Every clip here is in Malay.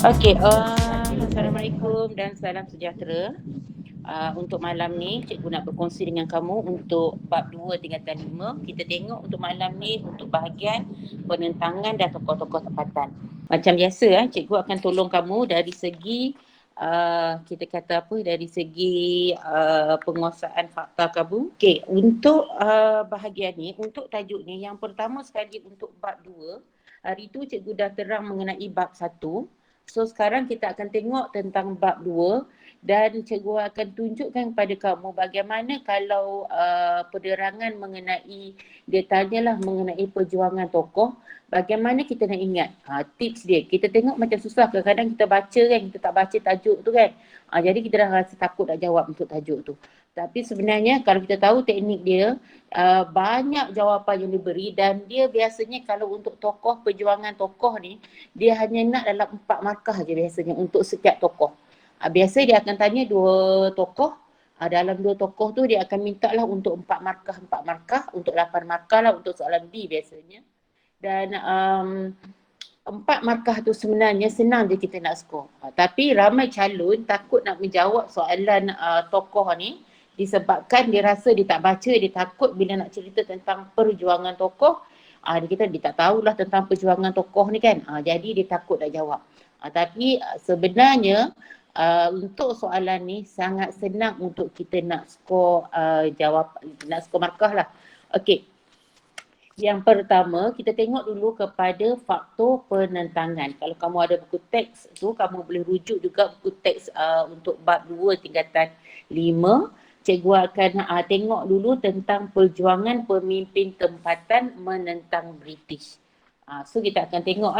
Okey, Assalamualaikum dan salam sejahtera. Untuk malam ni cikgu nak berkongsi dengan kamu untuk bab 2 tingkatan 5. Kita tengok untuk malam ni untuk bahagian penentangan dan tokoh-tokoh tempatan. Macam biasa cikgu akan tolong kamu dari segi kita kata apa, dari segi penguasaan fakta kamu. Okey, untuk bahagian ni, untuk tajuk ni, yang pertama sekali untuk bab 2, hari tu cikgu dah terang mengenai bab 1. So sekarang kita akan tengok tentang bab 2 dan cikgu akan tunjukkan kepada kamu bagaimana kalau penerangan mengenai, dia tanyalah mengenai perjuangan tokoh, bagaimana kita nak ingat. Tips dia, kita tengok macam susah, kadang-kadang kita baca kan, kita tak baca tajuk tu kan. Jadi kita dah rasa takut nak jawab untuk tajuk tu. Tapi sebenarnya kalau kita tahu teknik dia, banyak jawapan yang diberi dan dia biasanya kalau untuk tokoh, perjuangan tokoh ni, dia hanya nak dalam 4 markah je biasanya untuk setiap tokoh. Biasa dia akan tanya 2 tokoh, dalam 2 tokoh tu dia akan minta lah untuk 4 markah, untuk 8 markah lah untuk soalan B biasanya. Dan 4 markah tu sebenarnya senang je kita nak skor. Tapi ramai calon takut nak menjawab soalan tokoh ni disebabkan dia rasa dia tak baca, dia takut bila nak cerita tentang perjuangan tokoh, dia tak tahulah tentang perjuangan tokoh ni kan. Jadi dia takut nak jawab. Tapi sebenarnya untuk soalan ni sangat senang untuk kita nak skor nak skor markah lah. Okey. Yang pertama, kita tengok dulu kepada faktor penentangan. Kalau kamu ada buku teks tu, kamu boleh rujuk juga buku teks untuk bab 2 tingkatan 5. Cikgu akan tengok dulu tentang perjuangan pemimpin tempatan menentang British. So kita akan tengok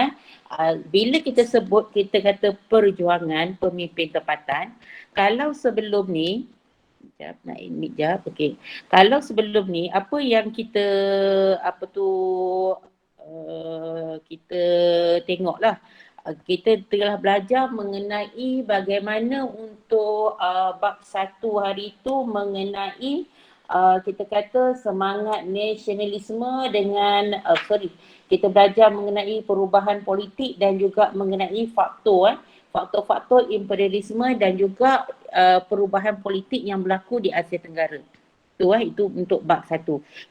bila kita sebut, kita kata perjuangan pemimpin tempatan, kalau sebelum ni, okey. Kalau sebelum ni apa yang kita kita tengoklah, kita telah belajar mengenai bagaimana untuk bab 1 hari tu mengenai kita kata semangat nasionalisme dengan kita belajar mengenai perubahan politik dan juga mengenai faktor-faktor imperialisme dan juga perubahan politik yang berlaku di Asia Tenggara. Itu untuk bab 1.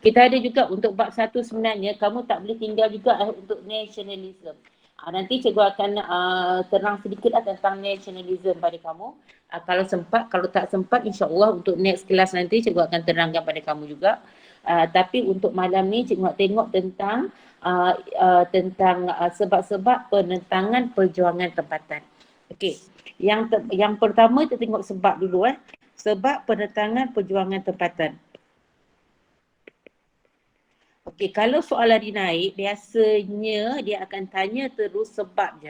Kita ada juga untuk bab 1 sebenarnya kamu tak boleh tinggal juga untuk nationalism. Nanti cikgu akan terang sedikit tentang nationalism pada kamu. Kalau sempat, kalau tak sempat, insyaAllah untuk next kelas nanti cikgu akan terangkan pada kamu juga. Tapi untuk malam ni cikgu nak tengok tentang sebab-sebab penentangan perjuangan tempatan. Okey. Yang pertama kita tengok sebab dulu sebab penentangan perjuangan tempatan. Okey, kalau soalan dinaik, biasanya dia akan tanya terus sebab je.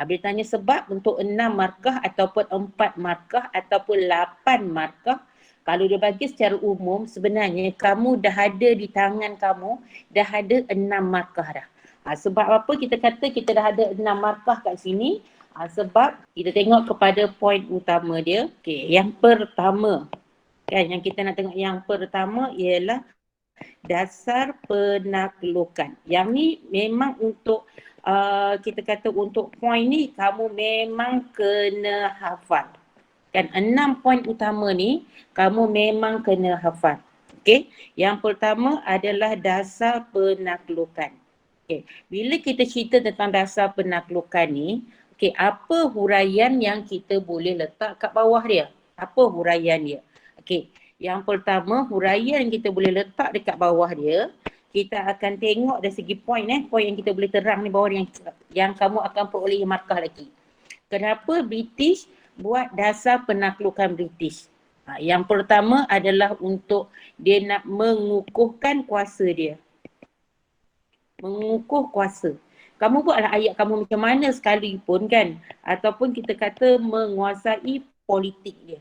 Bila tanya sebab untuk 6 markah ataupun 4 markah ataupun 8 markah, kalau dia bagi secara umum, sebenarnya kamu dah ada di tangan kamu, dah ada 6 markah dah. Sebab apa kita kata kita dah ada 6 markah kat sini? Sebab kita tengok kepada poin utama dia. Okey, yang pertama, kan, yang kita nak tengok yang pertama ialah dasar penaklukan. Yang ni memang untuk kita kata untuk poin ni kamu memang kena hafal. Kan 6 poin utama ni kamu memang kena hafal. Okey, yang pertama adalah dasar penaklukan. Okey, bila kita cerita tentang dasar penaklukan ni, okey, apa huraian yang kita boleh letak kat bawah dia? Apa huraian dia? Okey, yang pertama, huraian yang kita boleh letak dekat bawah dia, kita akan tengok dari segi poin poin yang kita boleh terang ni bawah yang kamu akan peroleh markah lagi. Kenapa British buat dasar penaklukan British? Yang pertama adalah untuk dia nak mengukuhkan kuasa dia. Mengukuh kuasa. Kamu buatlah ayat kamu macam mana sekalipun kan, ataupun kita kata menguasai politik dia.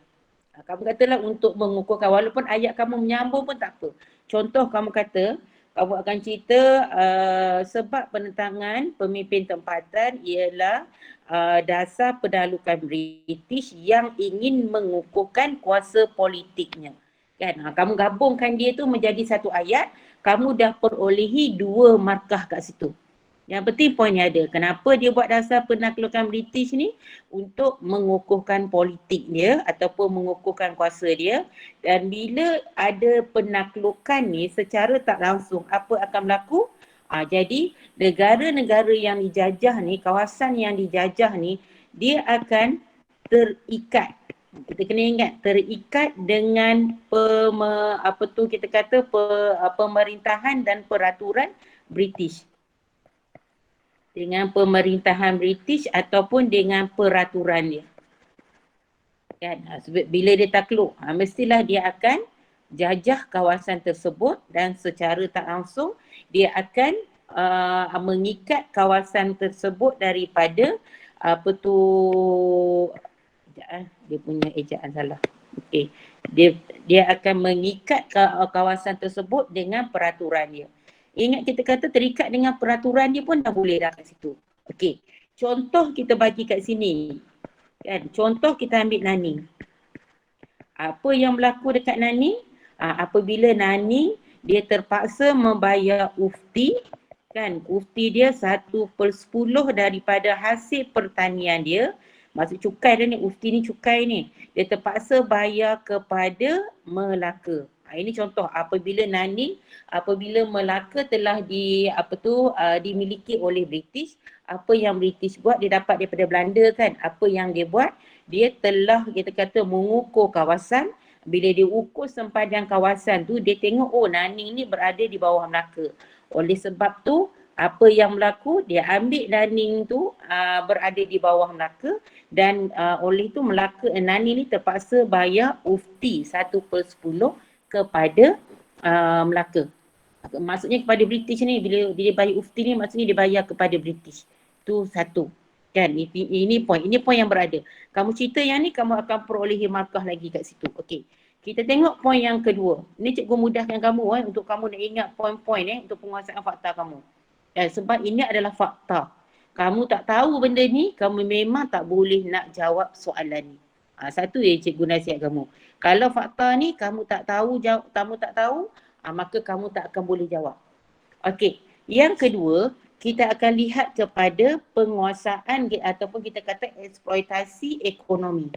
Kamu katalah untuk mengukuhkan, walaupun ayat kamu menyambung pun tak apa. Contoh kamu kata, kamu akan cerita sebab penentangan pemimpin tempatan ialah dasar penaklukan British yang ingin mengukuhkan kuasa politiknya. Kan? Kamu gabungkan dia tu menjadi satu ayat, kamu dah perolehi 2 markah kat situ. Yang penting poinnya ada. Kenapa dia buat dasar penaklukan British ni? Untuk mengukuhkan politik dia ataupun mengukuhkan kuasa dia. Dan bila ada penaklukan ni secara tak langsung, apa akan berlaku? Jadi negara-negara yang dijajah ni, kawasan yang dijajah ni, dia akan terikat. Kita kena ingat terikat dengan pemerintahan dan peraturan British. Dengan pemerintahan British ataupun dengan peraturan dia. Kan? Bila dia takluk, mestilah dia akan jajah kawasan tersebut dan secara tak langsung dia akan mengikat kawasan tersebut daripada dia punya ejaan salah. Okey. Dia akan mengikat kawasan tersebut dengan peraturan dia. Ingat kita kata terikat dengan peraturan dia pun dah boleh dah kat situ. Okey. Contoh kita bagi kat sini. Kan? Contoh kita ambil Nani. Apa yang berlaku dekat Nani? Apabila Nani dia terpaksa membayar ufti, kan? Ufti dia 1/10 daripada hasil pertanian dia. Maksud cukai dia ni, ufti ni cukai ni. Dia terpaksa bayar kepada Melaka. Ini contoh apabila Melaka telah dimiliki oleh British, apa yang British buat dia dapat daripada Belanda kan. Apa yang dia buat, dia telah kita kata mengukur kawasan. Bila dia ukur sempadan kawasan tu, dia tengok Nani ni berada di bawah Melaka. Oleh sebab tu apa yang berlaku, dia ambil Nani tu berada di bawah Melaka dan oleh tu Nani ni terpaksa bayar ufti 1/10 kepada Melaka. Maksudnya kepada British ni, bila dia bayar ufti ni maksudnya dia bayar kepada British. Tu satu. Kan, ini point yang berada. Kamu cerita yang ni kamu akan perolehi markah lagi kat situ. Okey. Kita tengok point yang kedua. Ni cikgu mudahkan kamu untuk kamu nak ingat point-point untuk penguasaan fakta kamu. Sebab ini adalah fakta. Kamu tak tahu benda ni, kamu memang tak boleh nak jawab soalan ni. Satu cikgu nasihat kamu. Kalau fakta ni kamu tak tahu, maka kamu tak akan boleh jawab. Okey. Yang kedua, kita akan lihat kepada penguasaan ataupun kita kata eksploitasi ekonomi.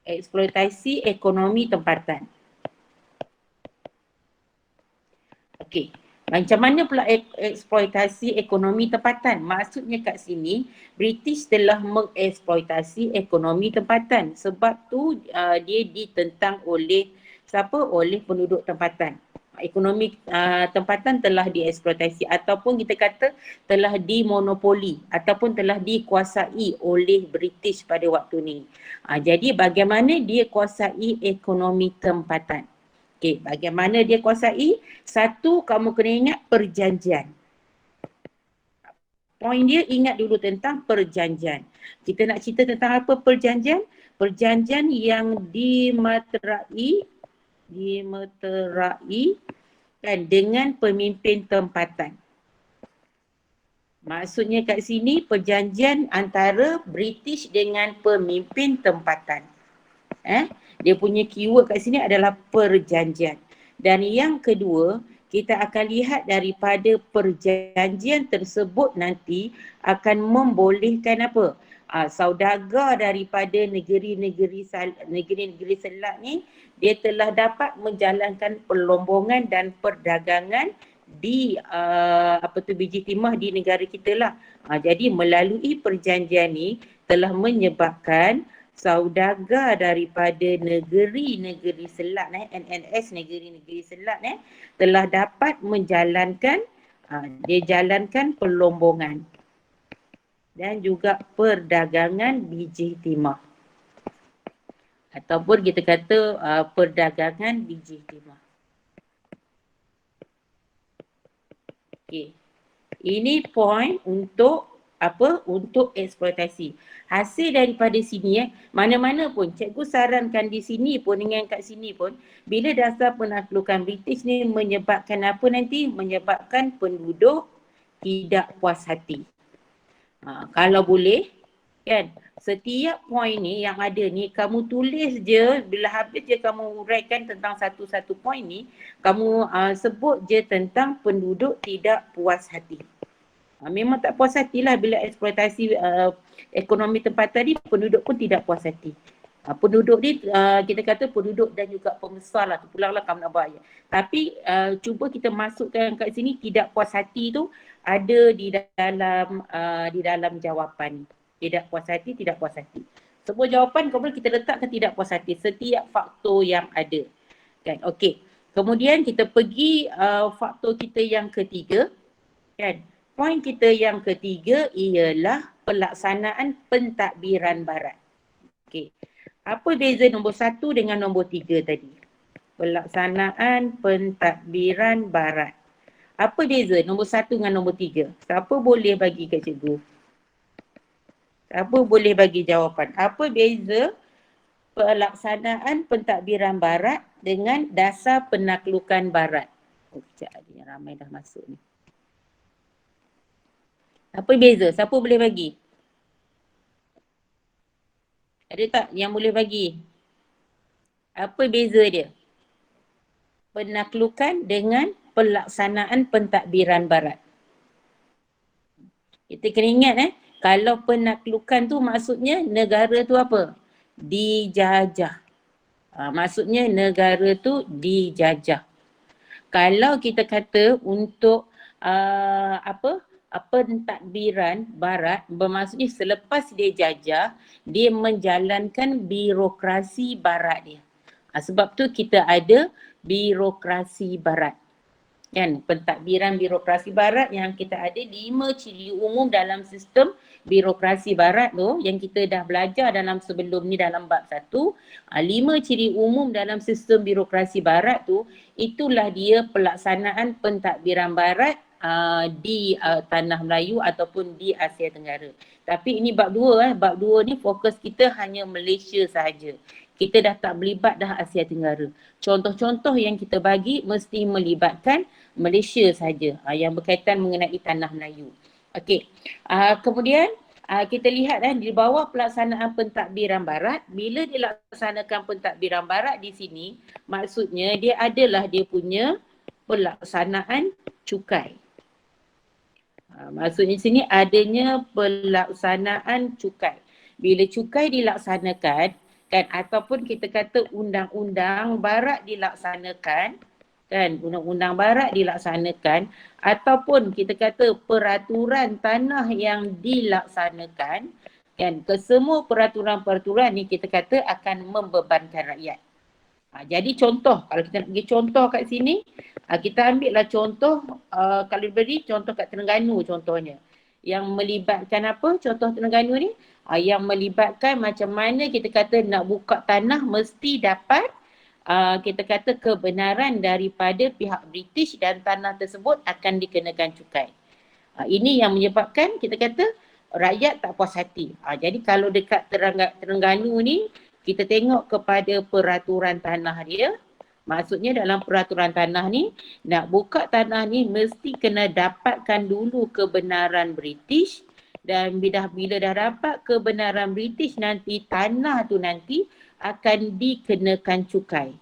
Eksploitasi ekonomi tempatan. Okey. Macam mana pula eksploitasi ekonomi tempatan? Maksudnya kat sini, British telah mengeksploitasi ekonomi tempatan. Sebab tu dia ditentang oleh siapa? Oleh penduduk tempatan. Ekonomi tempatan telah dieksploitasi ataupun kita kata telah dimonopoli ataupun telah dikuasai oleh British pada waktu ni. Jadi bagaimana dia kuasai ekonomi tempatan? Okey, bagaimana dia kuasai? Satu, kamu kena ingat perjanjian. Poin dia ingat dulu tentang perjanjian. Kita nak cerita tentang apa perjanjian? Perjanjian yang dimeterai kan dengan pemimpin tempatan. Maksudnya kat sini perjanjian antara British dengan pemimpin tempatan. Dia punya keyword kat sini adalah perjanjian. Dan yang kedua, kita akan lihat daripada perjanjian tersebut nanti akan membolehkan apa? Saudagar daripada negeri-negeri selat ni, dia telah dapat menjalankan perlombongan dan perdagangan di biji timah di negara kita lah. Jadi melalui perjanjian ni telah menyebabkan saudagar daripada negeri-negeri selat NNS negeri-negeri selat telah dapat menjalankan perlombongan dan juga perdagangan biji timah ataupun kita kata perdagangan biji timah. Okey. Ini point untuk apa? Untuk eksploitasi. Hasil daripada sini mana-mana pun cikgu sarankan di sini pun dengan kat sini pun bila dasar penaklukan British ni menyebabkan apa nanti? Menyebabkan penduduk tidak puas hati. Kalau boleh kan, Setiap poin ni yang ada ni kamu tulis je, bila habis je kamu uraikan tentang satu-satu poin ni, kamu sebut je tentang penduduk tidak puas hati. Memang tak puas hatilah bila eksploitasi ekonomi tempatan ni, penduduk pun tidak puas hati. Penduduk ni kita kata penduduk dan juga pembesar lah, pulanglah kamu nak buat. Tapi cuba kita masukkan kat sini tidak puas hati tu ada di dalam jawapan. Tidak puas hati, tidak puas hati. Semua jawapan kemudian kita letakkan tidak puas hati setiap faktor yang ada. Kan? Okey. Kemudian kita pergi faktor kita yang ketiga, kan? Poin kita yang ketiga ialah pelaksanaan pentadbiran barat. Okey. Apa beza nombor 1 dengan nombor 3 tadi? Pelaksanaan pentadbiran barat. Apa beza nombor 1 dengan nombor 3? Siapa boleh bagi kat cikgu? Siapa boleh bagi jawapan? Apa beza pelaksanaan pentadbiran barat dengan dasar penaklukan barat? Oh, sekejap, ada ramai dah masuk ni. Apa beza? Siapa boleh bagi? Ada tak yang boleh bagi? Apa beza dia? Penaklukan dengan pelaksanaan pentadbiran barat. Kita kena ingat kalau penaklukan tu maksudnya negara tu apa? Dijajah. Maksudnya negara tu dijajah. Kalau kita kata untuk pentadbiran barat, bermaksudnya selepas dia jajah, dia menjalankan birokrasi barat dia. Sebab tu kita ada birokrasi barat. Kan, pentadbiran birokrasi barat yang kita ada 5 ciri umum dalam sistem birokrasi barat tu yang kita dah belajar dalam sebelum ni dalam bab 1. 5 ciri umum dalam sistem birokrasi barat tu, itulah dia pelaksanaan pentadbiran barat di Tanah Melayu ataupun di Asia Tenggara. Tapi ini bab 2 bab 2 ni fokus kita hanya Malaysia sahaja. Kita dah tak melibat dah Asia Tenggara. Contoh-contoh yang kita bagi mesti melibatkan Malaysia saja yang berkaitan mengenai Tanah Melayu. Okey. Kemudian kita lihat di bawah pelaksanaan pentadbiran barat, bila dilaksanakan pentadbiran barat di sini, maksudnya dia adalah dia punya pelaksanaan cukai. Maksudnya sini adanya pelaksanaan cukai. Bila cukai dilaksanakan, kan, ataupun kita kata undang-undang barat dilaksanakan, kan, undang-undang barat dilaksanakan, ataupun kita kata peraturan tanah yang dilaksanakan, kan, kesemua peraturan-peraturan ni kita kata akan membebankan rakyat. Jadi contoh, kalau kita nak pergi contoh kat sini, kita ambil lah contoh, kalau beri contoh kat Terengganu contohnya. Yang melibatkan apa contoh Terengganu ni? Yang melibatkan macam mana kita kata nak buka tanah mesti dapat kita kata kebenaran daripada pihak British dan tanah tersebut akan dikenakan cukai. Ini yang menyebabkan kita kata rakyat tak puas hati. Jadi kalau dekat Terengganu ni, kita tengok kepada peraturan tanah dia, maksudnya dalam peraturan tanah ni, nak buka tanah ni mesti kena dapatkan dulu kebenaran British, dan bila dah dapat kebenaran British nanti tanah tu nanti akan dikenakan cukai.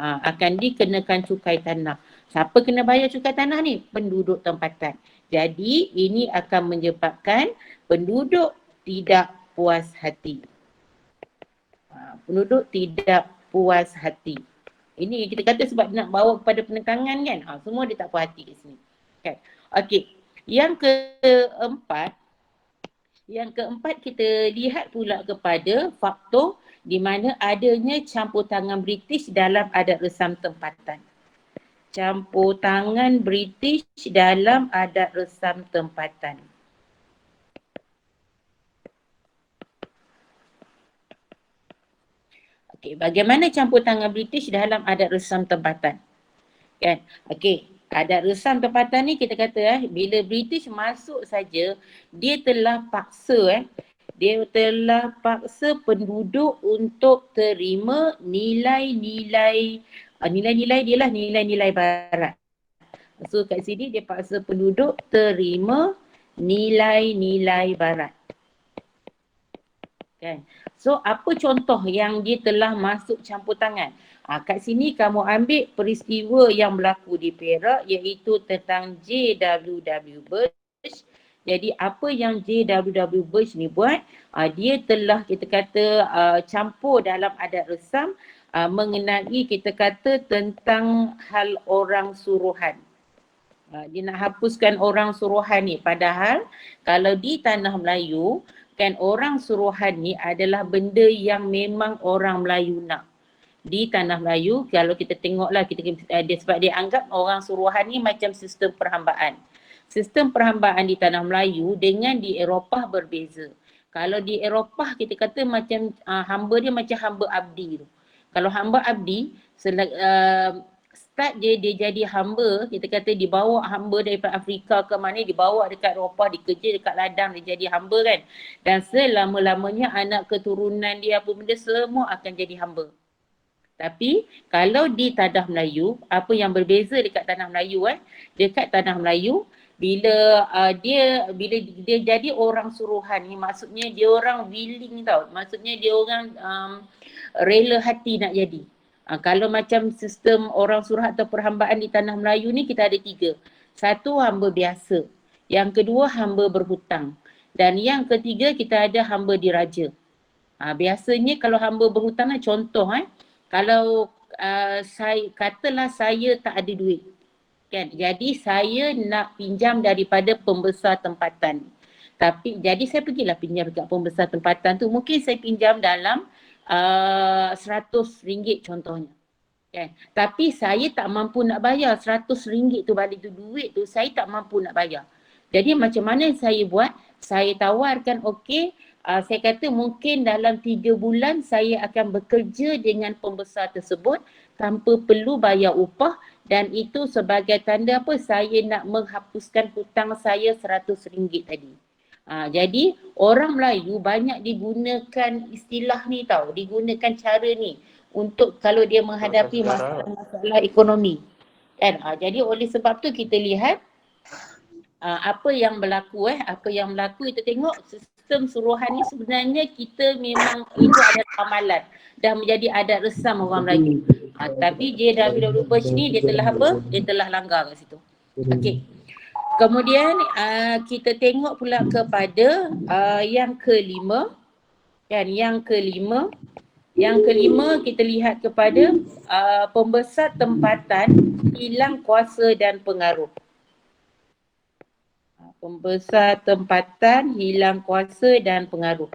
Akan dikenakan cukai tanah. Siapa kena bayar cukai tanah ni? Penduduk tempatan. Jadi ini akan menyebabkan penduduk tidak puas hati. Penduduk tidak puas hati. Ini kita kata sebab nak bawa kepada penekangan kan. Semua dia tak puas hati kat sini. Okay. Okey. Yang keempat kita lihat pula kepada faktor di mana adanya campur tangan British dalam adat resam tempatan. Campur tangan British dalam adat resam tempatan. Okey, bagaimana campur tangan British dalam adat resam tempatan? Kan? Okey, adat resam tempatan ni kita kata bila British masuk saja, dia telah paksa penduduk untuk terima nilai-nilai dia lah nilai-nilai barat. So kat sini dia paksa penduduk terima nilai-nilai barat. Kan? So apa contoh yang dia telah masuk campur tangan? Kat sini kamu ambil peristiwa yang berlaku di Perak iaitu tentang JWW Bush. Jadi apa yang JWW Bush ni buat, dia telah kita kata campur dalam adat resam mengenai kita kata tentang hal orang suruhan. Dia nak hapuskan orang suruhan ni. Padahal kalau di tanah Melayu, kan orang suruhan ni adalah benda yang memang orang Melayu nak. Di tanah Melayu, kalau kita tengoklah, sebab dia anggap orang suruhan ni macam sistem perhambaan. Sistem perhambaan di tanah Melayu dengan di Eropah berbeza. Kalau di Eropah kita kata macam hamba dia macam hamba abdi tu. Kalau hamba abdi, start dia jadi hamba, kita kata dibawa hamba daripada Afrika ke mana, dibawa dekat Eropah, dikerja dekat ladang, dia jadi hamba kan. Dan selama-lamanya anak keturunan dia apa benda semua akan jadi hamba. Tapi kalau di tanah Melayu, apa yang berbeza dekat tanah Melayu dekat tanah Melayu bila dia jadi orang suruhan ni, maksudnya dia orang willing tau. Maksudnya dia orang rela hati nak jadi. Kalau macam sistem orang suruhan atau perhambaan di tanah Melayu ni kita ada 3. Satu hamba biasa. Yang kedua hamba berhutang. Dan yang ketiga kita ada hamba diraja. Biasanya kalau hamba berhutang lah contoh kalau katalah saya tak ada duit. Kan? Jadi saya nak pinjam daripada pembesar tempatan. Tapi jadi saya pergilah pinjam dekat pembesar tempatan tu. Mungkin saya pinjam dalam RM100 contohnya. Kan? Tapi saya tak mampu nak bayar RM100 tu, balik tu duit tu saya tak mampu nak bayar. Jadi macam mana saya buat? Saya tawarkan saya kata mungkin dalam 3 bulan saya akan bekerja dengan pembesar tersebut tanpa perlu bayar upah, dan itu sebagai tanda apa? Saya nak menghapuskan hutang saya RM100 tadi. Jadi orang Melayu banyak digunakan istilah ni tau, digunakan cara ni untuk kalau dia menghadapi masalah ekonomi. Kan? Jadi oleh sebab tu kita lihat apa yang berlaku apa yang berlaku kita tengok sistem suruhan ni sebenarnya kita memang itu adalah amalan dah menjadi adat resam orang Melayu. Tapi JWW Bush ni dia telah apa? Dia telah langgar kat situ. Okey. Kemudian kita tengok pula kepada yang kelima. Kan, yang kelima kita lihat kepada pembesar tempatan hilang kuasa dan pengaruh. Pembesar tempatan hilang kuasa dan pengaruh.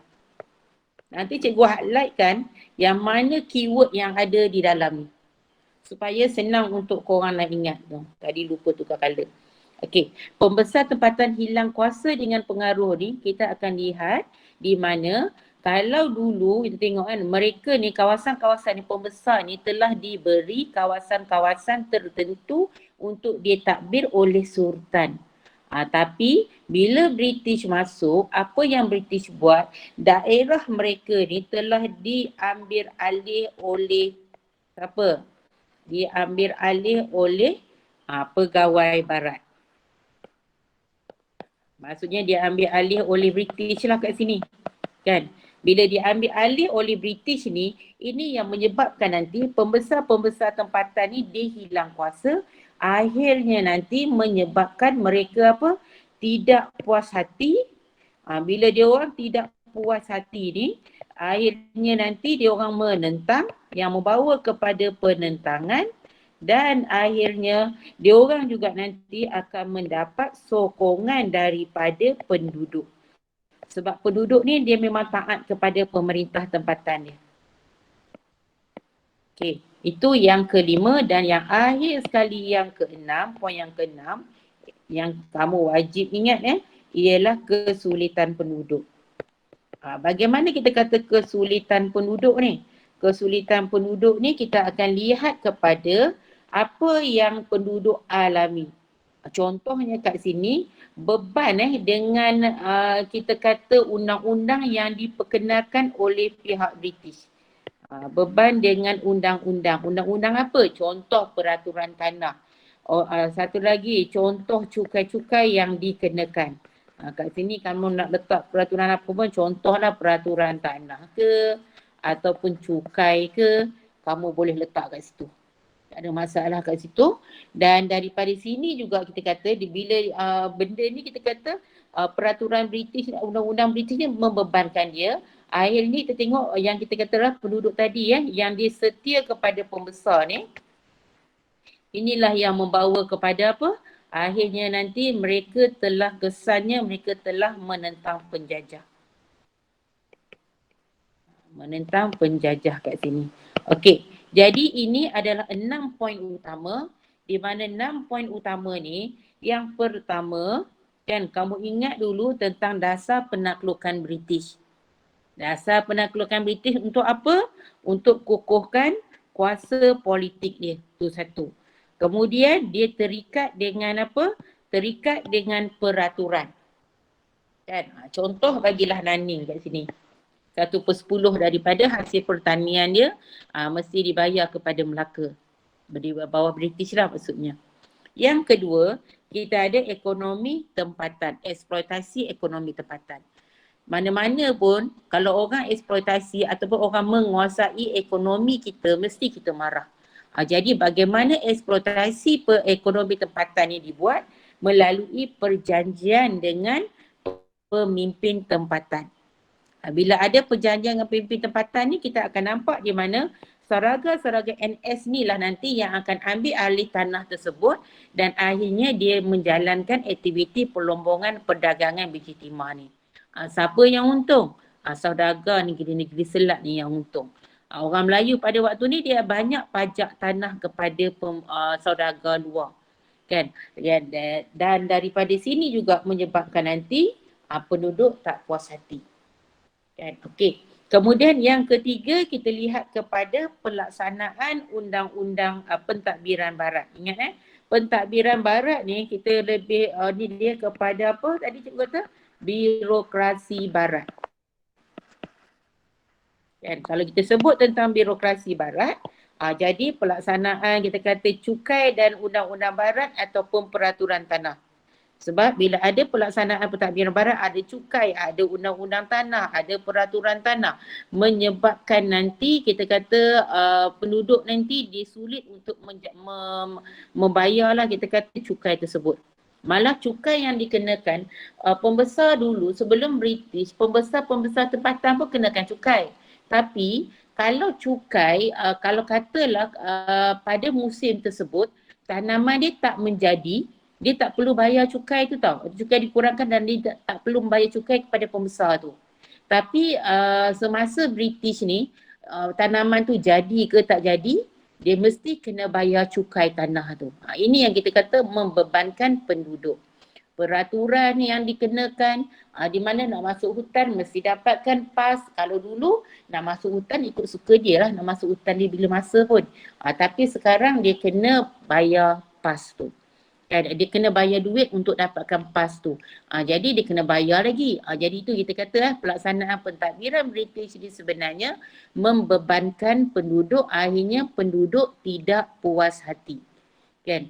Nanti cikgu highlightkan yang mana keyword yang ada di dalam ni. Supaya senang untuk korang nak ingat tu. Tadi lupa tukar colour. Okey, pembesar tempatan hilang kuasa dengan pengaruh ni kita akan lihat di mana kalau dulu kita tengok kan mereka ni kawasan-kawasan ni pembesar ni telah diberi kawasan-kawasan tertentu untuk ditadbir oleh sultan. Tapi bila British masuk, apa yang British buat, daerah mereka ni telah diambil alih oleh siapa? Diambil alih oleh pegawai barat. Maksudnya dia ambil alih oleh British lah kat sini. Kan? Bila diambil alih oleh British ni, ini yang menyebabkan nanti pembesar-pembesar tempatan ni dia hilang kuasa. Akhirnya nanti menyebabkan mereka apa? Tidak puas hati. Bila dia orang tidak puas hati ni, akhirnya nanti dia orang menentang yang membawa kepada penentangan. Dan akhirnya diorang juga nanti akan mendapat sokongan daripada penduduk. Sebab penduduk ni dia memang taat kepada pemerintah tempatan dia. Okey, itu yang kelima dan yang akhir sekali yang keenam, poin yang keenam yang kamu wajib ingat ialah kesulitan penduduk. Bagaimana kita kata kesulitan penduduk ni? Kesulitan penduduk ni kita akan lihat kepada apa yang penduduk alami. Contohnya kat sini beban dengan kita kata undang-undang yang diperkenalkan oleh pihak British. Beban dengan undang-undang. Undang-undang apa? Contoh peraturan tanah. Satu lagi contoh cukai-cukai yang dikenakan. Kat sini kamu nak letak peraturan apa pun, contohlah peraturan tanah ke ataupun cukai ke, kamu boleh letak kat situ. Tak ada masalah kat situ. Dan daripada sini juga kita kata bila benda ni kita kata peraturan British, undang-undang British ni membebankan dia. Akhirnya kita tengok yang kita kata lah penduduk tadi yang dia setia kepada pembesar ni, inilah yang membawa kepada apa? Akhirnya nanti mereka telah kesannya mereka telah menentang penjajah. Menentang penjajah kat sini. Okey, jadi ini adalah 6 poin utama, di mana 6 poin utama ni, yang pertama kan kamu ingat dulu tentang dasar penaklukan British. Dasar penaklukan British untuk apa? Untuk kukuhkan kuasa politik dia. Itu satu. Kemudian dia terikat dengan apa? Terikat dengan peraturan. Kan? Contoh bagilah Naning kat sini. 1/10 daripada hasil pertanian dia mesti dibayar kepada Melaka. Di bawah British lah maksudnya. Yang kedua, kita ada ekonomi tempatan, eksploitasi ekonomi tempatan. Mana-mana pun kalau orang eksploitasi ataupun orang menguasai ekonomi kita, mesti kita marah. Jadi bagaimana eksploitasi ekonomi tempatan ini dibuat? Melalui perjanjian dengan pemimpin tempatan. Bila ada perjanjian dengan pemimpin tempatan ni, kita akan nampak di mana saraga-saraga NS ni lah nanti yang akan ambil alih tanah tersebut dan akhirnya dia menjalankan aktiviti perlombongan perdagangan biji timah ni. Siapa yang untung? Saudagar negeri-negeri Selat ni yang untung. Orang Melayu pada waktu ni dia banyak pajak tanah kepada saudagar luar. Kan? Dan daripada sini juga menyebabkan nanti penduduk tak puas hati. Kan? Okey. Kemudian yang ketiga kita lihat kepada pelaksanaan undang-undang pentadbiran barat. Ingat pentadbiran barat ni kita lebih ni dia kepada apa tadi cikgu kata? Birokrasi barat. Kan? Kalau kita sebut tentang birokrasi barat, jadi pelaksanaan kita kata cukai dan undang-undang barat ataupun peraturan tanah. Sebab bila ada pelaksanaan pentadbiran barat, ada cukai, ada undang-undang tanah, ada peraturan tanah, menyebabkan nanti kita kata penduduk nanti disulit untuk membayarlah kita kata cukai tersebut. Malah cukai yang dikenakan pembesar dulu sebelum British, pembesar-pembesar tempatan pun kenakan cukai. Tapi kalau cukai, kalau katalah pada musim tersebut tanaman dia tak menjadi, dia tak perlu bayar cukai tu tau. Cukai dikurangkan dan dia tak perlu membayar cukai kepada pembesar tu. Tapi semasa British ni, tanaman tu jadi ke tak jadi, dia mesti kena bayar cukai tanah tu. Ini yang kita kata membebankan penduduk. Peraturan yang dikenakan, di mana nak masuk hutan mesti dapatkan pas. Kalau dulu nak masuk hutan ikut suka dia lah, nak masuk hutan dia bila masa pun. Tapi sekarang dia kena bayar pas tu. Dia kena bayar duit untuk dapatkan pas tu. Jadi dia kena bayar lagi. Jadi itu kita kata pelaksanaan pentadbiran British ni sebenarnya membebankan penduduk, akhirnya penduduk tidak puas hati. Kan?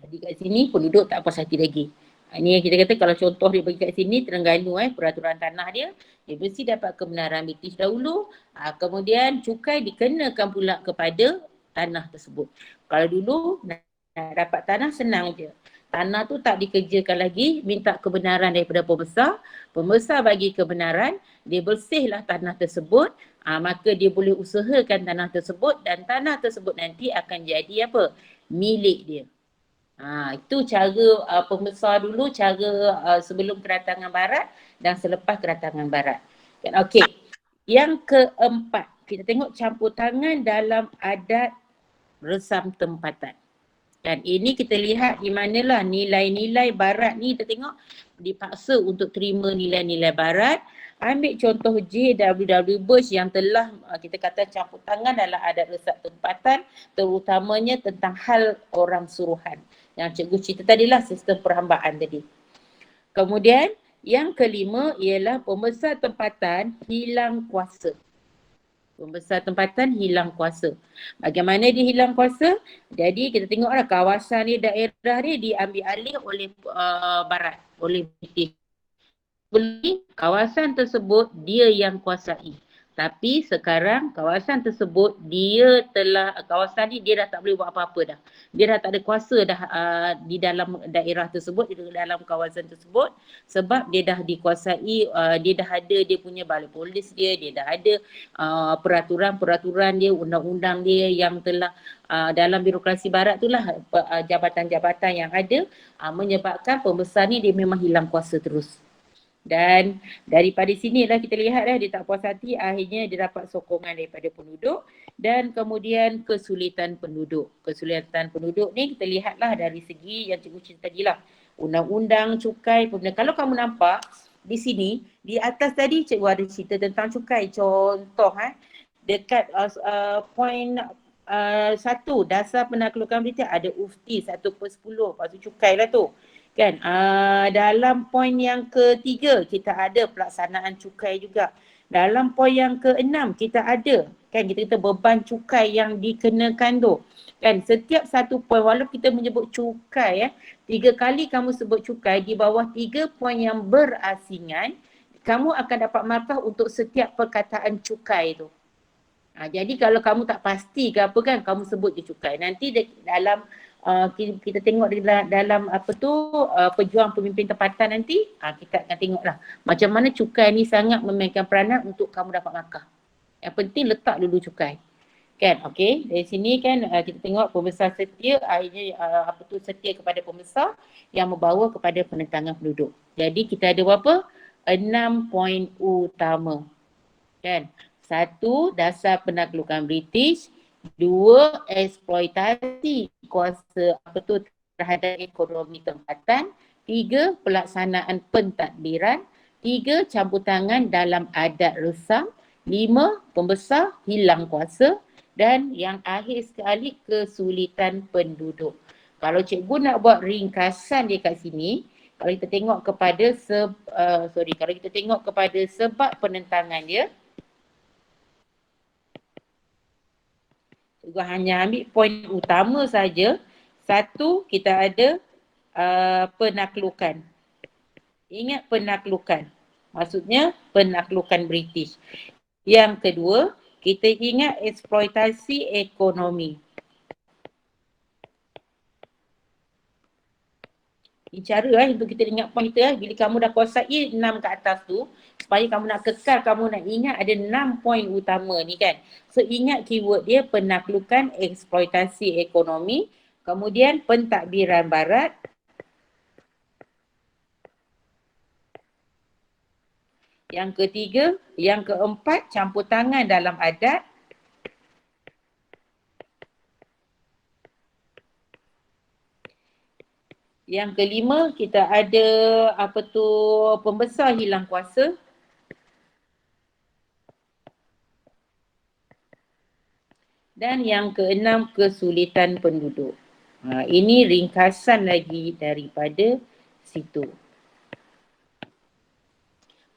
Jadi kat sini penduduk tak puas hati lagi. Ini yang kita kata kalau contoh dia bagi kat sini Terengganu peraturan tanah dia mesti dapat kebenaran British dahulu. Kemudian cukai dikenakan pula kepada tanah tersebut. Kalau dulu dapat tanah senang je. Tanah tu tak dikerjakan lagi, minta kebenaran daripada pembesar. Pembesar bagi kebenaran, dia bersihlah tanah tersebut, maka dia boleh usahakan tanah tersebut dan tanah tersebut nanti akan jadi apa? Milik dia. Itu cara pembesar dulu, cara sebelum kedatangan barat dan selepas kedatangan barat. Okey. Yang keempat, kita tengok campur tangan dalam adat resam tempatan. Dan ini kita lihat di manalah nilai-nilai barat ni, kita tengok dipaksa untuk terima nilai-nilai barat. Ambil contoh J.W.W. Bush yang telah kita kata campur tangan dalam adat resam tempatan, terutamanya tentang hal orang suruhan. Yang cikgu cerita tadilah sistem perhambaan tadi. Kemudian yang kelima ialah pembesar tempatan hilang kuasa. Pembesar tempatan hilang kuasa. Bagaimana dia hilang kuasa? Jadi kita tengoklah kawasan ni, daerah ni diambil alih oleh barat, oleh British. Sebelum ni kawasan tersebut dia yang kuasai. Tapi sekarang kawasan tersebut dia telah, kawasan ni dia dah tak boleh buat apa-apa dah. Dia dah tak ada kuasa dah di dalam daerah tersebut, di dalam kawasan tersebut, sebab dia dah dikuasai, dia dah ada dia punya balai polis dia dah ada peraturan-peraturan dia, undang-undang dia yang telah dalam birokrasi barat tu lah, jabatan-jabatan yang ada menyebabkan pembesar ni dia memang hilang kuasa terus. Dan daripada sinilah kita lihat dia tak puas hati, akhirnya dia dapat sokongan daripada penduduk dan kemudian kesulitan penduduk. Kesulitan penduduk ni kita lihatlah dari segi yang cikgu cerita tadi lah. Undang-undang, cukai, kalau kamu nampak di sini, di atas tadi cikgu ada cerita tentang cukai. Contoh dekat poin 1, dasar penaklukan British ada ufti 1/10, lepas tu cukai lah tu. Kan, dalam poin yang ketiga kita ada pelaksanaan cukai juga. Dalam poin yang keenam kita ada, kan, kita kata beban cukai yang dikenakan tu. Kan, setiap satu poin walaupun kita menyebut cukai 3 kali kamu sebut cukai di bawah 3 poin yang berasingan, kamu akan dapat markah untuk setiap perkataan cukai tu. Jadi kalau kamu tak pasti ke apa kan, kamu sebut je cukai. Nanti dalam kita tengok dalam apa tu pejuang pemimpin tempatan nanti, kita akan tengoklah macam mana cukai ni sangat memainkan peranan untuk kamu dapat markah. Yang penting letak dulu cukai. Kan, okey. Dari sini kan kita tengok pembesar setia, akhirnya setia kepada pembesar yang membawa kepada penentangan penduduk. Jadi kita ada berapa? 6 poin utama. Kan? 1, dasar penaklukan British. 2, eksploitasi kuasa terhadap ekonomi tempatan. 3, pelaksanaan pentadbiran. 3, campur tangan dalam adat resam. 5, pembesar hilang kuasa. Dan yang akhir sekali, kesulitan penduduk. Kalau cikgu nak buat ringkasan dia kat sini, kalau kita tengok kepada sebab penentangan dia, juga hanya ambil poin utama saja. 1, kita ada penaklukan. Ingat penaklukan. Maksudnya penaklukan British. Yang kedua, kita ingat eksploitasi ekonomi. Ini cara untuk kita ingat poin kita. Bila kamu dah kuasai 6 ke atas tu, supaya kamu nak kekal, kamu nak ingat ada 6 poin utama ni kan. So ingat keyword dia penaklukan, eksploitasi ekonomi, kemudian pentadbiran barat, yang ketiga, yang keempat, campur tangan dalam adat, yang kelima, kita ada pembesar hilang kuasa. Dan yang keenam, kesulitan penduduk. Ini ringkasan lagi daripada situ.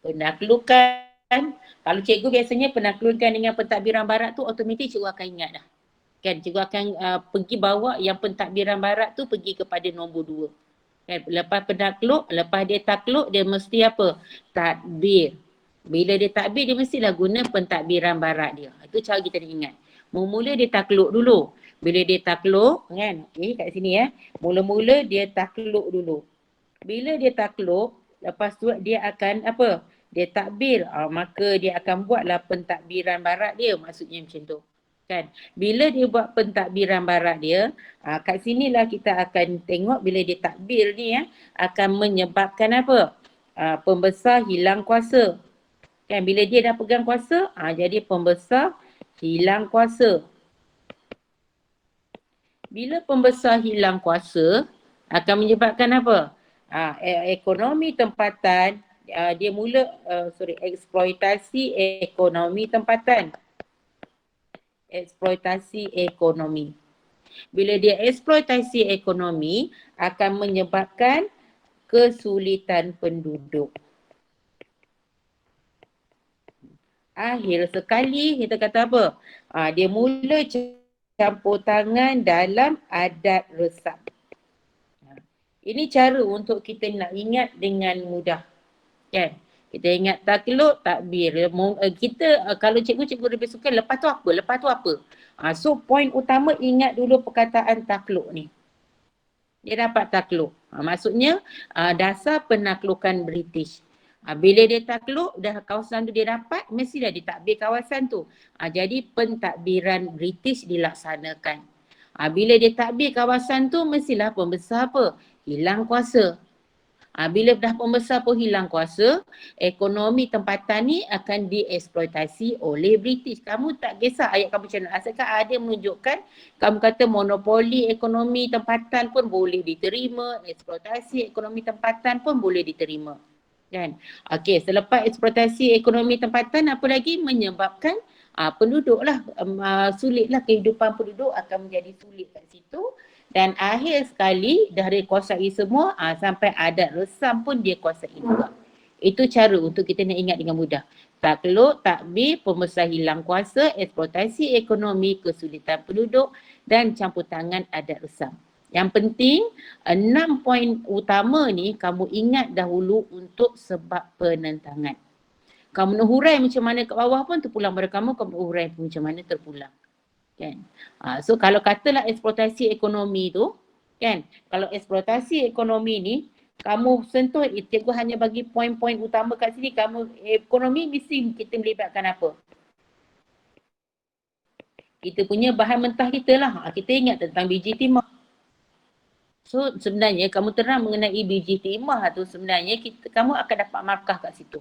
Penaklukan, kalau cikgu biasanya penaklukan dengan pentadbiran barat tu automatik cikgu akan ingat dah. Kan, cikgu akan pergi bawa yang pentadbiran barat tu pergi kepada nombor 2. Kan, lepas penakluk, lepas dia takluk, dia mesti apa? Tadbir. Bila dia takbir, dia mestilah guna pentadbiran barat dia. Itu cara kita nak ingat. Mula-mula dia takluk dulu. Bila dia takluk, kan? Kat sini mula-mula dia takluk dulu. Bila dia takluk, lepas tu dia akan apa? Dia takbir. Maka dia akan buatlah pentadbiran barat dia. Maksudnya macam tu. Kan? Bila dia buat pentadbiran barat dia, kat sinilah kita akan tengok bila dia takbir ni akan menyebabkan apa? Pembesar hilang kuasa. Kan, bila dia dah pegang kuasa, jadi pembesar hilang kuasa. Bila pembesar hilang kuasa, akan menyebabkan apa? Ekonomi tempatan, dia mula, eksploitasi ekonomi tempatan. Eksploitasi ekonomi. Bila dia eksploitasi ekonomi, akan menyebabkan kesulitan penduduk. Akhir sekali kita kata apa? Dia mula campur tangan dalam adat resam. Ini cara untuk kita nak ingat dengan mudah. Kan? Kita ingat takluk, takbir. Kita kalau cikgu lebih suka lepas tu apa? Lepas tu apa? So poin utama ingat dulu perkataan takluk ni. Dia dapat takluk. Maksudnya dasar penaklukan British. Bila dia takluk, dah kawasan tu dia dapat, mestilah ditakbir kawasan tu. Jadi pentadbiran British dilaksanakan. Bila dia takbir kawasan tu, mestilah pembesar apa? Hilang kuasa. Bila dah pembesar pun hilang kuasa, ekonomi tempatan ni akan dieksploitasi oleh British. Kamu tak kisah ayat kamu macam mana. Asalkan ada menunjukkan, kamu kata monopoli ekonomi tempatan pun boleh diterima, eksploitasi ekonomi tempatan pun boleh diterima. Kan? Okey, selepas eksploitasi ekonomi tempatan, apa lagi menyebabkan penduduk lah, sulitlah kehidupan penduduk akan menjadi sulit kat situ. Dan akhir sekali dah dia kuasai semua, sampai adat resam pun dia kuasai juga. Itu cara untuk kita nak ingat dengan mudah. Takluk, takbir, pembesar hilang kuasa, eksploitasi ekonomi, kesulitan penduduk dan campur tangan adat resam. Yang penting, 6 poin utama ni kamu ingat dahulu untuk sebab penentangan. Kamu nak hurai macam mana kat bawah pun terpulang pada kamu nak hurai macam mana terpulang. Kan? So kalau katalah eksploitasi ekonomi tu, kan, kalau eksploitasi ekonomi ni kamu sentuh, cikgu hanya bagi poin-poin utama kat sini. Kamu ekonomi mesti kita melibatkan apa? Kita punya bahan mentah kita lah. Kita ingat tentang biji timah. So sebenarnya kamu terang mengenai biji timah tu, sebenarnya kamu akan dapat markah kat situ.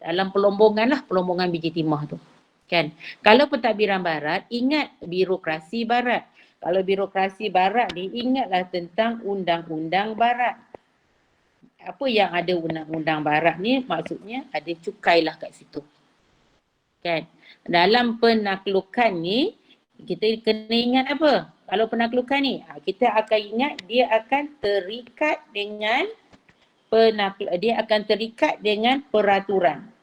Dalam pelombongan lah, pelombongan biji timah tu. Kan? Kalau pentadbiran barat, ingat birokrasi barat. Kalau birokrasi barat ni, ingatlah tentang undang-undang barat. Apa yang ada undang-undang barat ni, maksudnya ada cukai lah kat situ. Kan? Dalam penaklukan ni, kita kena ingat apa? Kalau penaklukan ni, kita akan ingat dia akan terikat dengan peraturan.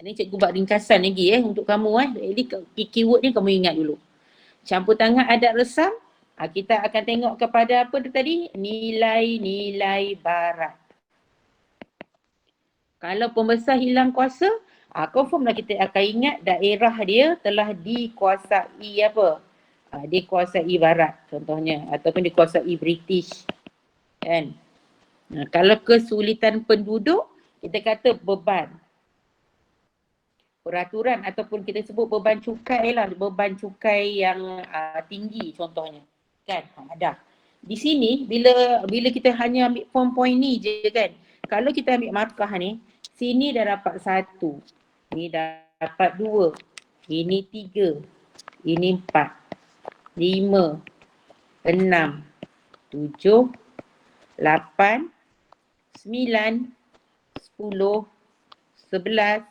Ini cikgu buat ringkasan lagi untuk kamu. Jadi keyword ni kamu ingat dulu. Campur tangan adat resam, kita akan tengok kepada apa tadi? Nilai-nilai barat. Kalau pembesar hilang kuasa, confirmlah kita akan ingat daerah dia telah dikuasai apa? Dikuasai barat contohnya, ataupun dikuasai British. Kan? Kalau kesulitan penduduk, kita kata beban. Peraturan ataupun kita sebut beban cukai lah, beban cukai yang tinggi contohnya. Kan? Dah. Di sini bila kita hanya ambil poin-poin ni je kan. Kalau kita ambil markah ni, sini dah dapat 1. Ni dah dapat 2. Ini 3. Ini 4. 5. 6. 7. 8. 9. 10. 11.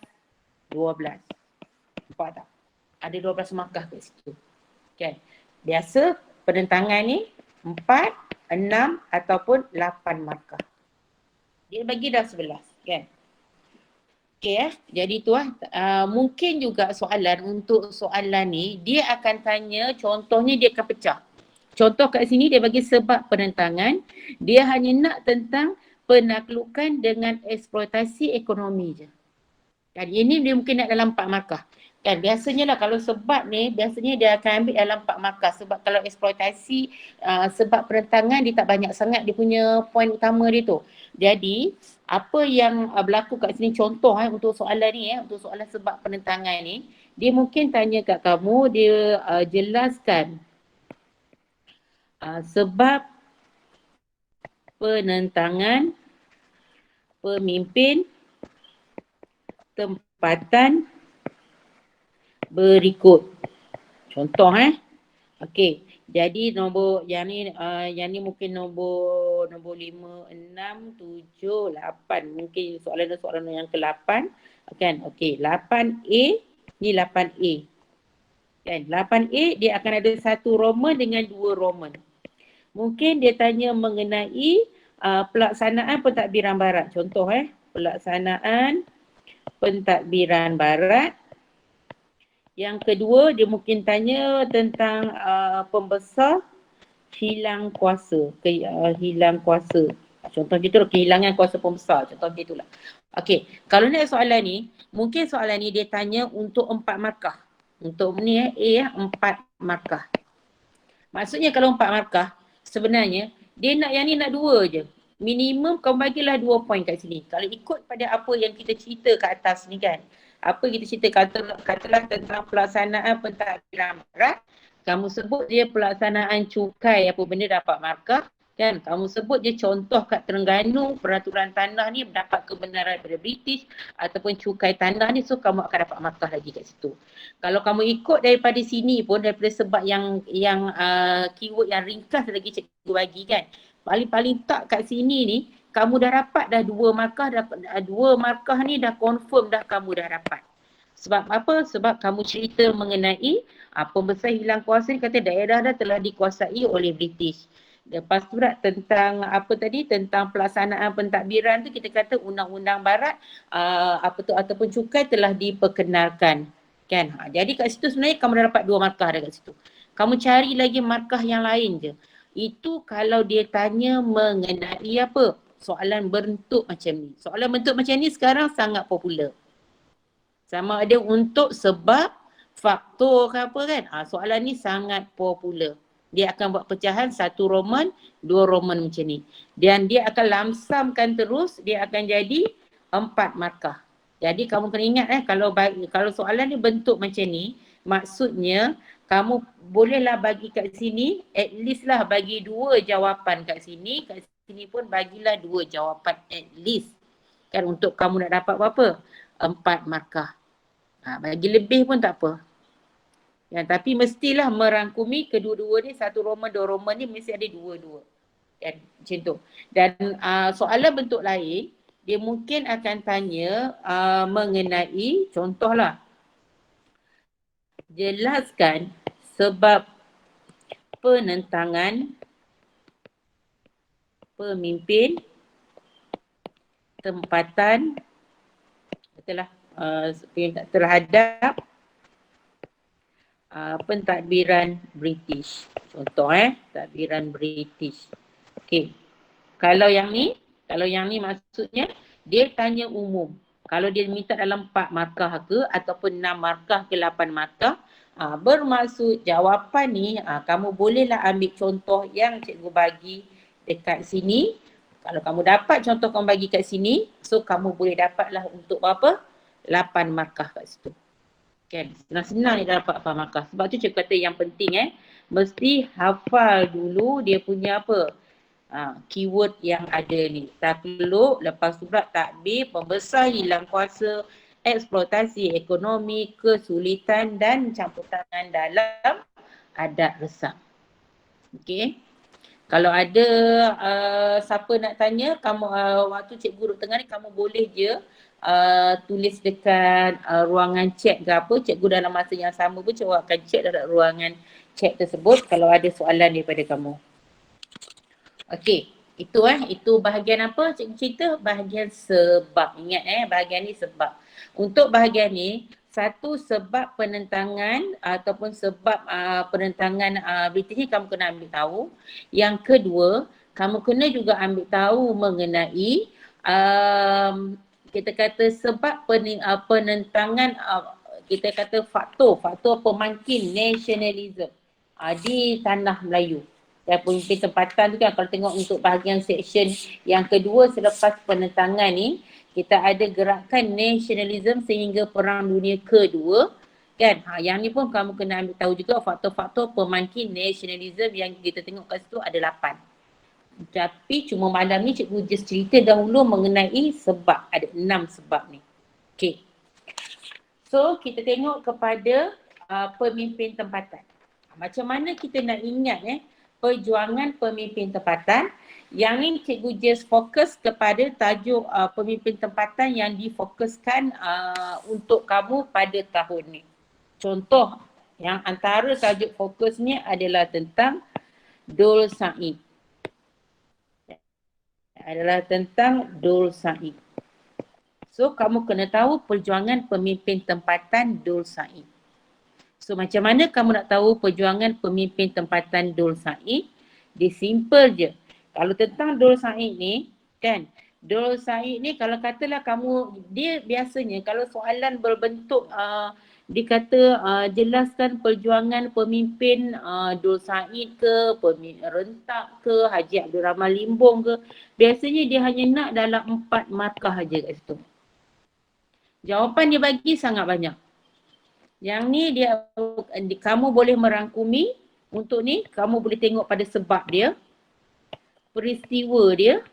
12. Nampak tak? Ada 12 markah kat situ. Okay. Biasa penentangan ni 4, 6 ataupun 8 markah. Dia bagi dah 11. Kan? Okay. Jadi tu mungkin juga untuk soalan ni, dia akan tanya, contohnya dia akan pecah. Contoh kat sini dia bagi sebab penentangan. Dia hanya nak tentang penaklukan dengan eksploitasi ekonomi je. Kan ini dia mungkin nak dalam 4 markah. Kan biasanya lah kalau sebab ni, biasanya dia akan ambil dalam 4 markah. Sebab kalau eksploitasi, sebab penentangan dia tak banyak sangat dia punya poin utama dia tu. Jadi, apa yang berlaku kat sini contoh untuk soalan ni, untuk soalan sebab penentangan ni, dia mungkin tanya kat kamu, dia jelaskan sebab penentangan pemimpin tempatan berikut. Contoh okey. Jadi nombor yang ni mungkin nombor 5, 6, 7, 8. Mungkin soalan yang ke-8 kan. Okey, 8A ni 8A. Kan 8A dia akan ada 1 Roman dengan 2 Roman. Mungkin dia tanya mengenai pelaksanaan pentadbiran barat. Contoh pelaksanaan pentadbiran barat. Yang kedua, dia mungkin tanya tentang pembesar hilang kuasa. Hilang kuasa. Contoh gitu kehilangan kuasa pembesar. Contoh gitulah. Okey, kalau nak soalan ni, mungkin soalan ni dia tanya untuk 4 markah. Untuk ni A 4 markah. Maksudnya kalau 4 markah, sebenarnya dia nak yang ni nak 2 je. Minimum kau bagilah 2 poin kat sini. Kalau ikut pada apa yang kita cerita kat atas ni kan. Apa kita cerita katalah tentang pelaksanaan pentadbiran barat, kamu sebut dia pelaksanaan cukai apa benda dapat markah. Kan, kamu sebut je contoh kat Terengganu peraturan tanah ni dapat kebenaran daripada British ataupun cukai tanah ni, so kamu akan dapat markah lagi kat situ. Kalau kamu ikut daripada sini pun, daripada sebab yang keyword yang ringkas lagi cikgu bagi kan, paling-paling tak kat sini ni kamu dah dapat dah 2 markah, dah 2 markah ni dah confirm dah kamu dah dapat. Sebab apa? Sebab kamu cerita mengenai pembesar hilang kuasa ni, kata daerah dah telah dikuasai oleh British. Lepas tu pula tentang apa tadi, tentang pelaksanaan pentadbiran tu kita kata undang-undang barat ataupun cukai telah diperkenalkan kan. Jadi kat situ sebenarnya kamu dah dapat 2 markah dah kat situ. Kamu cari lagi markah yang lain je. Itu kalau dia tanya mengenai apa? Soalan bentuk macam ni. Soalan bentuk macam ni sekarang sangat popular. Sama ada untuk sebab, faktor ke apa kan. Soalan ni sangat popular. Dia akan buat pecahan 1 Roman, 2 Roman macam ni. Dan dia akan lamsamkan terus, dia akan jadi 4 markah. Jadi kamu kena ingat kalau soalan ni bentuk macam ni, maksudnya kamu bolehlah bagi kat sini, at least lah bagi 2 jawapan kat sini pun bagilah 2 jawapan at least. Kan untuk kamu nak dapat berapa? 4 markah. Bagi lebih pun tak apa. Ya, tapi mestilah merangkumi kedua-dua ni, 1 Roman, 2 Roman ni mesti ada 2-2. Kan, macam tu. Dan soalan bentuk lain, dia mungkin akan tanya mengenai, contohlah, jelaskan sebab penentangan pemimpin tempatan terhadap pentadbiran British. Contoh tadbiran British. Okey. Kalau yang ni maksudnya dia tanya umum. Kalau dia minta dalam 4 markah ke ataupun 6 markah ke 8 markah, bermaksud jawapan ni kamu bolehlah ambil contoh yang cikgu bagi dekat sini. Kalau kamu dapat contoh kamu bagi kat sini, so kamu boleh dapatlah untuk berapa? 8 markah kat situ. Kan? Senang-senang ni dah dapat 8 markah. Sebab tu cikgu kata yang penting mesti hafal dulu dia punya apa? Keyword yang ada ni. Takluk, lepas tu pula takbir, pembesar hilang kuasa, eksploitasi ekonomi, kesulitan dan campur tangan dalam adat resam. Okey. Kalau ada siapa nak tanya, kamu waktu cikgu duduk tengah ni, kamu boleh je tulis dekat ruangan chat ke apa. Cikgu dalam masa yang sama pun cikgu akan check dalam ruangan chat tersebut kalau ada soalan daripada kamu. Okey, itu bahagian apa cikgu cerita? Bahagian sebab. Ingat bahagian ni sebab. Untuk bahagian ni, satu sebab penentangan ataupun sebab penentangan British ni kamu kena ambil tahu. Yang kedua, kamu kena juga ambil tahu mengenai kita kata sebab penentangan kita kata faktor pemangkin nasionalism di tanah Melayu. Dan pemimpin tempatan tu kan, kalau tengok untuk bahagian section yang kedua selepas penentangan ni, kita ada gerakan nasionalisme sehingga Perang Dunia Kedua kan. Yang ni pun kamu kena ambil tahu juga faktor-faktor pemangkin nasionalisme yang kita tengok kat situ ada 8. Tapi cuma malam ni cikgu just cerita dahulu mengenai sebab, ada 6 sebab ni. Okay. So kita tengok kepada pemimpin tempatan. Macam mana kita nak ingat perjuangan pemimpin tempatan. Yang ni cikgu just fokus kepada tajuk pemimpin tempatan yang difokuskan untuk kamu pada tahun ni. Contoh yang antara tajuk fokusnya adalah tentang Dul Said. So kamu kena tahu perjuangan pemimpin tempatan Dul Said. So macam mana kamu nak tahu perjuangan pemimpin tempatan Dul Said? Dia simple je. Kalau tentang Dul Said ni kan, Dul Said ni kalau katalah kamu, dia biasanya kalau soalan berbentuk jelaskan perjuangan pemimpin Dul Said ke, pemimpin Rentak ke, Haji Abdul Rahman Limbong ke, biasanya dia hanya nak dalam 4 markah aja kat situ. Jawapan dia bagi sangat banyak. Yang ni dia, kamu boleh merangkumi untuk ni, kamu boleh tengok pada sebab dia, peristiwa dia,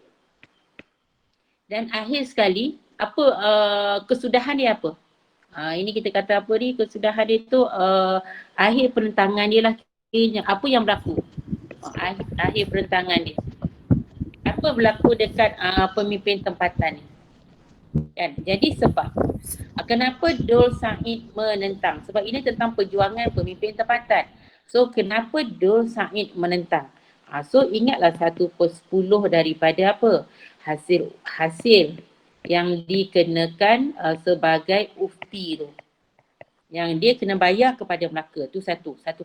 dan akhir sekali apa kesudahan dia apa. Ini kita kata apa ni, kesudahan dia tu akhir penentangan dia lah, apa yang berlaku. Akhir penentangan dia. Apa berlaku dekat pemimpin tempatan ni. Kan? Jadi sebab kenapa Dul Said menentang? Sebab ini tentang perjuangan pemimpin tempatan. So kenapa Dul Said menentang? So ingatlah 1/10 daripada apa? Hasil yang dikenakan sebagai ufti tu. Yang dia kena bayar kepada Melaka. Tu 1/10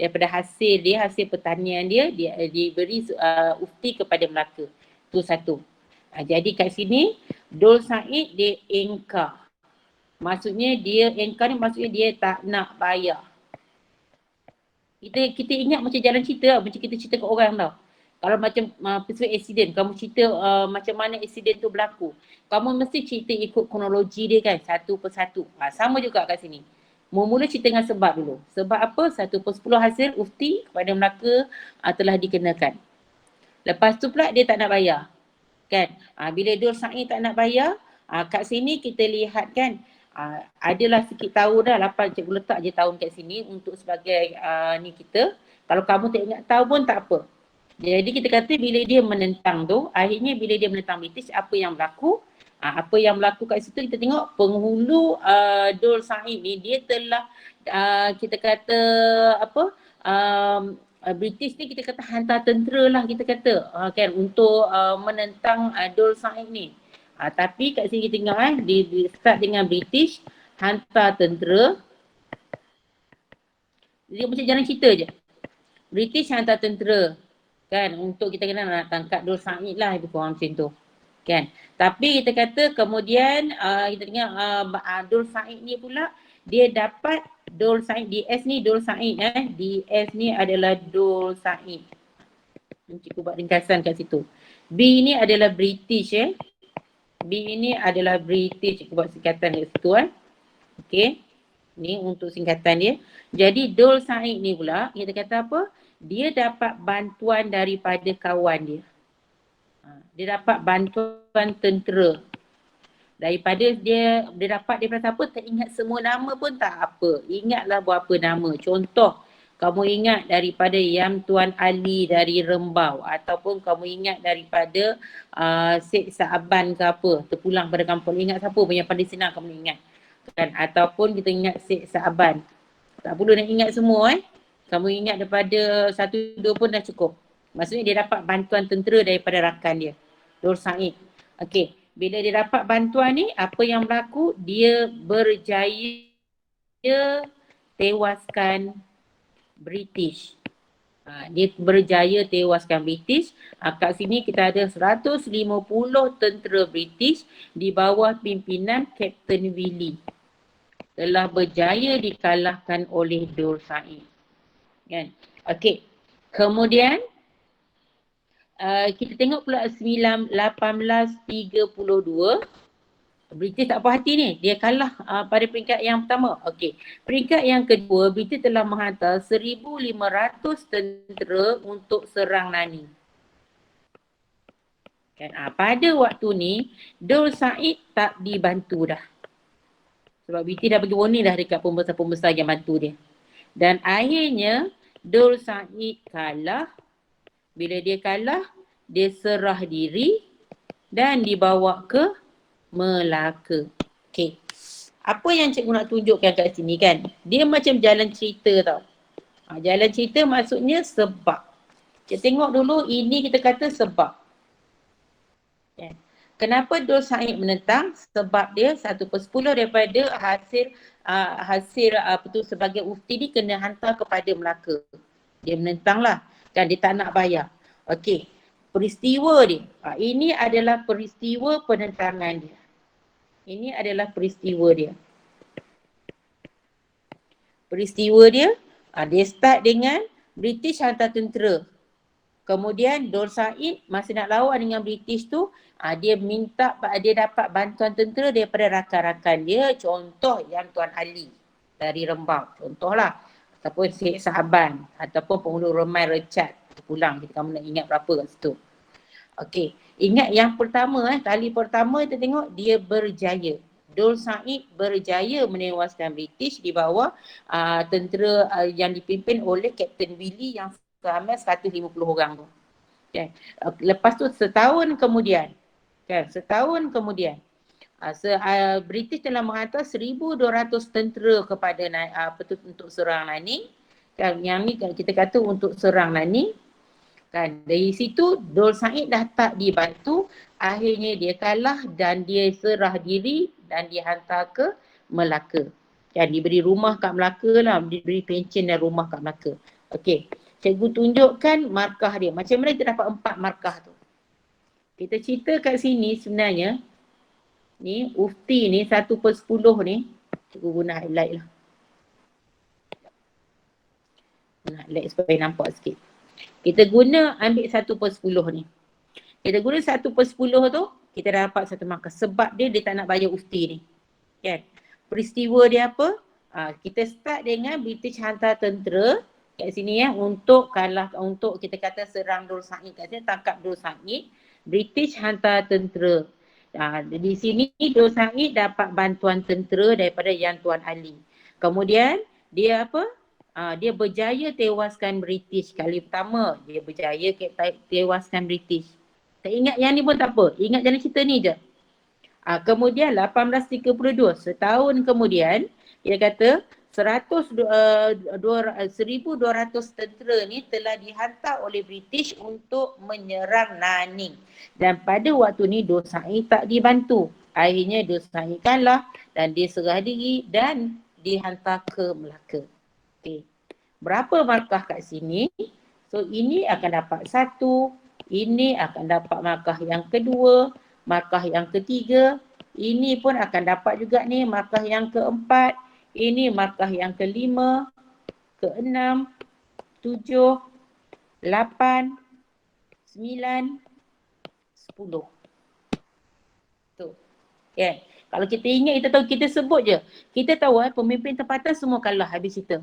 daripada hasil dia, hasil pertanian dia, dia diberi ufti kepada Melaka. Tu 1. Jadi kat sini Dul Said dia engkar. Maksudnya dia engkar ni maksudnya dia tak nak bayar. Kita ingat macam jalan cerita, macam kita cerita ke orang tau. Kalau macam peristiwa accident, kamu cerita macam mana accident tu berlaku. Kamu mesti cerita ikut kronologi dia kan, satu persatu. Sama juga kat sini. Mula-mula cerita dengan sebab dulu. Sebab apa? 1/10 hasil ufti kepada Melaka telah dikenakan. Lepas tu pula dia tak nak bayar. Kan? Bila Dul Said tak nak bayar, kat sini kita lihat kan, adalah sikit tahun dah, 8 cikgu letak je tahun kat sini untuk sebagai ni kita. Kalau kamu tak ingat tahun pun tak apa. Jadi kita kata bila dia menentang tu, akhirnya bila dia menentang British, apa yang berlaku? Apa yang berlaku kat situ kita tengok penghulu Dul Said ni, dia telah kita kata apa, British ni kita kata hantar tentera lah kita kata kan untuk menentang Dul Said ni. Tapi kat sini kita tengok di start dengan British hantar tentera. Dia macam jalan cerita je. British hantar tentera kan untuk kita kena nak tangkap Dul Said lah, lebih kurang macam tu. Kan? Tapi kita kata kemudian kita tengok Dul Said ni pula dia dapat Dul Said, DS ni Dul Said DS ni adalah Dul Said. Cikgu buat ringkasan kat situ. B ni adalah British B ni adalah British. Cikgu buat singkatan kat situ Okey. Ni untuk singkatan dia. Jadi Dul Said ni pula kita kata apa? Dia dapat bantuan daripada kawan dia. Dia dapat bantuan tentera. Daripada dia dapat daripada siapa, tak ingat semua nama pun tak apa. Ingatlah berapa nama. Contoh, kamu ingat daripada Yang Tuan Ali dari Rembau, ataupun kamu ingat daripada Syed Sa'aban ke apa, terpulang pada kampung. Ingat siapa pun yang paling senang kamu ingat. Kan? Ataupun kita ingat Syed Sa'aban. Tak perlu nak ingat semua Kamu ingat daripada 1-2 pun dah cukup. Maksudnya dia dapat bantuan tentera daripada rakan dia, Dul Said. Okey. Bila dia dapat bantuan ni, apa yang berlaku? Dia berjaya tewaskan British. Dia berjaya tewaskan British. Kat sini kita ada 150 tentera British di bawah pimpinan Captain Willie. Telah berjaya dikalahkan oleh Dul Said. Kan? Okey. Kemudian kita tengok pula 1832, British tak puas hati ni. Dia kalah pada peringkat yang pertama. Okey. Peringkat yang kedua, British telah menghantar 1,500 tentera untuk serang Nani. Kan? Pada waktu ni, Dul Said tak dibantu dah. Sebab British dah bagi warning dah dekat pembesar-pembesar yang bantu dia. Dan akhirnya, Dul Said kalah. Bila dia kalah, dia serah diri dan dibawa ke Melaka. Okey. Apa yang cikgu nak tunjukkan kat sini kan? Dia macam jalan cerita tau. Jalan cerita maksudnya sebab. Kita tengok dulu ini kita kata sebab. Okay. Kenapa Dul Said menentang? Sebab dia 1/10 daripada hasil apa tu sebagai ufti ni kena hantar kepada Melaka. Dia menentang lah. Kan dia tak nak bayar. Okey. peristiwa dia. Ini adalah peristiwa penentangan dia. Ini adalah peristiwa dia. Peristiwa dia, dia start dengan British hantar tentera. Kemudian Dor Said masa nak lawan dengan British tu, dia minta dia dapat bantuan tentera daripada rakan-rakan dia. Contoh yang Tuan Ali dari Rembang, contohlah. Ataupun Syed Sahaban, ataupun penghulu Romai Richard. Pulang, kamu nak ingat berapa kat situ. Okey, ingat yang pertama, kali pertama kita tengok dia berjaya. Dor Said berjaya menewaskan British di bawah tentera yang dipimpin oleh Captain Willie yang ramai 150 orang tu. Okay. Lepas tu setahun kemudian, British telah menghantar 1,200 tentera kepada untuk serang Nanning. Kan, yang ni kita kata untuk serang Nanning. Kan, dari situ Dor Said dah tak dibantu, akhirnya dia kalah dan dia serah diri dan dihantar ke Melaka. Kan, diberi rumah kat Melaka lah, diberi pencen dan rumah kat Melaka. Okey, cikgu tunjukkan markah dia. Macam mana kita dapat 4 markah tu? Kita cerita kat sini sebenarnya, ni ufti ni 1/10 ni, cikgu guna highlight lah. Guna highlight supaya nampak sikit. Kita guna ambil 1/10 ni. Kita guna 1/10 tu, kita dah dapat 1 markah. Sebab dia tak nak bayar ufti ni. Kan? Peristiwa dia apa? Kita start dengan British hantar tentera kat sini untuk kita kata serang Dor Said kat sini, tangkap Dor Said. British hantar tentera. Di sini Dor Said dapat bantuan tentera daripada Yang Tuan Ali. Kemudian dia apa? Dia berjaya tewaskan British kali pertama. Dia berjaya tewaskan British. Tak ingat yang ni pun tak apa. Ingat jalan cerita ni je. Kemudian 1832, setahun kemudian, dia kata 1,200 tentera ni telah dihantar oleh British untuk menyerang Nanning. Dan pada waktu ni Dor Said tak dibantu. Akhirnya Dor Said kalah dan dia serah diri dan dihantar ke Melaka. Okay. Berapa markah kat sini? So ini akan dapat 1, ini akan dapat markah yang kedua, markah yang ketiga, ini pun akan dapat juga ni markah yang keempat, ini markah yang kelima, keenam, 7, 8, 9, 10. Tu. Okay. Kalau kita ingat, kita tahu, kita sebut je. Kita tahu pemimpin tempatan semua kalah habis cerita.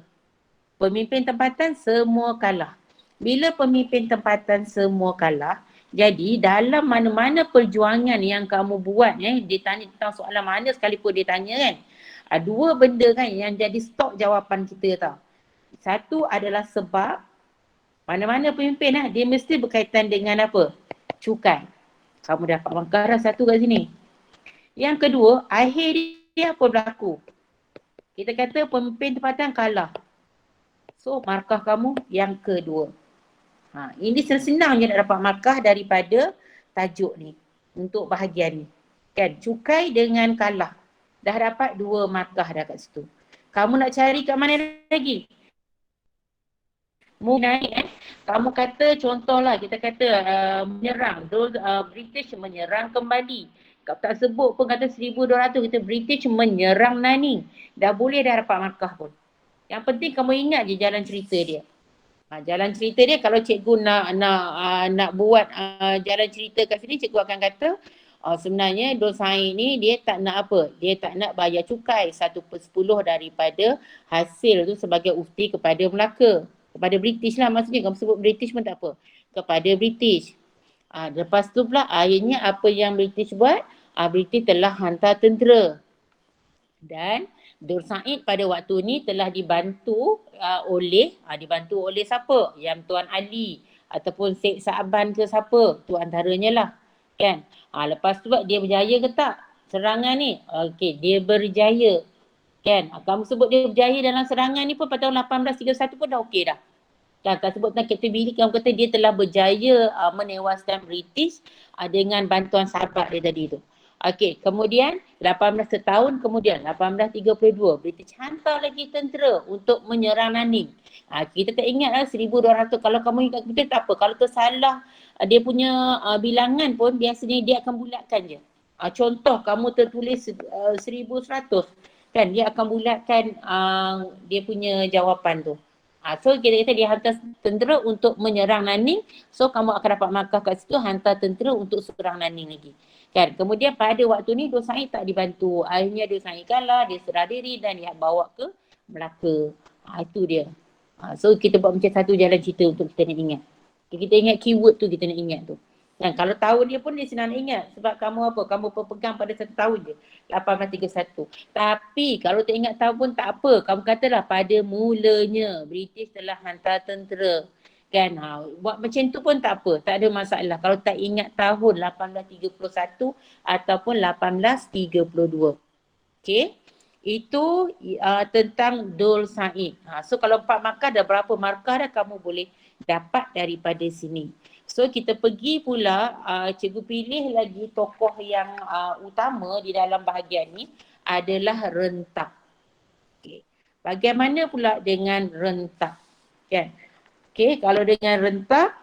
Pemimpin tempatan semua kalah. Bila pemimpin tempatan semua kalah, jadi dalam mana-mana perjuangan yang kamu buat, dia tanya tentang soalan mana sekalipun dia tanya kan. 2 benda kan yang jadi stok jawapan kita tau. Satu adalah sebab mana-mana pemimpin dia mesti berkaitan dengan apa? Cukai. Kamu dapat markah 1 kat sini. Yang kedua, akhir dia apa berlaku? Kita kata pemimpin tempatan kalah. So markah kamu yang kedua. Ini senang je nak dapat markah daripada tajuk ni. Untuk bahagian ni. Kan, cukai dengan kalah. Dah dapat 2 markah dah kat situ. Kamu nak cari kat mana lagi? Mungkin naik kamu kata contohlah, kita kata menyerang. British menyerang kembali. Kau tak sebut pun kata 1,200, kita British menyerang Nanning. Dah boleh dah dapat markah pun. Yang penting kamu ingat je jalan cerita dia. Jalan cerita dia, kalau cikgu nak buat jalan cerita kat sini, cikgu akan kata sebenarnya Dor Said ni dia tak nak apa? Dia tak nak bayar cukai 1/10 daripada hasil tu sebagai ufti kepada Melaka. Kepada British lah maksudnya, kamu sebut British pun tak apa. Kepada British. Lepas tu pula akhirnya apa yang British buat? British telah hantar tentera. Dan Dor Said pada waktu ni telah dibantu oleh siapa? Yang Tuan Ali ataupun Syed Sahaban ke siapa? Tu antaranya lah. Kan? Lepas tu dia berjaya ke tak? Serangan ni? Okey, dia berjaya. Kan? Kamu sebut dia berjaya dalam serangan ni pun pada tahun 1831 pun dah okey dah. Kan? Kamu sebut tentang Captain Billy, kamu kata dia telah berjaya menewaskan British dengan bantuan sahabat dia tadi tu. Okey, kemudian 18 tahun kemudian 1832 British hantar lagi tentera untuk menyerang Nanning. Kita tak ingat 1,200. Kalau kamu ingat kita tak apa. Kalau tersalah dia punya bilangan pun biasanya dia akan bulatkan je. Contoh kamu tertulis 1100 kan, dia akan bulatkan dia punya jawapan tu. So kita kata dia hantar tentera untuk menyerang Nanning, so kamu akan dapat markah kat situ, hantar tentera untuk serang Nanning lagi. Kan, kemudian pada waktu ni Dor Said tak dibantu, akhirnya Dor Said kalah, dia serah diri dan dia bawa ke Melaka. Itu dia. So kita buat macam satu jalan cerita untuk kita nak ingat. Kita ingat keyword tu, kita nak ingat tu. Dan kalau tahun dia pun dia senang ingat. Sebab kamu apa? Kamu berpegang pada satu tahun je. 1831. Tapi kalau tak ingat tahun pun tak apa. Kamu katalah pada mulanya British telah hantar tentera. Kan? Buat macam tu pun tak apa. Tak ada masalah. Kalau tak ingat tahun 1831 ataupun 1832. Okay? Itu tentang Dor Said. So kalau 4 markah, dah berapa markah dah kamu boleh dapat daripada sini. So kita pergi pula, cikgu pilih lagi tokoh yang utama di dalam bahagian ni adalah Rentak. Okay. Bagaimana pula dengan Rentak? Kan? Okay, kalau dengan Rentak,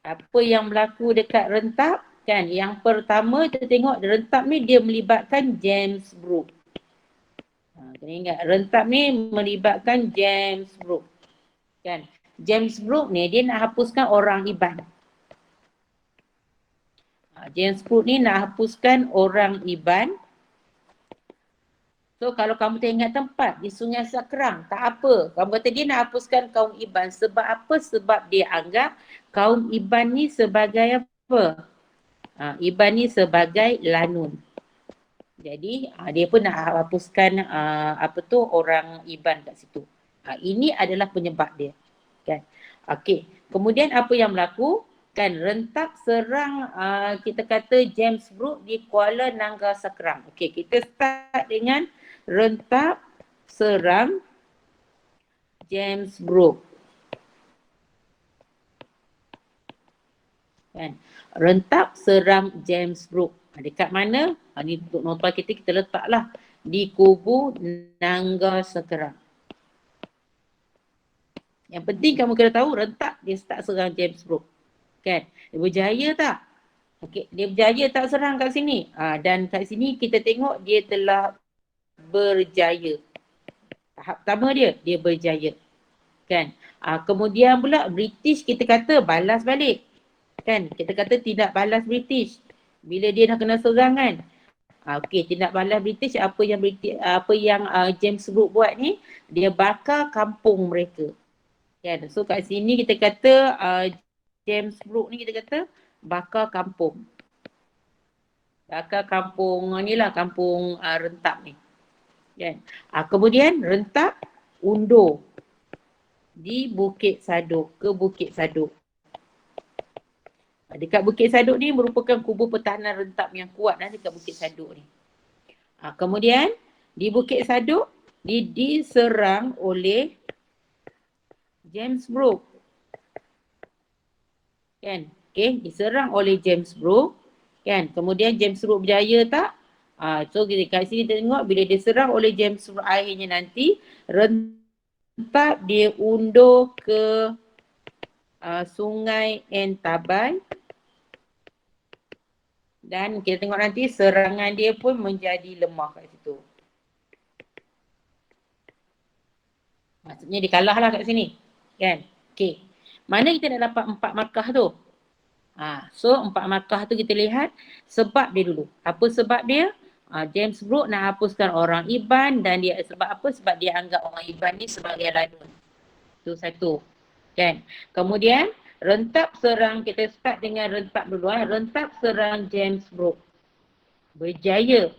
apa yang berlaku dekat Rentak? Kan, yang pertama kita tengok Rentak ni dia melibatkan James Brooke. Kena ingat, Rentak ni melibatkan James Brooke. Kan? James Brooke ni dia nak hapuskan orang Iban. James Brooke ni nak hapuskan orang Iban. So kalau kamu tak ingat tempat di Sungai Sakrang, tak apa. Kamu kata dia nak hapuskan kaum Iban. Sebab apa? Sebab dia anggap kaum Iban ni sebagai apa? Iban ni sebagai lanun. Jadi dia pun nak hapuskan orang Iban kat situ. Ini adalah penyebab dia. Kan? Okey. Kemudian apa yang berlaku? Kan Rentak serang kita kata James Brooke di Kuala Nangga Sakrang. Okey, kita start dengan Rentak serang James Brooke. Kan? Rentak serang James Brooke. Dekat mana? Ni untuk nota kita letaklah di Kubu Nangga Sakrang. Yang penting kamu kena tahu Rentak dia start serang James Brooke. Kan? Dia berjaya tak? Okey, dia berjaya tak serang kat sini? Dan kat sini kita tengok dia telah berjaya. Tahap pertama dia berjaya. Kan? Kemudian pula British kita kata balas balik. Kan? Kita kata tidak balas British. Bila dia dah kena serangan. Okey, tindak balas British apa yang James Brooke buat ni, dia bakar kampung mereka. Kan? So kat sini kita kata James Brooke ni kita kata bakar kampung. Bakar kampung ni lah, kampung Rentak ni. Kan? Kemudian Rentak undur di Bukit Saduk, ke Bukit Saduk. Dekat Bukit Saduk ni merupakan kubu pertahanan Rentak yang kuat dekat Bukit Saduk ni. Kemudian di Bukit Saduk diserang oleh James Brooke. Kan? Okay, diserang oleh James Brooke. Kan? Kemudian James Brooke berjaya tak? So kat sini kita tengok bila diserang oleh James Brooke akhirnya nanti Rentak dia undur ke Sungai Entabai. Dan kita tengok nanti serangan dia pun menjadi lemah kat situ. Maksudnya dia kalah lah kat sini. Kan? Okay. Mana kita nak dapat 4 markah tu? So 4 markah tu kita lihat sebab dia dulu. Apa sebab dia? James Brooke nak hapuskan orang Iban dan dia sebab apa? Sebab dia anggap orang Iban ni sebagai lanun. Itu satu. Kan? Kemudian Rentak serang, kita start dengan Rentak dulu. Rentak serang James Brooke. Berjaya.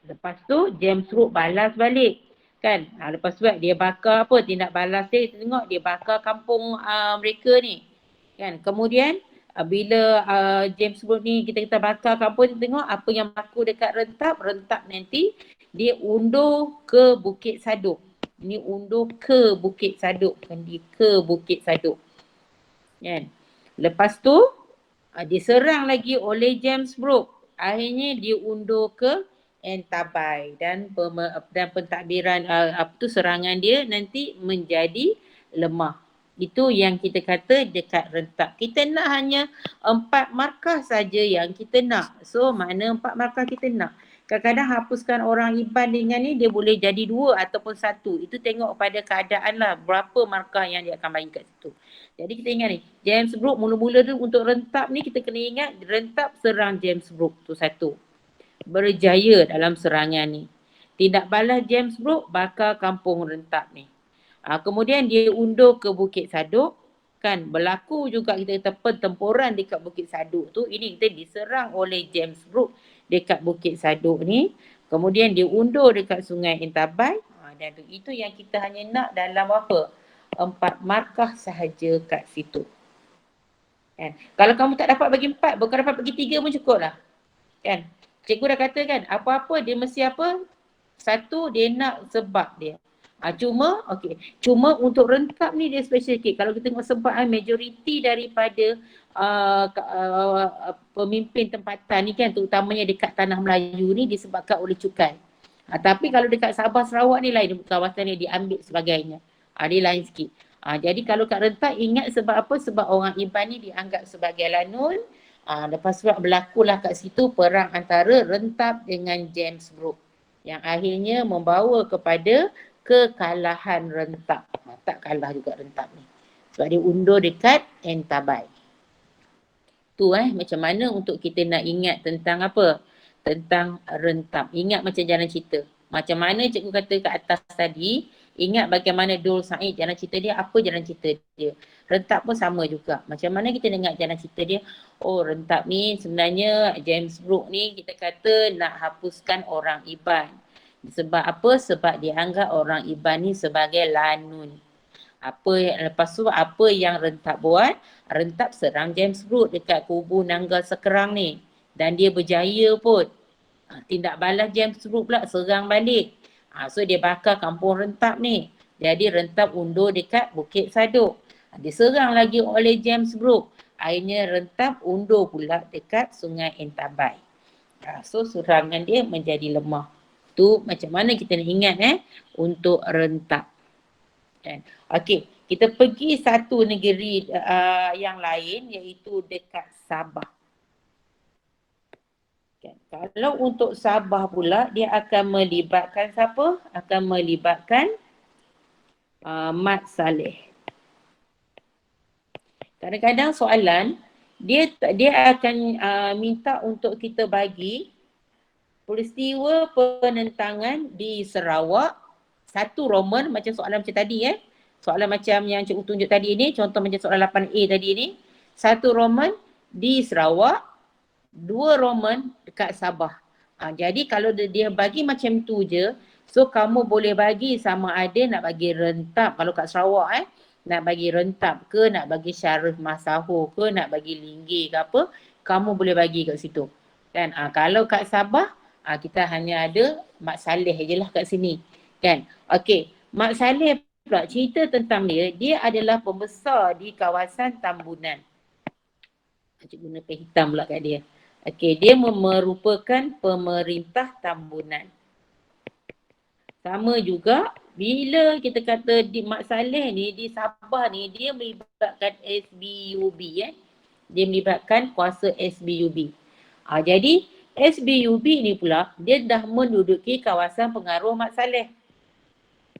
Lepas tu James Brooke balas balik. Kan? Lepas tu dia bakar apa? Tindak balas dia, kita tengok dia bakar kampung mereka ni. Kan? Kemudian bila James Brooke ni kita bakar kampung, kita tengok apa yang berlaku dekat Rentak. Rentak nanti dia undur ke Bukit Saduk. Ini undur ke Bukit Saduk. Bukan dia ke Bukit Saduk. Kan? Lepas tu diserang lagi oleh James Brooke. Akhirnya dia undur ke Entabai dan pentadbiran serangan dia nanti menjadi lemah. Itu yang kita kata dekat rentap. Kita nak hanya 4 markah saja yang kita nak. So mana 4 markah kita nak. Kadang-kadang hapuskan orang IBAN dengan ni dia boleh jadi 2 ataupun 1. Itu tengok pada keadaan lah berapa markah yang dia akan bagi kat situ. Jadi kita ingat ni, James Brooke mula-mula tu untuk rentap ni kita kena ingat rentap serang James Brooke tu satu. Berjaya dalam serangan ni. Tidak balas James Brooke bakal kampung rentap ni. Kemudian dia undur ke Bukit Saduk. Kan berlaku juga kita kata pertempuran dekat Bukit Saduk tu. Ini kita diserang oleh James Brooke dekat Bukit Saduk ni. Kemudian dia undur dekat Sungai Intabai. Dan itu yang kita hanya nak dalam apa? 4 markah sahaja kat situ. Kan? Kalau kamu tak dapat bagi 4, bukan dapat bagi 3 pun cukup lah. Kan? Cikgu dah kata kan, apa-apa dia mesti apa? Satu, dia nak sebab dia. Cuma untuk rentap ni dia special sikit. Kalau kita tengok sebab majoriti daripada pemimpin tempatan ni kan, terutamanya dekat Tanah Melayu ni disebabkan oleh cukai. Tapi kalau dekat Sabah Sarawak ni lain, kawasan ni diambil sebagainya. Dia lain sikit. Jadi kalau kat rentap ingat sebab apa? Sebab orang Iban ni dianggap sebagai lanun. Lepas tu berlakulah kat situ perang antara rentap dengan James Brooke. Yang akhirnya membawa kepada kekalahan rentap. Tak kalah juga rentap ni. Sebab dia undur dekat Entabai. Tu macam mana untuk kita nak ingat tentang apa? Tentang rentap. Ingat macam jalan cerita. Macam mana cikgu kata kat atas tadi, ingat bagaimana Dul Said jalan cerita dia, apa jalan cerita dia. Rentap pun sama juga. Macam mana kita ingat jalan cerita dia, oh rentap ni sebenarnya James Brooke ni kita kata nak hapuskan orang Iban. Sebab apa? Sebab dia anggap orang Iban ni sebagai lanun. Lepas tu apa yang rentap buat? Rentap serang James Brooke dekat kubu Nanggal Sekerang ni. Dan dia berjaya pun. Tindak balas James Brooke pula serang balik. So dia bakar kampung rentap ni. Jadi rentap undur dekat Bukit Saduk. Diserang lagi oleh James Brooke. Akhirnya rentap undur pula dekat Sungai Entabai. So serangan dia menjadi lemah. Tu macam mana kita nak ingat untuk rentap. Okey, kita pergi satu negeri yang lain iaitu dekat Sabah. Kalau untuk Sabah pula, dia akan melibatkan siapa? Akan melibatkan Mat Salleh. Kadang-kadang soalan, dia akan minta untuk kita bagi peristiwa penentangan di Sarawak, satu Roman macam soalan macam tadi soalan macam yang cikgu tunjuk tadi ni, contoh macam soalan 8A tadi ni, satu Roman di Sarawak, 2 Roman dekat Sabah. Jadi kalau dia bagi macam tu je, so kamu boleh bagi sama ada nak bagi rentap, kalau kat Sarawak nak bagi rentap ke, nak bagi Syarif Masaho ke, nak bagi Linggir ke apa, kamu boleh bagi kat situ. Kan? Kalau kat Sabah, kita hanya ada Mat Salleh je lah kat sini. Kan? Okey, Mat Salleh pula cerita tentang dia adalah pembesar di kawasan Tambunan. Cikgu guna pen hitam pula kat dia. Okey, dia merupakan pemerintah Tambunan. Sama juga bila kita kata di Mat Salleh ni di Sabah ni, dia melibatkan SBUB Dia melibatkan kuasa SBUB. Jadi SBUB ni pula dia dah menduduki kawasan pengaruh Mat Salleh.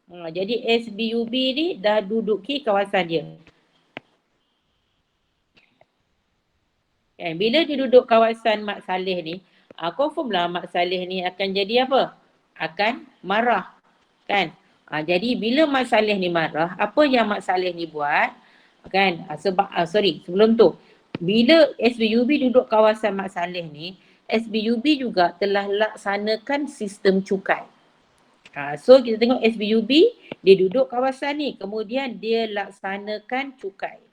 Jadi SBUB ni dah duduki kawasan dia. Bila dia duduk kawasan Mat Salleh ni, confirm lah Mat Salleh ni akan jadi apa? Akan marah. Kan? Jadi bila Mat Salleh ni marah, apa yang Mat Salleh ni buat? Kan? Sebelum tu. Bila SBUB duduk kawasan Mat Salleh ni, SBUB juga telah laksanakan sistem cukai. So kita tengok SBUB, dia duduk kawasan ni, kemudian dia laksanakan cukai.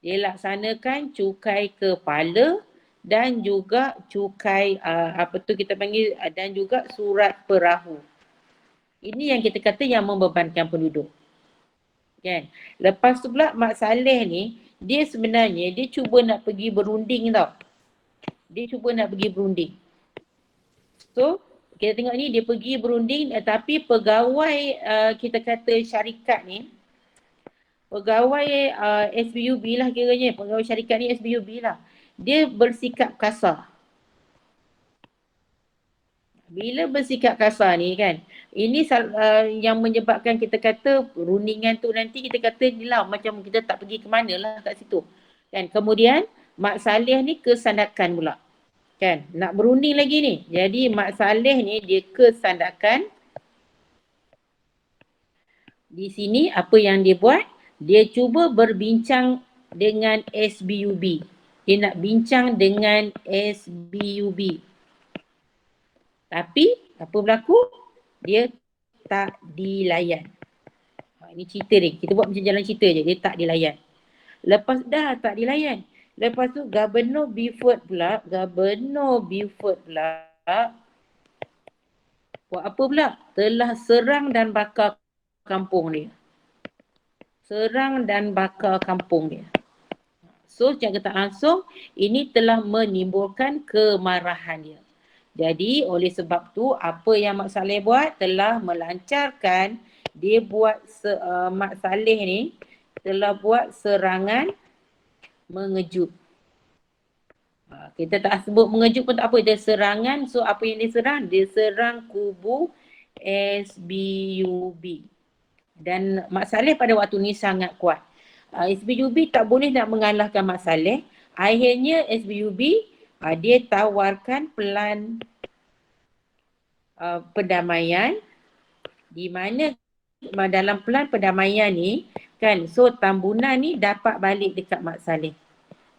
Dia laksanakan cukai kepala dan juga cukai kita panggil dan juga surat perahu. Ini yang kita kata yang membebankan penduduk. Kan? Lepas tu pula Mat Salleh ni, dia sebenarnya dia cuba nak pergi berunding tau. Dia cuba nak pergi berunding. So, kita tengok ni dia pergi berunding tapi pegawai kita kata syarikat ni, Pegawai SBUB lah kiranya, pegawai syarikat ni SBUB lah. Dia bersikap kasar. Bila bersikap kasar ni kan, ini yang menyebabkan kita kata rundingan tu nanti kita kata ni lah macam kita tak pergi ke mana lah kat situ. Kan? Kemudian Mak Saleh ni kesandakan pula. Kan? Nak berunding lagi ni. Jadi Mak Saleh ni dia kesandakan. Di sini apa yang dia buat? Dia cuba berbincang dengan SBUB. Dia nak bincang dengan SBUB. Tapi apa berlaku? Dia tak dilayan. Ini cerita ni. Kita buat macam jalan cerita je. Dia tak dilayan. Lepas dah tak dilayan. Lepas tu Gubernur Beaufort pula buat apa pula? Telah serang dan bakar kampung dia. Serang dan bakar kampung dia. So secara tak langsung ini telah menimbulkan kemarahan dia. Jadi oleh sebab tu apa yang Mak Saleh buat telah melancarkan dia buat Mak Saleh ni telah buat serangan mengejut. Kita tak sebut mengejut pun tak apa, dia serangan. So apa yang dia serang? Dia serang kubu SBUB. Dan Mak Saleh pada waktu ni sangat kuat. SBUB tak boleh nak mengalahkan Mak Saleh. Akhirnya SBUB dia tawarkan pelan perdamaian di mana dalam pelan perdamaian ni kan, so Tambunan ni dapat balik dekat Mak Saleh.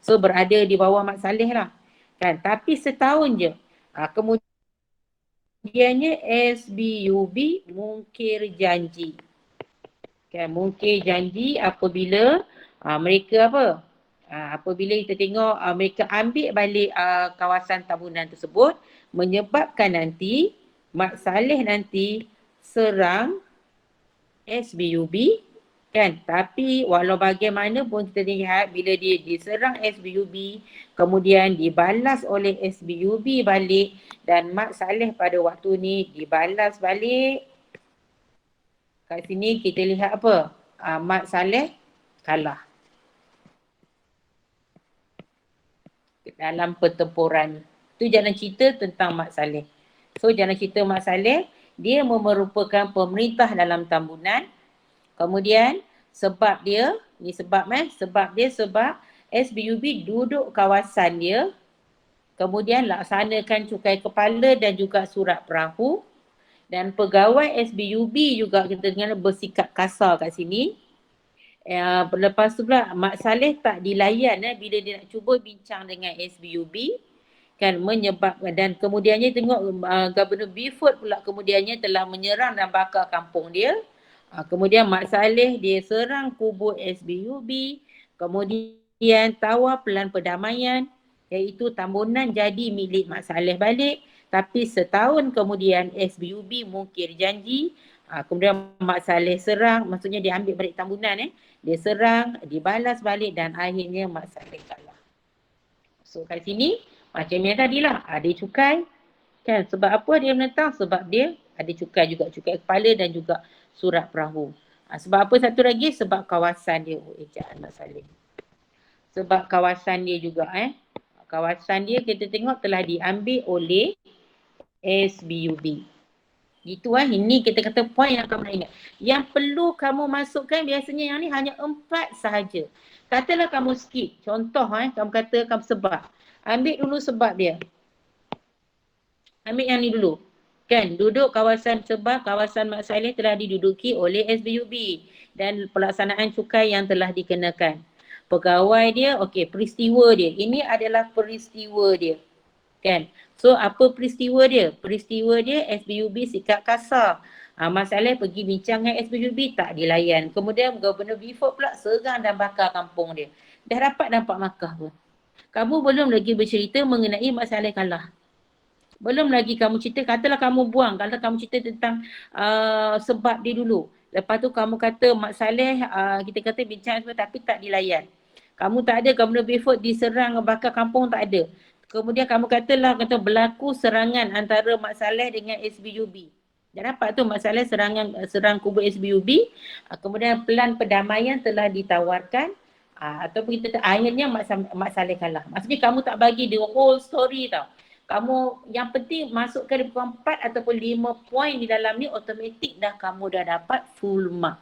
So berada di bawah Mak Saleh lah kan, tapi setahun je. Kemudiannya SBUB mungkir janji. Kan, mungkir janji apabila mereka apabila kita tengok mereka ambil balik kawasan Tambunan tersebut, menyebabkan nanti Mak Saleh nanti serang SBUB kan. Tapi walau bagaimanapun kita lihat bila dia diserang SBUB, kemudian dibalas oleh SBUB balik, dan Mak Saleh pada waktu ni dibalas balik. Kat sini kita lihat apa? Mak Saleh kalah dalam pertempuran. Itu jalan cerita tentang Mak Saleh. So jalan cerita Mak Saleh, dia merupakan pemerintah dalam Tambunan. Kemudian sebab dia, ni sebab sebab SBUB duduk kawasan dia, kemudian laksanakan cukai kepala dan juga surat perahu, dan pegawai SBUB juga kita dengar bersikap kasar kat sini. Lepas tu pula Mak Saleh tak dilayan bila dia nak cuba bincang dengan SBUB kan, menyebabkan, dan kemudiannya tengok Gubernur Beaufort pula kemudiannya telah menyerang dan bakar kampung dia. Kemudian Mak Saleh dia serang kubu SBUB, kemudian tawar pelan perdamaian iaitu Tambunan jadi milik Mak Saleh balik. Tapi setahun kemudian SBUB mungkir janji. Kemudian Mak Saleh serang, maksudnya dia ambil balik Tambunan dia serang, dibalas balik, dan akhirnya Mak Saleh kalah. So kat sini macam yang tadilah, ada cukai kan. Sebab apa dia menentang? Sebab dia ada cukai juga, cukai kepala dan juga surat perahu. Sebab apa satu lagi? Sebab kawasan dia. Ejaan Mak Saleh. Sebab kawasan dia juga kawasan dia kita tengok telah diambil oleh SBUB. Itu ini kita kata poin yang kamu nak ingat. Yang perlu kamu masukkan biasanya yang ni hanya 4 sahaja. Katalah kamu skip. Contoh kamu kata kamu sebab. Ambil dulu sebab dia. Ambil yang ni dulu. Kan, duduk kawasan sebab kawasan Mak Saleh telah diduduki oleh SBUB dan pelaksanaan cukai yang telah dikenakan. Pegawai dia, okey, peristiwa dia. Ini adalah peristiwa dia. Kan? So apa peristiwa dia? Peristiwa dia SBUB sikap kasar. Mak Saleh pergi bincang dengan SBUB, tak dilayan. Kemudian Gubernur Beaufort pula serang dan bakar kampung dia. Dah dapat nampak markah pun. Kamu belum lagi bercerita mengenai Mak Saleh kalah. Belum lagi kamu cerita, katalah kamu buang. Kalau kamu cerita tentang sebab dia dulu. Lepas tu kamu kata Mak Saleh kita kata bincang semua tapi tak dilayan. Kamu tak ada, Gubernur Beaufort diserang bakar kampung, tak ada. Kemudian kamu kata berlaku serangan antara Mak Saleh dengan SBUB. Dah dapat tu masalah serang kubu SBUB, kemudian pelan perdamaian telah ditawarkan, ataupun kita akhirnya Mat Saleh kalah. Maksudnya kamu tak bagi the whole story tau. Kamu yang penting masukkan 4 ataupun 5 poin di dalam ni, automatik dah kamu dah dapat full mark.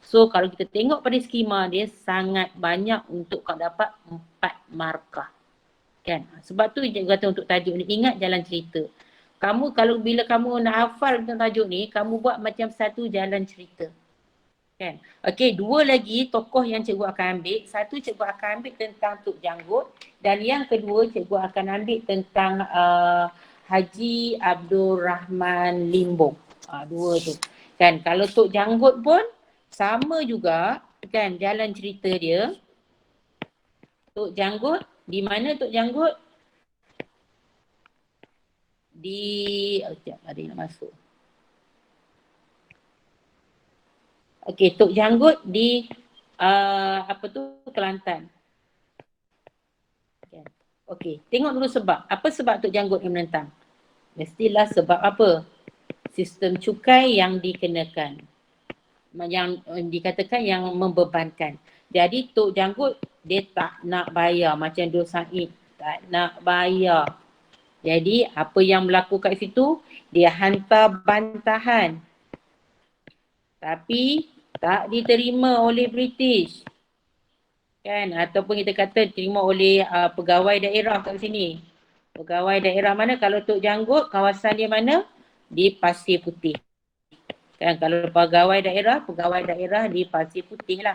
So kalau kita tengok pada skema dia sangat banyak untuk kau dapat 4 markah. Kan? Sebab tu cikgu kata untuk tajuk ni ingat jalan cerita. Kamu kalau bila kamu nak hafal tentang tajuk ni, kamu buat macam satu jalan cerita. Kan? Okey, 2 lagi tokoh yang cikgu akan ambil. Satu cikgu akan ambil tentang Tok Janggut dan yang kedua cikgu akan ambil tentang Haji Abdul Rahman Limbong. Dua tu. Kan kalau Tok Janggut pun sama juga kan jalan cerita dia. Tok Janggut, di mana Tok Janggut? Sekejap, ada yang nak masuk. Okey, Tok Janggut di Kelantan. Okey, tengok dulu sebab. Apa sebab Tok Janggut yang menentang? Mestilah sebab apa? Sistem cukai yang dikenakan. Yang dikatakan yang membebankan. Jadi Tok Janggut dia tak nak bayar macam Dul Said. Tak nak bayar. Jadi apa yang berlaku kat situ? Dia hantar bantahan. Tapi tak diterima oleh British. Kan? Ataupun kita kata diterima oleh pegawai daerah kat sini. Pegawai daerah mana? Kalau Tok Janggut, kawasan dia mana? Di Pasir Putih. Kan? Kalau pegawai daerah di Pasir Putih lah.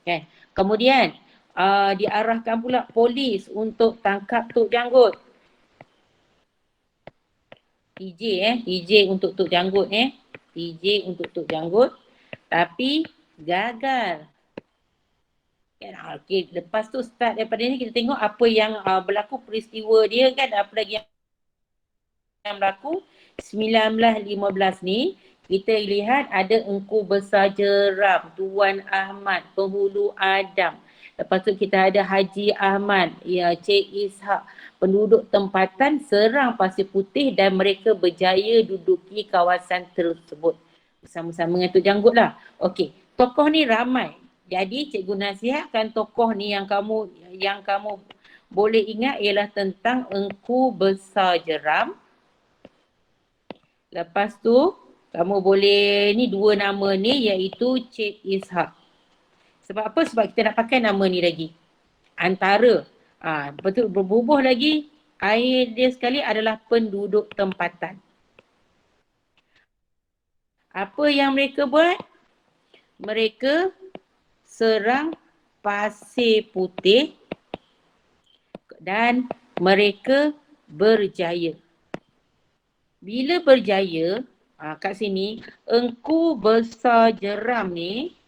Kan? Kemudian diarahkan pula polis untuk tangkap Tok Janggut. TJ untuk Tok Janggut TJ untuk Tok Janggut. Tapi gagal. Okay, lepas tu start daripada ni kita tengok apa yang berlaku peristiwa dia kan, apa lagi yang berlaku 1915 ni. Kita lihat ada Engku Besar Jeram, Tuan Ahmad, Penghulu Adam. Lepas tu kita ada Haji Ahmad, Cik Ishak, penduduk tempatan serang Pasir Putih dan mereka berjaya duduki kawasan tersebut. Bersama-sama dengan Tok Janggut lah. Okey, tokoh ni ramai. Jadi cikgu nasihatkan tokoh ni yang kamu boleh ingat ialah tentang Engku Besar Jeram. Lepas tu kamu boleh ni 2 nama ni iaitu Cik Ishak. Sebab apa? Sebab kita nak pakai nama ni lagi. Antara betul berbubuh lagi air dia sekali adalah penduduk tempatan. Apa yang mereka buat? Mereka serang Pasir Putih dan mereka berjaya. Bila berjaya, kat sini, Engku Besar Jeram ni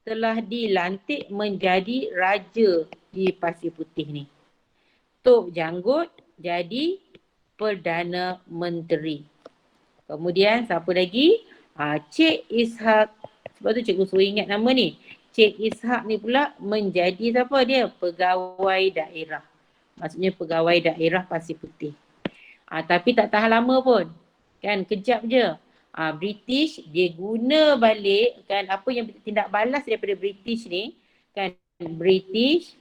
telah dilantik menjadi raja di Pasir Putih ni. Tok Janggut jadi Perdana Menteri. Kemudian siapa lagi? Cik Ishak. Sebab tu cikgu suruh ingat nama ni. Cik Ishak ni pula menjadi siapa dia? Pegawai daerah. Maksudnya pegawai daerah Pasir Putih. Tapi tak tahan lama pun. Kan kejap je. British dia guna balik kan apa yang tindak balas daripada British ni. Kan British.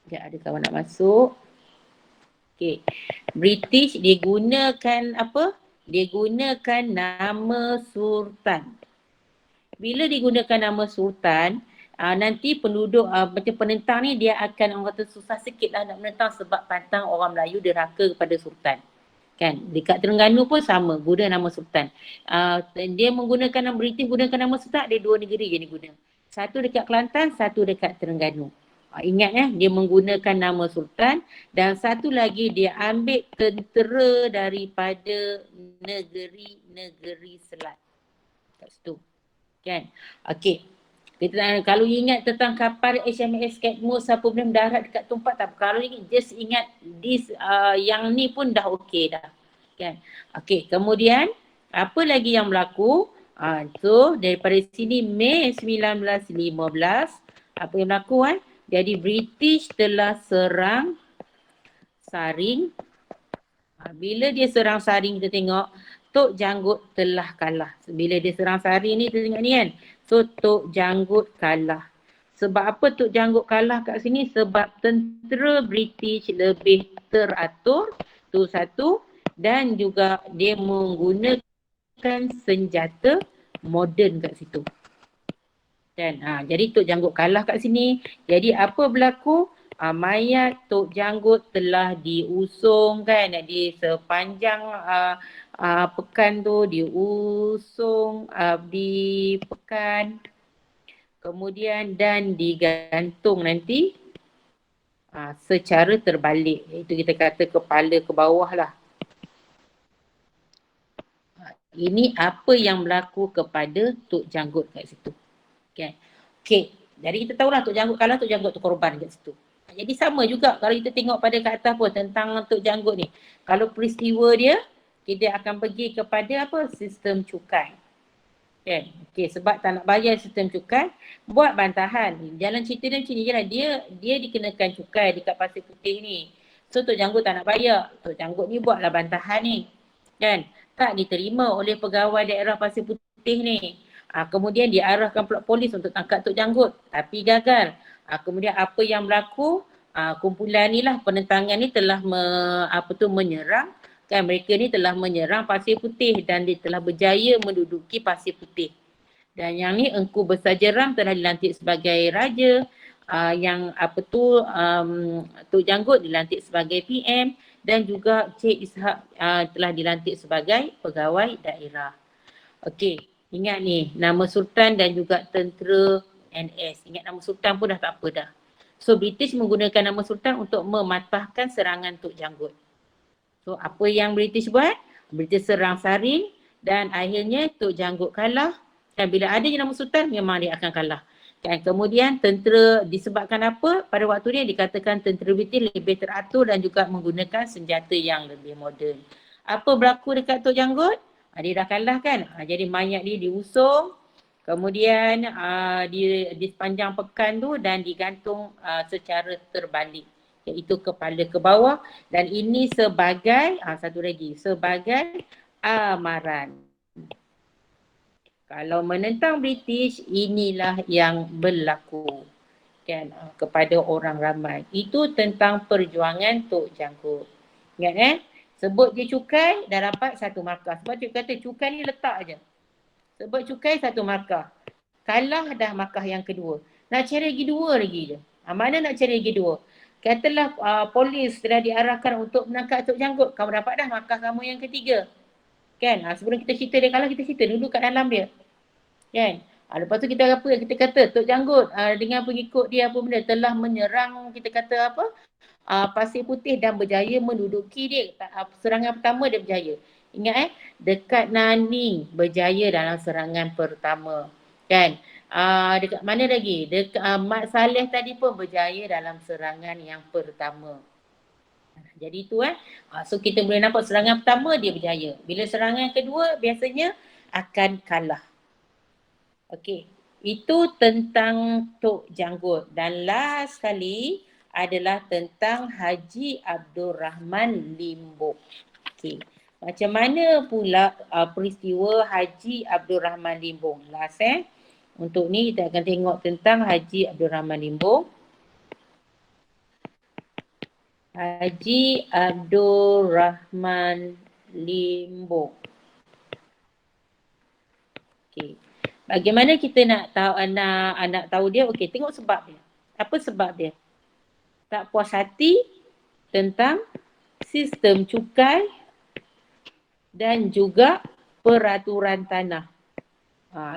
Sekejap ada kawan nak masuk. Okay. British dia gunakan apa? Dia gunakan nama Sultan. Bila digunakan nama Sultan, nanti penduduk macam penentang ni dia akan orang kata susah sikit lah nak menentang sebab pantang orang Melayu derhaka kepada Sultan. Kan dekat Terengganu pun sama guna nama Sultan. Dia menggunakan nama British gunakan nama Sultan, ada 2 negeri yang dia guna. Satu dekat Kelantan, satu dekat Terengganu. Ingat dia menggunakan nama Sultan dan satu lagi dia ambil tentera daripada negeri-negeri selat. Kat situ. Kan? Okey. Kita kalau ingat tentang kapal HMS Catmus apa benda mendarat dekat tempat tak, kalau ingat just ingat this yang ni pun dah okey dah. Kan? Okey, kemudian apa lagi yang berlaku? So daripada sini Mei 1915 apa yang berlaku Jadi British telah serang Saring. Bila dia serang Saring kita tengok Tok Janggut telah kalah. Bila dia serang Sari ni, dia tengok ni kan. So Tok Janggut kalah. Sebab apa Tok Janggut kalah kat sini? Sebab tentera British lebih teratur, tu satu, dan juga dia menggunakan senjata moden kat situ. Kan? Jadi Tok Janggut kalah kat sini. Jadi apa berlaku? Mayat Tok Janggut telah diusung kan di sepanjang pekan tu, diusung di pekan, kemudian dan digantung nanti secara terbalik. Itu kita kata kepala ke bawah lah. Ini apa yang berlaku kepada Tok Janggut kat situ. Okay. Okay. Jadi kita tahulah Tok Janggut kalah, Tok Janggut tu korban kat situ. Jadi sama juga kalau kita tengok pada kat atas pun tentang Tok Janggut ni. Kalau peristiwa dia, kita akan pergi kepada apa? Sistem cukai. Okay. Okay. Sebab tak nak bayar sistem cukai, buat bantahan. Jalan cerita dia macam ni je lah. Dia dikenakan cukai dekat Pasir Putih ni. So Tok Janggut tak nak bayar. Tok Janggut ni buatlah bantahan ni. Kan? Tak diterima oleh pegawai daerah Pasir Putih ni. Kemudian diarahkan pula polis untuk tangkap Tok Janggut. Tapi gagal. Kemudian apa yang berlaku? Kumpulan ni lah, penentangan ni telah menyerang. Kan mereka ni telah menyerang Pasir Putih dan dia telah berjaya menduduki Pasir Putih. Dan yang ni Engku Besar Jeram telah dilantik sebagai raja. Tok Janggut dilantik sebagai PM. Dan juga Cik Ishak telah dilantik sebagai pegawai daerah. Okey, ingat ni nama Sultan dan juga tentera NS. Ingat nama Sultan pun dah tak apa dah. So British menggunakan nama Sultan untuk mematahkan serangan Tok Janggut. So apa yang British buat? British serang Sarin dan akhirnya Tok Janggut kalah. Dan bila ada je nama Sultan, memang dia akan kalah. Dan kemudian tentera disebabkan apa? Pada waktu ni dikatakan tentera British lebih teratur dan juga menggunakan senjata yang lebih moden. Apa berlaku dekat Tok Janggut? Dia dah kalah kan? Jadi mayat dia diusung. Kemudian di sepanjang pekan tu dan digantung secara terbalik. Iaitu kepala ke bawah. Dan ini sebagai, satu lagi, sebagai amaran. Kalau menentang British, inilah yang berlaku kan kepada orang ramai. Itu tentang perjuangan Tok Janggut. Ingat sebut dia cukai, dah dapat satu markah. Sebab dia kata cukai ni letak je. Sebut cukai satu markah. Kalah dah markah yang kedua. Nak cari lagi dua lagi je. Mana nak cari lagi dua? Katalah polis telah diarahkan untuk menangkap Tok Janggut. Kamu dapat dah markah kamu yang ketiga. Kan? Sebelum kita cerita dia kalah, kita cerita dulu kat dalam dia. Kan? Lepas tu kita apa? Kita kata Tok Janggut dengan pengikut dia apa benda telah menyerang, kita kata apa? Pasir Putih dan berjaya menduduki dia. Serangan pertama dia berjaya. Ingat dekat Nanning berjaya dalam serangan pertama. Kan? Dekat mana lagi? Dekat Mat Saleh tadi pun berjaya dalam serangan yang pertama. Jadi itu so kita boleh nampak serangan pertama dia berjaya. Bila serangan kedua biasanya akan kalah. Okey, itu tentang Tok Janggut. Dan last kali adalah tentang Haji Abdul Rahman Limbok. Okey, macam mana pula peristiwa Haji Abdul Rahman Limbok? Last untuk ni kita akan tengok tentang Haji Abdul Rahman Limbok. Haji Abdul Rahman Limbok. Okey. Bagaimana kita nak tahu dia? Okey, tengok sebab dia. Apa sebab dia? Tak puas hati tentang sistem cukai dan juga peraturan tanah.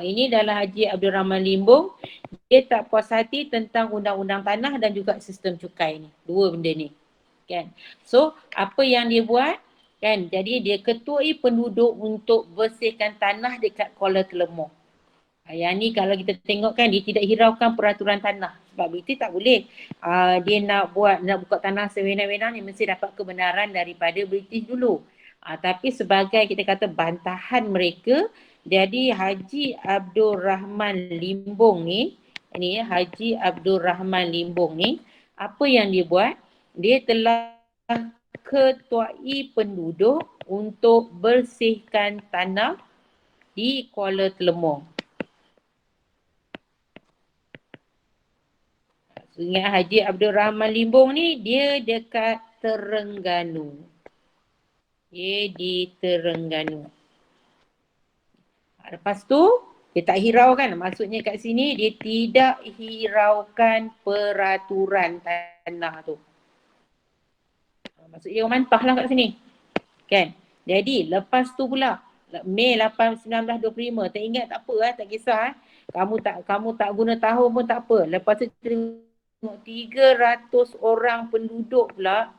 Ini adalah Haji Abdul Rahman Limbok. Dia tak puas hati tentang undang-undang tanah dan juga sistem cukai ni. Dua benda ni. Kan? So, apa yang dia buat? Kan? Jadi dia ketuai penduduk untuk bersihkan tanah dekat Kuala Telemong. Yang ni kalau kita tengok kan dia tidak hiraukan peraturan tanah. Sebab British tak boleh. Dia nak buka tanah sewenang-wenang ni mesti dapat kebenaran daripada British dulu. Tapi sebagai kita kata bantahan mereka, jadi Haji Abdul Rahman Limbok ni, Haji Abdul Rahman Limbok ni, apa yang dia buat? Dia telah ketuai penduduk untuk bersihkan tanah di Kuala Telemong. Ingat Haji Abdul Rahman Limbong ni dia dekat Terengganu. Dia di Terengganu. Lepas tu dia tak hiraukan. Maksudnya kat sini dia tidak hiraukan peraturan tanah tu. Maksudnya orang mantah lah kat sini. Kan? Jadi lepas tu pula Mei 8, 1925, tak ingat tak apa tak kisah. Kamu tak guna tahun pun tak apa. Lepas tu tengok 300 orang penduduk pula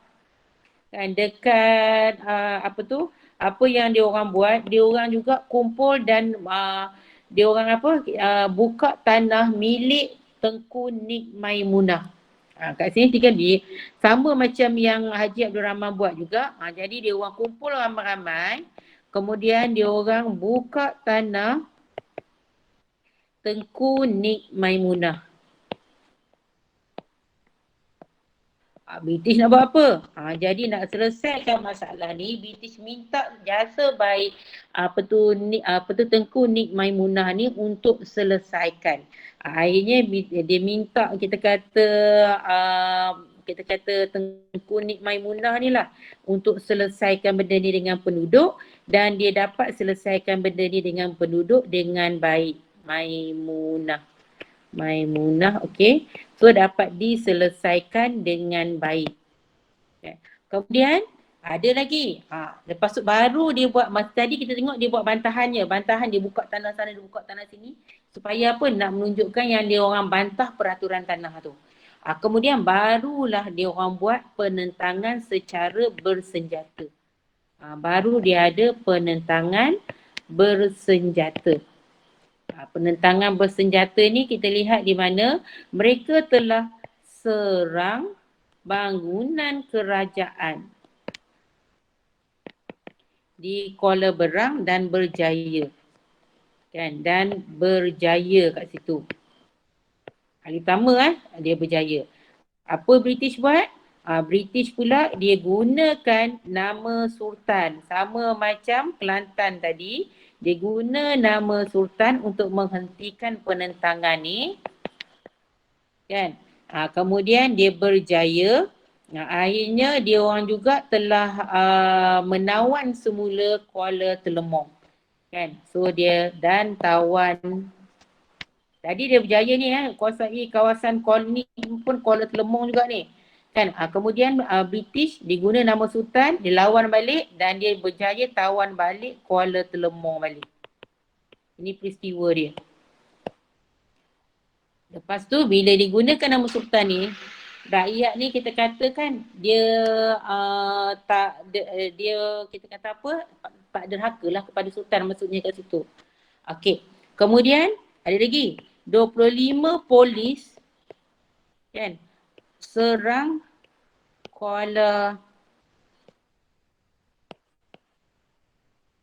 kan dekat apa yang dia orang buat, dia orang juga kumpul dan dia orang buka tanah milik Tengku Nik Maimunah. Kat sini tinggal sama macam yang Haji Abdul Rahman buat juga. Jadi dia orang kumpul ramai-ramai, kemudian dia orang buka tanah Tengku Nik Maimunah. British nak buat apa? Jadi nak selesaikan masalah ni, British minta jasa baik Tengku Nik Maimunah ni untuk selesaikan. Akhirnya dia minta kita kata Tengku Nik Maimunah ni lah untuk selesaikan benda ni dengan penduduk, dan dia dapat selesaikan benda ni dengan penduduk dengan baik. Maimunah, okey. So dapat diselesaikan dengan baik. Kemudian ada lagi. Lepas tu baru dia buat, tadi kita tengok dia buat bantahannya. Bantahan dia buka tanah sana, dia buka tanah sini. Supaya apa? Nak menunjukkan yang dia orang bantah peraturan tanah tu. Kemudian barulah dia orang buat penentangan secara bersenjata. Baru dia ada penentangan bersenjata. Penentangan bersenjata ni kita lihat di mana mereka telah serang bangunan kerajaan di Kuala Berang dan berjaya. Kan? Dan berjaya kat situ. Kali pertama dia berjaya. Apa British buat? British pula dia gunakan nama Sultan. Sama macam Kelantan tadi. Dia guna nama Sultan untuk menghentikan penentangan ni. Kan? Kemudian dia berjaya. Akhirnya dia orang juga telah menawan semula Kuala Telemong. Kan? So dia dan tawan. Tadi dia berjaya ni kuasai kawasan koloni pun Kuala Telemong juga ni. Kan? Kemudian British diguna nama Sultan, dia lawan balik dan dia berjaya tawan balik Kuala Telemong balik. Ini peristiwa dia. Lepas tu bila digunakan nama Sultan ni, rakyat ni kita katakan dia kita kata apa? Tak derhaka lah kepada Sultan, maksudnya kat situ. Okey. Kemudian ada lagi 25 polis kan serang Kuala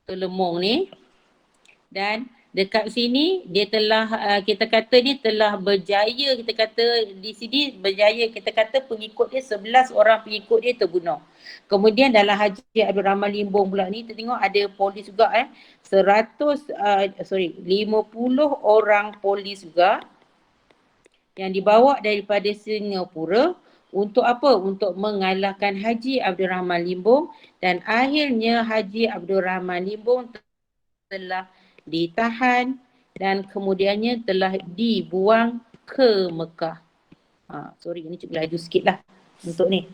Telemong ni, dan dekat sini dia telah kita kata ni telah berjaya, kita kata di sini berjaya, kita kata pengikut dia 11 orang pengikut dia terbunuh. Kemudian dalam Haji Abdul Rahman Limbong pula ni kita tengok ada polis juga 50 orang polis juga yang dibawa daripada Singapura. Untuk apa? Untuk mengalahkan Haji Abdul Rahman Limbong, dan akhirnya Haji Abdul Rahman Limbong telah ditahan dan kemudiannya telah dibuang ke Mekah. Ini cikgu laju sikit lah untuk ni.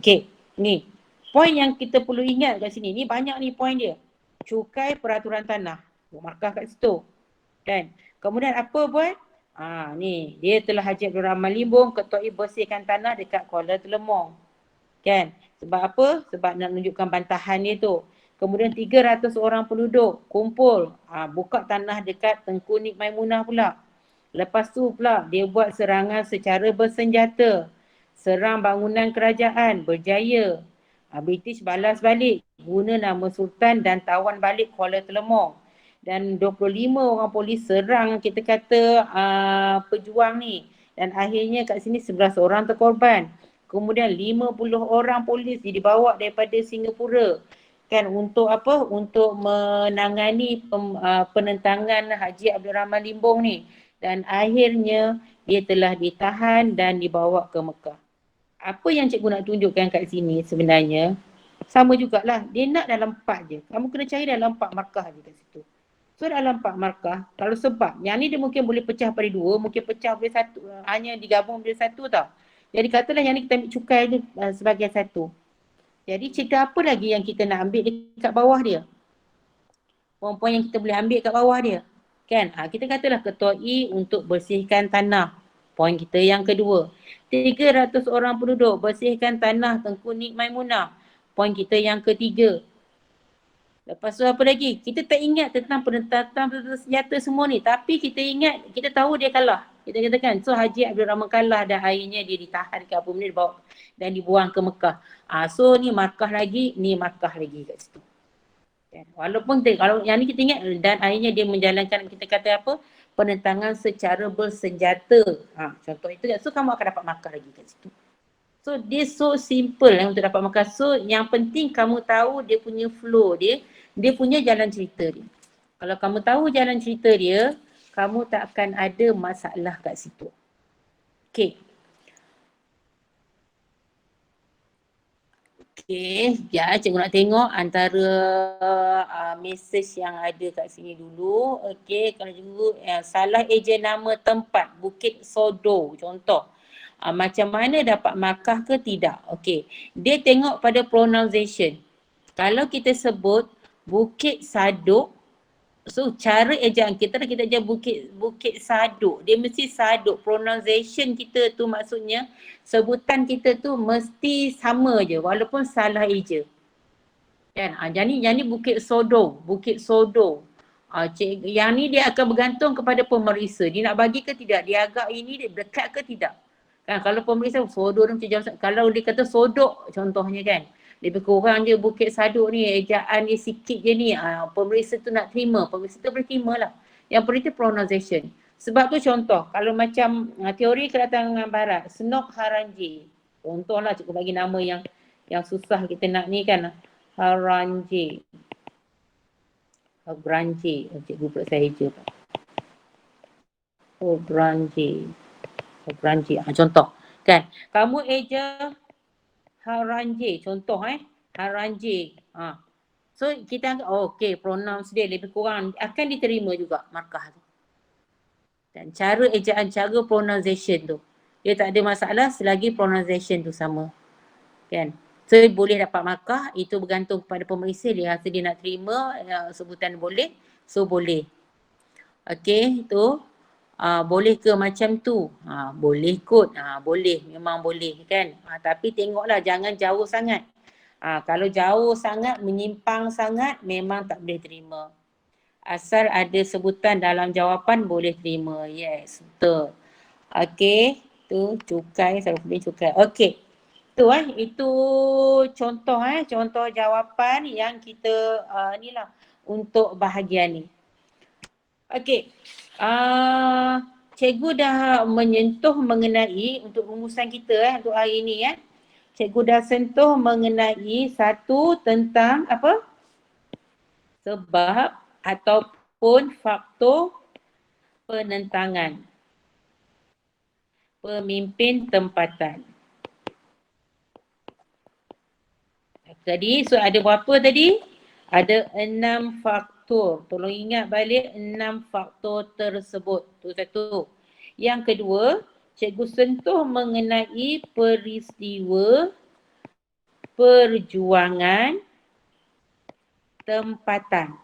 Okey, ni poin yang kita perlu ingat kat sini. Ni banyak ni poin dia. Cukai peraturan tanah. Markah kat situ. Kan? Kemudian apa buat? Ni dia telah Haji Abdul Rahman Limbong ketuai bersihkan tanah dekat Kuala Telemong. Kan? Sebab apa? Sebab nak menunjukkan bantahan dia tu. Kemudian 300 orang penduduk kumpul, buka tanah dekat Tengku Nik Maimunah pula. Lepas tu pula dia buat serangan secara bersenjata. Serang bangunan kerajaan, berjaya. British balas balik, guna nama Sultan dan tawan balik Kuala Telemong. Dan 25 orang polis serang kita kata pejuang ni. Dan akhirnya kat sini 11 orang terkorban. Kemudian 50 orang polis dibawa daripada Singapura kan untuk apa? Untuk menangani penentangan Haji Abdul Rahman Limbong ni. Dan akhirnya dia telah ditahan dan dibawa ke Mekah. Apa yang cikgu nak tunjukkan kat sini sebenarnya sama jugalah. Dia nak dalam 4 je. Kamu kena cari dalam 4 markah je kat situ. So dalam 4 markah, kalau sebab yang ni dia mungkin boleh pecah pada 2, mungkin pecah boleh 1, hanya digabung boleh 1 tau. Jadi katalah yang ni kita ambil cukai je sebagai 1. Jadi cerita apa lagi yang kita nak ambil dekat bawah dia? Poin-poin yang kita boleh ambil kat bawah dia. Kan? Kita katalah ketua E untuk bersihkan tanah. Poin kita yang kedua. 300 orang penduduk bersihkan tanah Tengku Nik Maimunah. Poin kita yang ketiga. Lepas tu apa lagi? Kita tak ingat tentang penentang senjata semua ni. Tapi kita ingat, kita tahu dia kalah. Kita katakan, so Haji Abdul Rahman kalah dan akhirnya dia ditahan ke apa benda, dibawa dan dibuang ke Mekah. So ni markah lagi, ni markah lagi kat situ. Walaupun kalau yang ni kita ingat dan akhirnya dia menjalankan kita kata apa? Penentangan secara bersenjata. Contoh itu. So kamu akan dapat markah lagi kat situ. So dia so simple untuk dapat markah. So yang penting kamu tahu dia punya flow dia punya jalan cerita dia. Kalau kamu tahu jalan cerita dia, kamu tak akan ada masalah kat situ. Okay. Okay, ya cikgu nak tengok antara mesej yang ada kat sini dulu. Okay, kalau cikgu salah eja nama tempat Bukit Sodo contoh. Macam mana dapat markah ke tidak? Okay, dia tengok pada pronunciation. Kalau kita sebut Bukit Saduk, so cara ejaan kita aja Bukit Saduk. Dia mesti Saduk. Pronunciation kita tu maksudnya sebutan kita tu mesti sama je walaupun salah eja. Kan? Yang ni Bukit Sodo. Bukit Sodo. Yang ni dia akan bergantung kepada pemeriksa. Dia nak bagi ke tidak? Dia agak ini dia dekat ke tidak? Kan kalau pemeriksa Sodo ni macam jauh. Kalau dia kata Sodok contohnya kan. Lebih kurang je Bukit Saduk ni, ejaan dia sikit je ni. Pemeriksa tu nak terima. Pemeriksa tu boleh terima lah. Yang perlu itu pronunciation. Sebab tu contoh, kalau macam teori kedatangan barat, Senok Haranji. Contoh lah cikgu bagi nama yang susah kita nak ni kan. Haranji. Branji. Cikgu pula saya eja. Branji. Branji. Contoh. Kan. Kamu eja Haranji, contoh Haranji. So kita okay, pronounce dia lebih kurang akan diterima juga markah tu. Dan cara ejaan, cara pronunciation tu. Dia tak ada masalah selagi pronunciation tu sama. Kan? So boleh dapat markah, itu bergantung kepada pemeriksa, dia rasa dia nak terima sebutan boleh, so boleh. Okay, tu. Boleh ke macam tu? Boleh kot. Boleh, memang boleh kan. Tapi tengoklah jangan jauh sangat. Kalau jauh sangat, menyimpang sangat, memang tak boleh terima. Asal ada sebutan dalam jawapan boleh terima. Yes, betul. Okey, tu cukai, selalu cukai. Okey. Tu itu contoh contoh jawapan yang kita inilah untuk bahagian ni. Okey. Cikgu dah menyentuh mengenai untuk rumusan kita untuk hari ini Cikgu dah sentuh mengenai satu tentang apa? Sebab ataupun faktor penentangan pemimpin tempatan. Jadi so ada berapa tadi? Ada 6 faktor. Tolong ingat balik 6 faktor tersebut. Tu satu. Yang kedua, cikgu sentuh mengenai peristiwa perjuangan tempatan.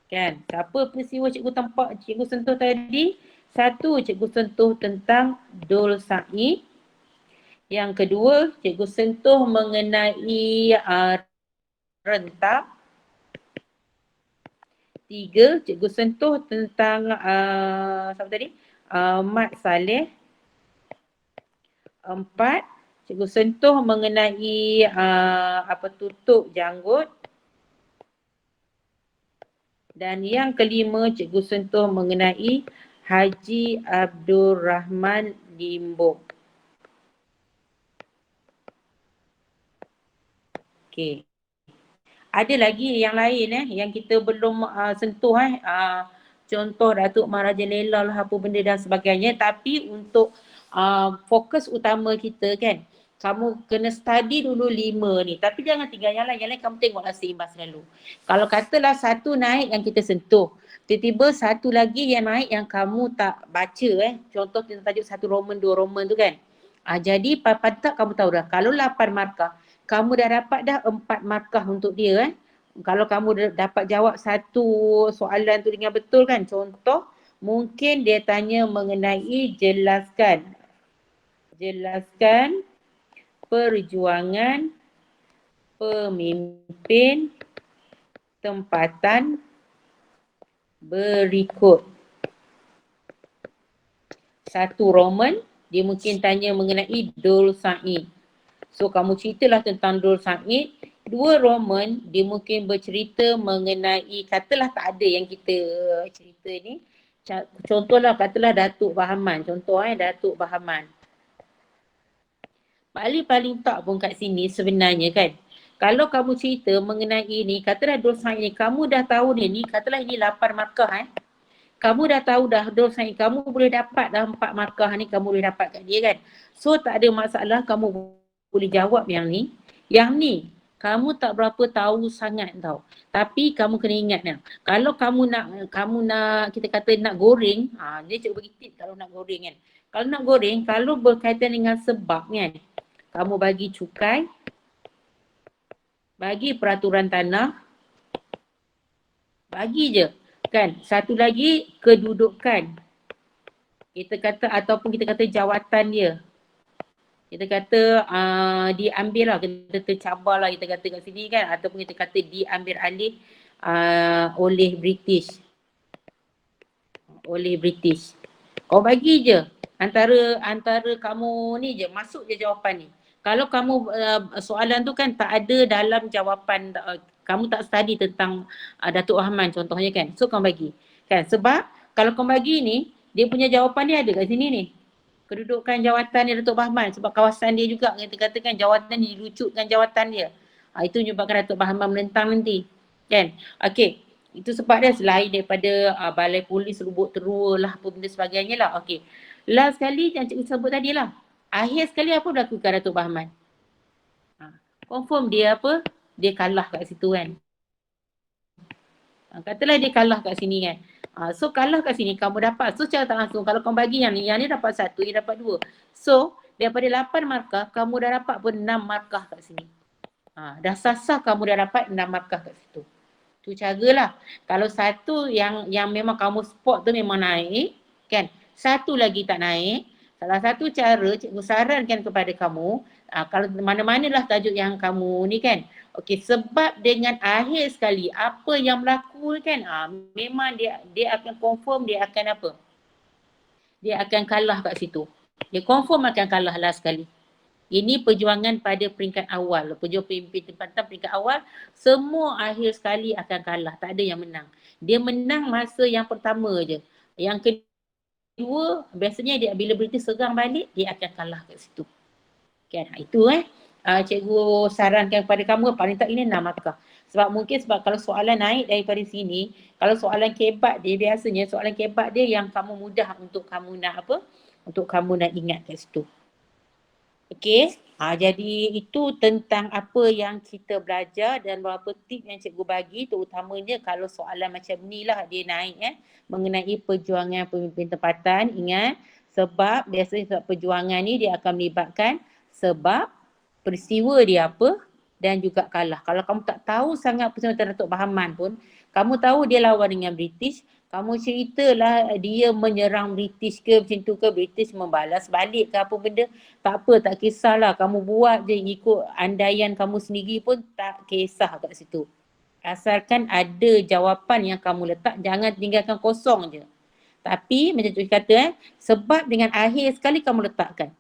Kan? Siapa peristiwa cikgu sentuh tadi? Satu, cikgu sentuh tentang Dul Said. Yang kedua, cikgu sentuh mengenai rentak. 3, cikgu sentuh tentang siapa tadi? Mat Saleh. 4, cikgu sentuh mengenai tutup janggut. Dan yang kelima, cikgu sentuh mengenai Haji Abdul Rahman Limbong. Okey. Ada lagi yang lain yang kita belum sentuh contoh Datuk Maharajalela lah apa benda dan sebagainya, tapi untuk fokus utama kita kan, kamu kena study dulu 5 ni, tapi jangan tinggal yang lain kamu tengoklah seimbang selalu. Kalau katalah satu naik yang kita sentuh, tiba-tiba satu lagi yang naik yang kamu tak baca contoh kita tajuk satu Roman, dua Roman tu kan. Jadi pada tak kamu tahu dah, kalau 8 markah kamu dah dapat dah 4 markah untuk dia Kalau kamu dapat jawab satu soalan tu dengan betul kan, contoh mungkin dia tanya mengenai jelaskan perjuangan pemimpin tempatan berikut. Satu Roman, dia mungkin tanya mengenai Dul Said. So kamu ceritalah tentang Dul Said. Dua Roman, dia mungkin bercerita mengenai, katalah tak ada yang kita cerita ni. Contohlah katalah Datuk Bahaman. Datuk Bahaman. Paling tak pun kat sini sebenarnya kan. Kalau kamu cerita mengenai ni, katalah Dul Said ni, kamu dah tahu dia ni, katalah ini 8 markah Kamu dah tahu dah Dul Said, kamu boleh dapat dah 4 markah ni, kamu boleh dapat kat dia kan. So tak ada masalah, kamu boleh jawab yang ni. Yang ni, kamu tak berapa tahu sangat tau. Tapi kamu kena ingat kalau kamu nak kita kata nak goreng, dia cikgu bagi tip kalau nak goreng kan. Kalau nak goreng, kalau berkaitan dengan sebab kan, kamu bagi cukai, bagi peraturan tanah, bagi je kan. Satu lagi kedudukan. Kita kata ataupun kita kata jawatan dia. Kita kata diambil lah, kita tercabar lah kita kata kat sini kan, ataupun kita kata diambil alih oleh British. Kau bagi je antara kamu ni je, masuk je jawapan ni. Kalau kamu soalan tu kan tak ada dalam jawapan, kamu tak study tentang Datuk Rahman contohnya kan, so kamu bagi kan. Sebab kalau kamu bagi ni, dia punya jawapan dia ada kat sini ni, kedudukan jawatan dia Datuk Bahman, sebab kawasan dia juga kita katakan jawatan dia dirucutkan jawatan dia. Itu menyebabkan Datuk Bahman menentang nanti kan. Okey, itu sebab dia selain daripada balai polis lubuk terua lah apa benda sebagainya lah. Okey, last sekali yang cikgu sebut tadi lah, akhir sekali apa berlakukan Datuk Bahman? Confirm dia apa, dia kalah kat situ kan. Katalah dia kalah kat sini kan. So kalah kat sini kamu dapat. So secara tak langsung kalau kamu bagi yang ni dapat 1, dia dapat 2. So daripada 8 markah, kamu dah dapat pun 6 markah kat sini. Dah sah-sah kamu dah dapat 6 markah kat situ. Tu caralah. Kalau satu yang memang kamu spot tu memang naik kan. Satu lagi tak naik. Salah satu cara cikgu sarankan kepada kamu, kalau mana-manalah tajuk yang kamu ni kan. Okey, sebab dengan akhir sekali apa yang berlaku kan, memang dia akan confirm dia akan apa? Dia akan kalah kat situ. Dia confirm akan kalah last sekali. Ini perjuangan pada peringkat awal. Perjuangan pemimpin tempatan peringkat awal, semua akhir sekali akan kalah. Tak ada yang menang. Dia menang masa yang pertama je. Yang kedua, biasanya dia bila British serang balik, dia akan kalah kat situ. Kan? Itu cikgu sarankan kepada kamu, paling tak ini 6 markah. Sebab kalau soalan naik daripada sini, kalau soalan kebat dia, biasanya soalan kebat dia yang kamu mudah untuk kamu nak apa? Untuk kamu nak ingat kat situ. Okey, jadi itu tentang apa yang kita belajar dan beberapa tip yang cikgu bagi, terutamanya kalau soalan macam ni lah dia naik mengenai perjuangan pemimpin tempatan. Ingat, sebab biasanya sebab perjuangan ni dia akan melibatkan sebab peristiwa dia apa dan juga kalah. Kalau kamu tak tahu sangat perjuangan Datuk Bahaman pun, kamu tahu dia lawan dengan British, kamu ceritalah dia menyerang British ke macam tu ke, British membalas balik ke apa benda, tak apa, tak kisahlah, kamu buat je ikut andaian kamu sendiri pun tak kisah kat situ. Asalkan ada jawapan yang kamu letak, jangan tinggalkan kosong je. Tapi macam tu kata sebab dengan akhir sekali kamu letakkan.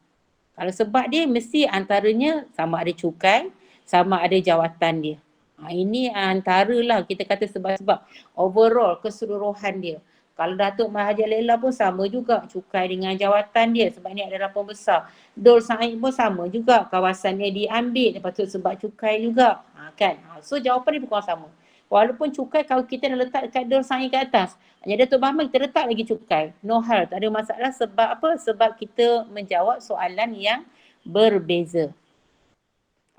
Kalau sebab dia mesti antaranya sama ada cukai, sama ada jawatan dia. Ini antaralah kita kata sebab-sebab overall keseluruhan dia. Kalau Datuk Mahathir Lela pun sama juga, cukai dengan jawatan dia sebab ni ada rapor besar. Dol Said pun sama juga, kawasannya diambil, lepas tu sebab cukai juga. Kan? So jawapan dia bukan sama. Walaupun cukai kalau kita dah letak dekat Dol Said ke atas, hanya Datuk Bahman kita letak lagi cukai. No hal, tak ada masalah sebab apa? Sebab kita menjawab soalan yang berbeza.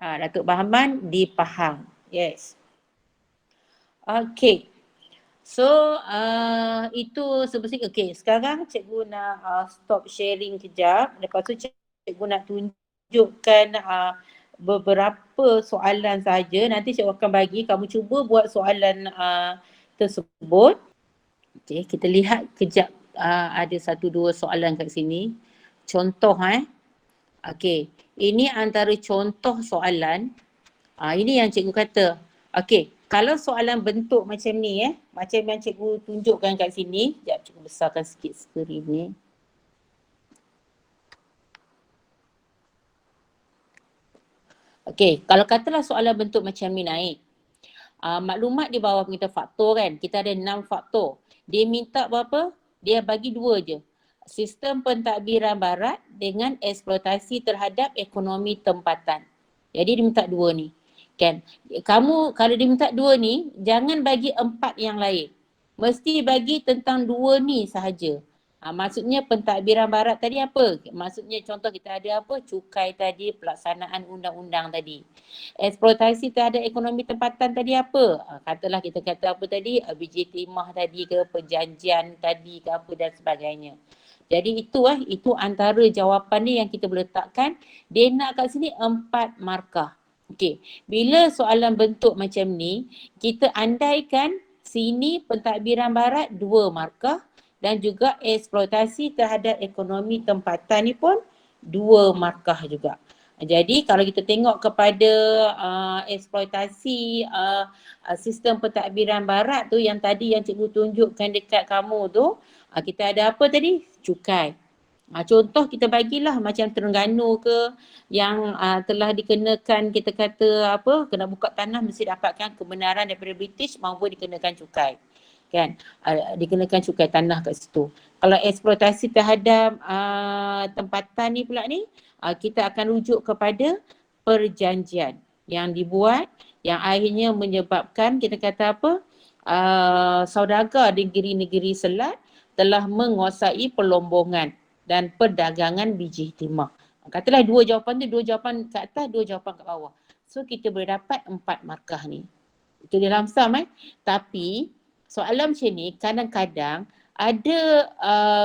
Datuk Bahman dipaham. Yes. Okay. So itu sebesar. Okay, sekarang cikgu nak stop sharing kejap. Lepas tu cikgu nak tunjukkan beberapa soalan saja. Nanti cikgu akan bagi kamu cuba buat soalan tersebut. Okay, kita lihat kejap. Ada satu dua soalan kat sini. Contoh Okay, ini antara contoh soalan. Ini yang cikgu kata. Okay, kalau soalan bentuk macam ni macam yang cikgu tunjukkan kat sini. Sekejap cikgu besarkan sikit skrin ni. Okay, kalau katalah soalan bentuk macam ni naik. Maklumat di bawah kita faktor kan. Kita ada 6 faktor. Dia minta berapa? Dia bagi 2 je. Sistem pentadbiran barat dengan eksploitasi terhadap ekonomi tempatan. Jadi dia minta 2 ni. Kan? Kamu kalau dia minta 2 ni, jangan bagi 4 yang lain. Mesti bagi tentang 2 ni sahaja. Maksudnya pentadbiran barat tadi apa? Maksudnya contoh kita ada apa? Cukai tadi, pelaksanaan undang-undang tadi. Eksploitasi terhadap ekonomi tempatan tadi apa? Katalah kita kata apa tadi? BJ Timah tadi ke, perjanjian tadi ke apa dan sebagainya. Jadi itu antara jawapan ni yang kita boleh letakkan. Dia nak kat sini 4 markah. Okey, bila soalan bentuk macam ni, kita andaikan sini pentadbiran barat 2 markah dan juga eksploitasi terhadap ekonomi tempatan ni pun 2 markah juga. Jadi kalau kita tengok kepada eksploitasi sistem pentadbiran barat tu yang tadi yang cikgu tunjukkan dekat kamu tu, kita ada apa tadi? Cukai. Contoh kita bagilah macam Terengganu ke yang telah dikenakan kita kata apa, kena buka tanah mesti dapatkan kebenaran daripada British maupun dikenakan cukai. Kan? Dikenakan cukai tanah kat situ. Kalau eksploitasi terhadap tempatan ni pula ni, kita akan rujuk kepada perjanjian yang dibuat yang akhirnya menyebabkan kita kata apa, saudagar di negeri-negeri selat telah menguasai pelombongan dan perdagangan biji timah. Katalah 2 jawapan tu, 2 jawapan kat atas, 2 jawapan kat bawah. So kita boleh dapat 4 markah ni. Itu dia lamsam Tapi soalan macam ni kadang-kadang ada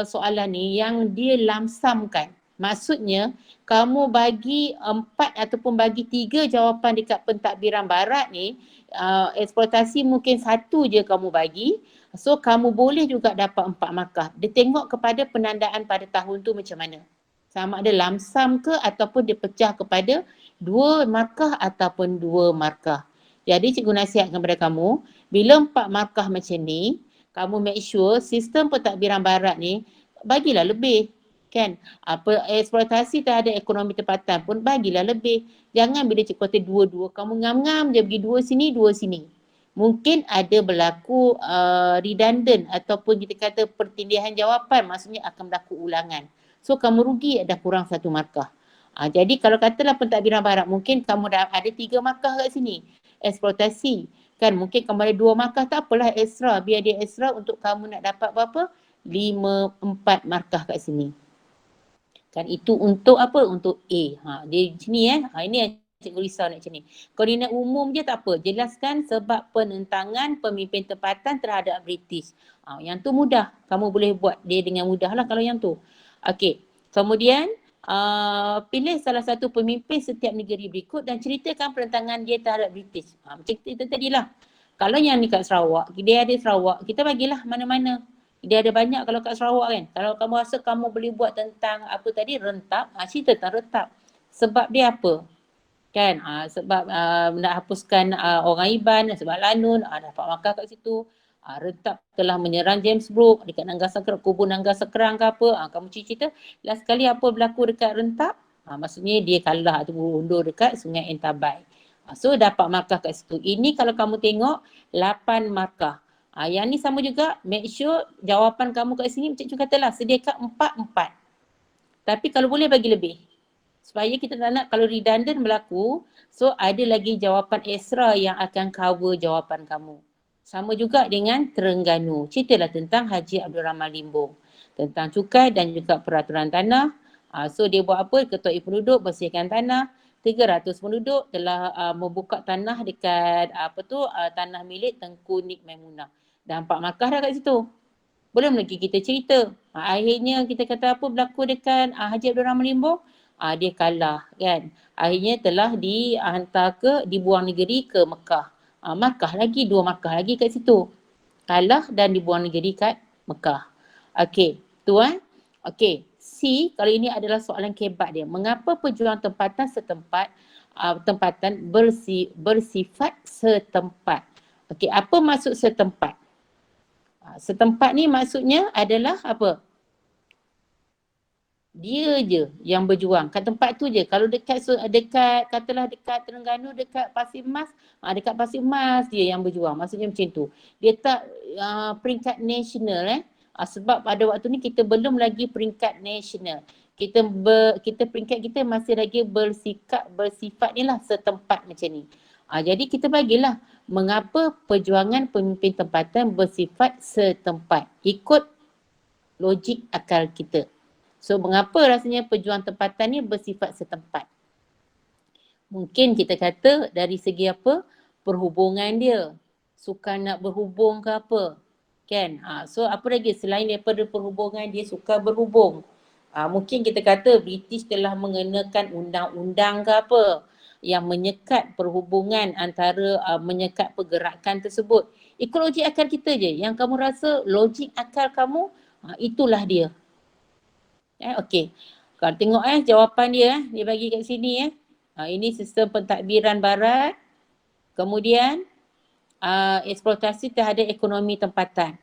soalan ni yang dia lamsamkan. Maksudnya kamu bagi 4 ataupun bagi 3 jawapan dekat pentadbiran barat ni, eksploitasi mungkin 1 je kamu bagi. So kamu boleh juga dapat 4 markah. Dia tengok kepada penandaan pada tahun tu macam mana. Sama ada lamsam ke ataupun dia pecah kepada 2 markah ataupun 2 markah. Jadi cikgu nasihatkan kepada kamu, bila 4 markah macam ni, kamu make sure sistem pentadbiran barat ni bagilah lebih. Kan? Eksploitasi terhadap ekonomi tempatan pun bagilah lebih. Jangan bila cikgu kata 2-2, kamu ngam-ngam je bagi 2 sini, 2 sini. Mungkin ada berlaku redundant ataupun kita kata pertindihan jawapan, maksudnya akan berlaku ulangan. So kamu rugi ada kurang 1 markah. Jadi kalau katalah pentadbiran barat, mungkin kamu dah ada 3 markah kat sini. Eksploitasi. Kan mungkin kamu ada 2 markah, tak apalah ekstra. Biar dia ekstra untuk kamu nak dapat berapa? 4 markah kat sini. Kan itu untuk apa? Untuk A. Dia sini ini yang cikgu risau nak macam ni. Koordinat umum je tak apa. Jelaskan sebab penentangan pemimpin tempatan terhadap British. Yang tu mudah. Kamu boleh buat dia dengan mudah lah kalau yang tu. Okey. Kemudian pilih salah satu pemimpin setiap negeri berikut dan ceritakan penentangan dia terhadap British. Macam kita tadi lah. Kalau yang ni kat Sarawak, dia ada Sarawak, kita bagilah mana-mana. Dia ada banyak kalau kat Sarawak kan. Kalau kamu rasa kamu boleh buat tentang apa tadi, rentap, cerita tentang rentap. Sebab dia apa? Kan? Sebab nak hapuskan orang Iban, sebab Lanun, dapat markah kat situ. Rentap telah menyerang James Brooke dekat Nanggasakerang, kubur Nanggasakerang ke apa. Kamu cerita. Last kali apa berlaku dekat rentap? Maksudnya dia kalah tu undur dekat Sungai Entabai. So dapat markah kat situ. Ini kalau kamu tengok 8 markah. Yang ni sama juga, make sure jawapan kamu kat sini cikgu katalah sediakan 4-4. Tapi kalau boleh bagi lebih. Supaya kita tak nak kalau redundant berlaku, so ada lagi jawapan ekstra yang akan cover jawapan kamu. Sama juga dengan Terengganu. Ceritalah tentang Haji Abdul Rahman Limbong. Tentang cukai dan juga peraturan tanah. So dia buat apa? Ketua penduduk bersihkan tanah. 300 penduduk telah membuka tanah dekat tanah milik Tengku Nik Maimunah. Dan 4 markah dah kat situ. Belum lagi kita cerita. Akhirnya kita kata apa berlaku dekat Haji Abdul Rahman Limbong? Dia kalah kan. Akhirnya telah dihantar dibuang negeri ke Mekah. Markah lagi, 2 markah lagi kat situ. Kalah dan dibuang negeri kat Mekah. Okey, tu Okey, C kalau ini adalah soalan kebat dia. Mengapa pejuang tempatan bersifat setempat? Okey, apa maksud setempat? Setempat ni maksudnya adalah apa? Dia je yang berjuang kat tempat tu je. Kalau dekat katalah dekat Terengganu, dekat Pasir Mas, dekat Pasir Mas dia yang berjuang. Maksudnya macam tu. Dia tak peringkat nasional sebab pada waktu ni kita belum lagi peringkat nasional. Kita peringkat kita masih lagi bersifat ni lah setempat macam ni. Jadi kita bagilah mengapa perjuangan pemimpin tempatan bersifat setempat. Ikut logik akal kita. So mengapa rasanya pejuang tempatan ni bersifat setempat? Mungkin kita kata dari segi apa? Perhubungan dia. Suka nak berhubung ke apa? Kan? So apa lagi selain daripada perhubungan dia suka berhubung? Mungkin kita kata British telah mengenakan undang-undang ke apa yang menyekat perhubungan antara menyekat pergerakan tersebut. Ikut logik akal kita je. Yang kamu rasa logik akal kamu, itulah dia. Okey. Kalau tengok jawapan dia dia bagi kat sini ini sistem pentadbiran barat. Kemudian eksploitasi terhadap ekonomi tempatan.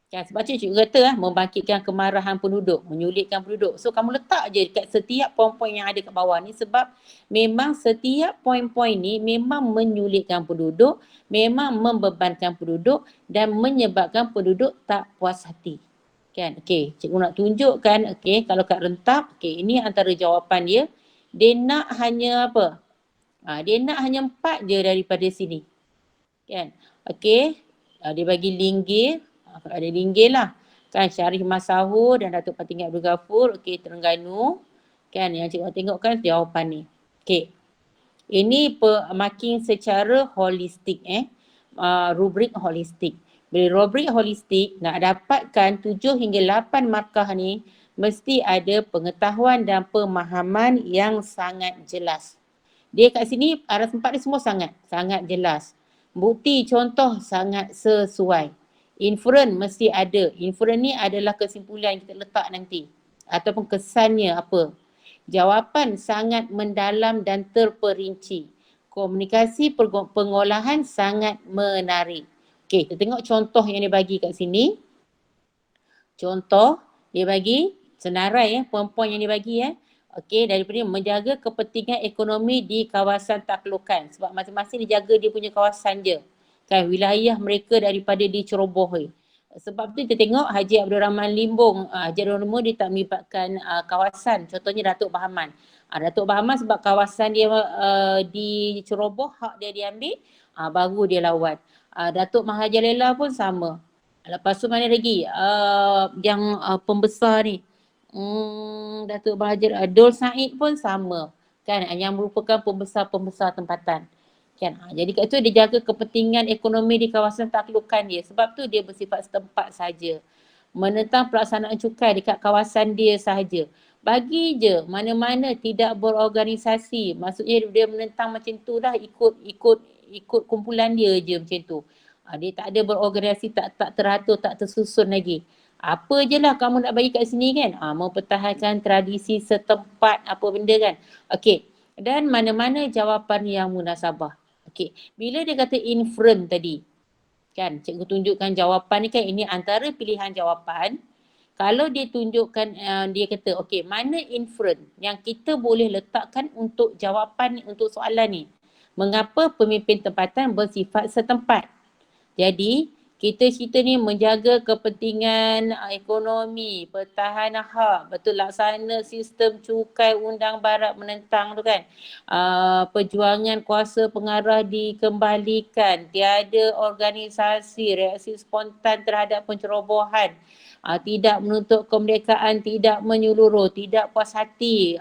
Kan sebab tu cikgu kata membangkitkan kemarahan penduduk, menyulitkan penduduk. So kamu letak je dekat setiap poin-poin yang ada kat bawah ni sebab memang setiap poin-poin ni memang menyulitkan penduduk, memang membebankan penduduk dan menyebabkan penduduk tak puas hati. Kan? Okey, cikgu nak tunjukkan kalau kat rentap, ini antara jawapan dia. Dia nak hanya apa? Dia nak hanya 4 je daripada sini. Kan? Okey, dia bagi Linggil, ada Linggil lah. Kan Syarif Masahur dan Datuk Patinggi Abdul Ghafur, Terengganu. Kan yang cikgu tengok kan jawapan ni. Okey. Ini marking secara holistik rubrik holistik. Bila rubrik holistik nak dapatkan 7 hingga 8 markah ni mesti ada pengetahuan dan pemahaman yang sangat jelas. Dia kat sini aras 4 dia semua sangat jelas. Bukti contoh sangat sesuai. Inferen mesti ada. Inferen ni adalah kesimpulan yang kita letak nanti ataupun kesannya apa. Jawapan sangat mendalam dan terperinci. Komunikasi pengolahan sangat menarik. Okey, kita tengok contoh yang dia bagi kat sini. Contoh dia bagi senarai poin-poin yang dia bagi Okey, daripada menjaga kepentingan ekonomi di kawasan taklukan. Sebab masing-masing dia jaga dia punya kawasan je. Kan wilayah mereka daripada diceroboh. Sebab tu kita tengok Haji Abdul Rahman Limbong, Haji Abdul Rahman Limbong dia tak melibatkan kawasan. Contohnya Datuk Bahaman. Datuk Bahaman sebab kawasan dia diceroboh, hak dia diambil, baru dia lawan. Datuk Mahathir Lela pun sama. Lepas tu mana lagi? Yang pembesar ni. Datuk Mahathir Dol Said pun sama. Kan yang merupakan pembesar-pembesar tempatan. Kan? Jadi kat tu dia jaga kepentingan ekonomi di kawasan taklukan dia. Sebab tu dia bersifat setempat saja. Menentang pelaksanaan cukai dekat kawasan dia sahaja. Bagi je mana-mana tidak berorganisasi. Maksudnya dia menentang macam tu lah ikut kumpulan dia je macam tu. Dia tak ada berorganisasi, tak teratur, tak tersusun lagi. Apa je lah kamu nak bagi kat sini kan. Mempertahankan tradisi setempat apa benda kan. Okey. Dan mana-mana jawapan yang munasabah. Okey, bila dia kata inferen tadi, kan cikgu tunjukkan jawapan ni kan ini antara pilihan jawapan. Kalau dia tunjukkan, dia kata okey mana inferen yang kita boleh letakkan untuk jawapan ni, untuk soalan ni. Mengapa pemimpin tempatan bersifat setempat? Jadi Kita ni menjaga kepentingan ekonomi, pertahanan hak, betul laksana sistem cukai undang barat menentang tu kan. Perjuangan kuasa pengarah dikembalikan, tiada organisasi, reaksi spontan terhadap pencerobohan, tidak menuntut kemerdekaan, tidak menyeluruh, tidak puas hati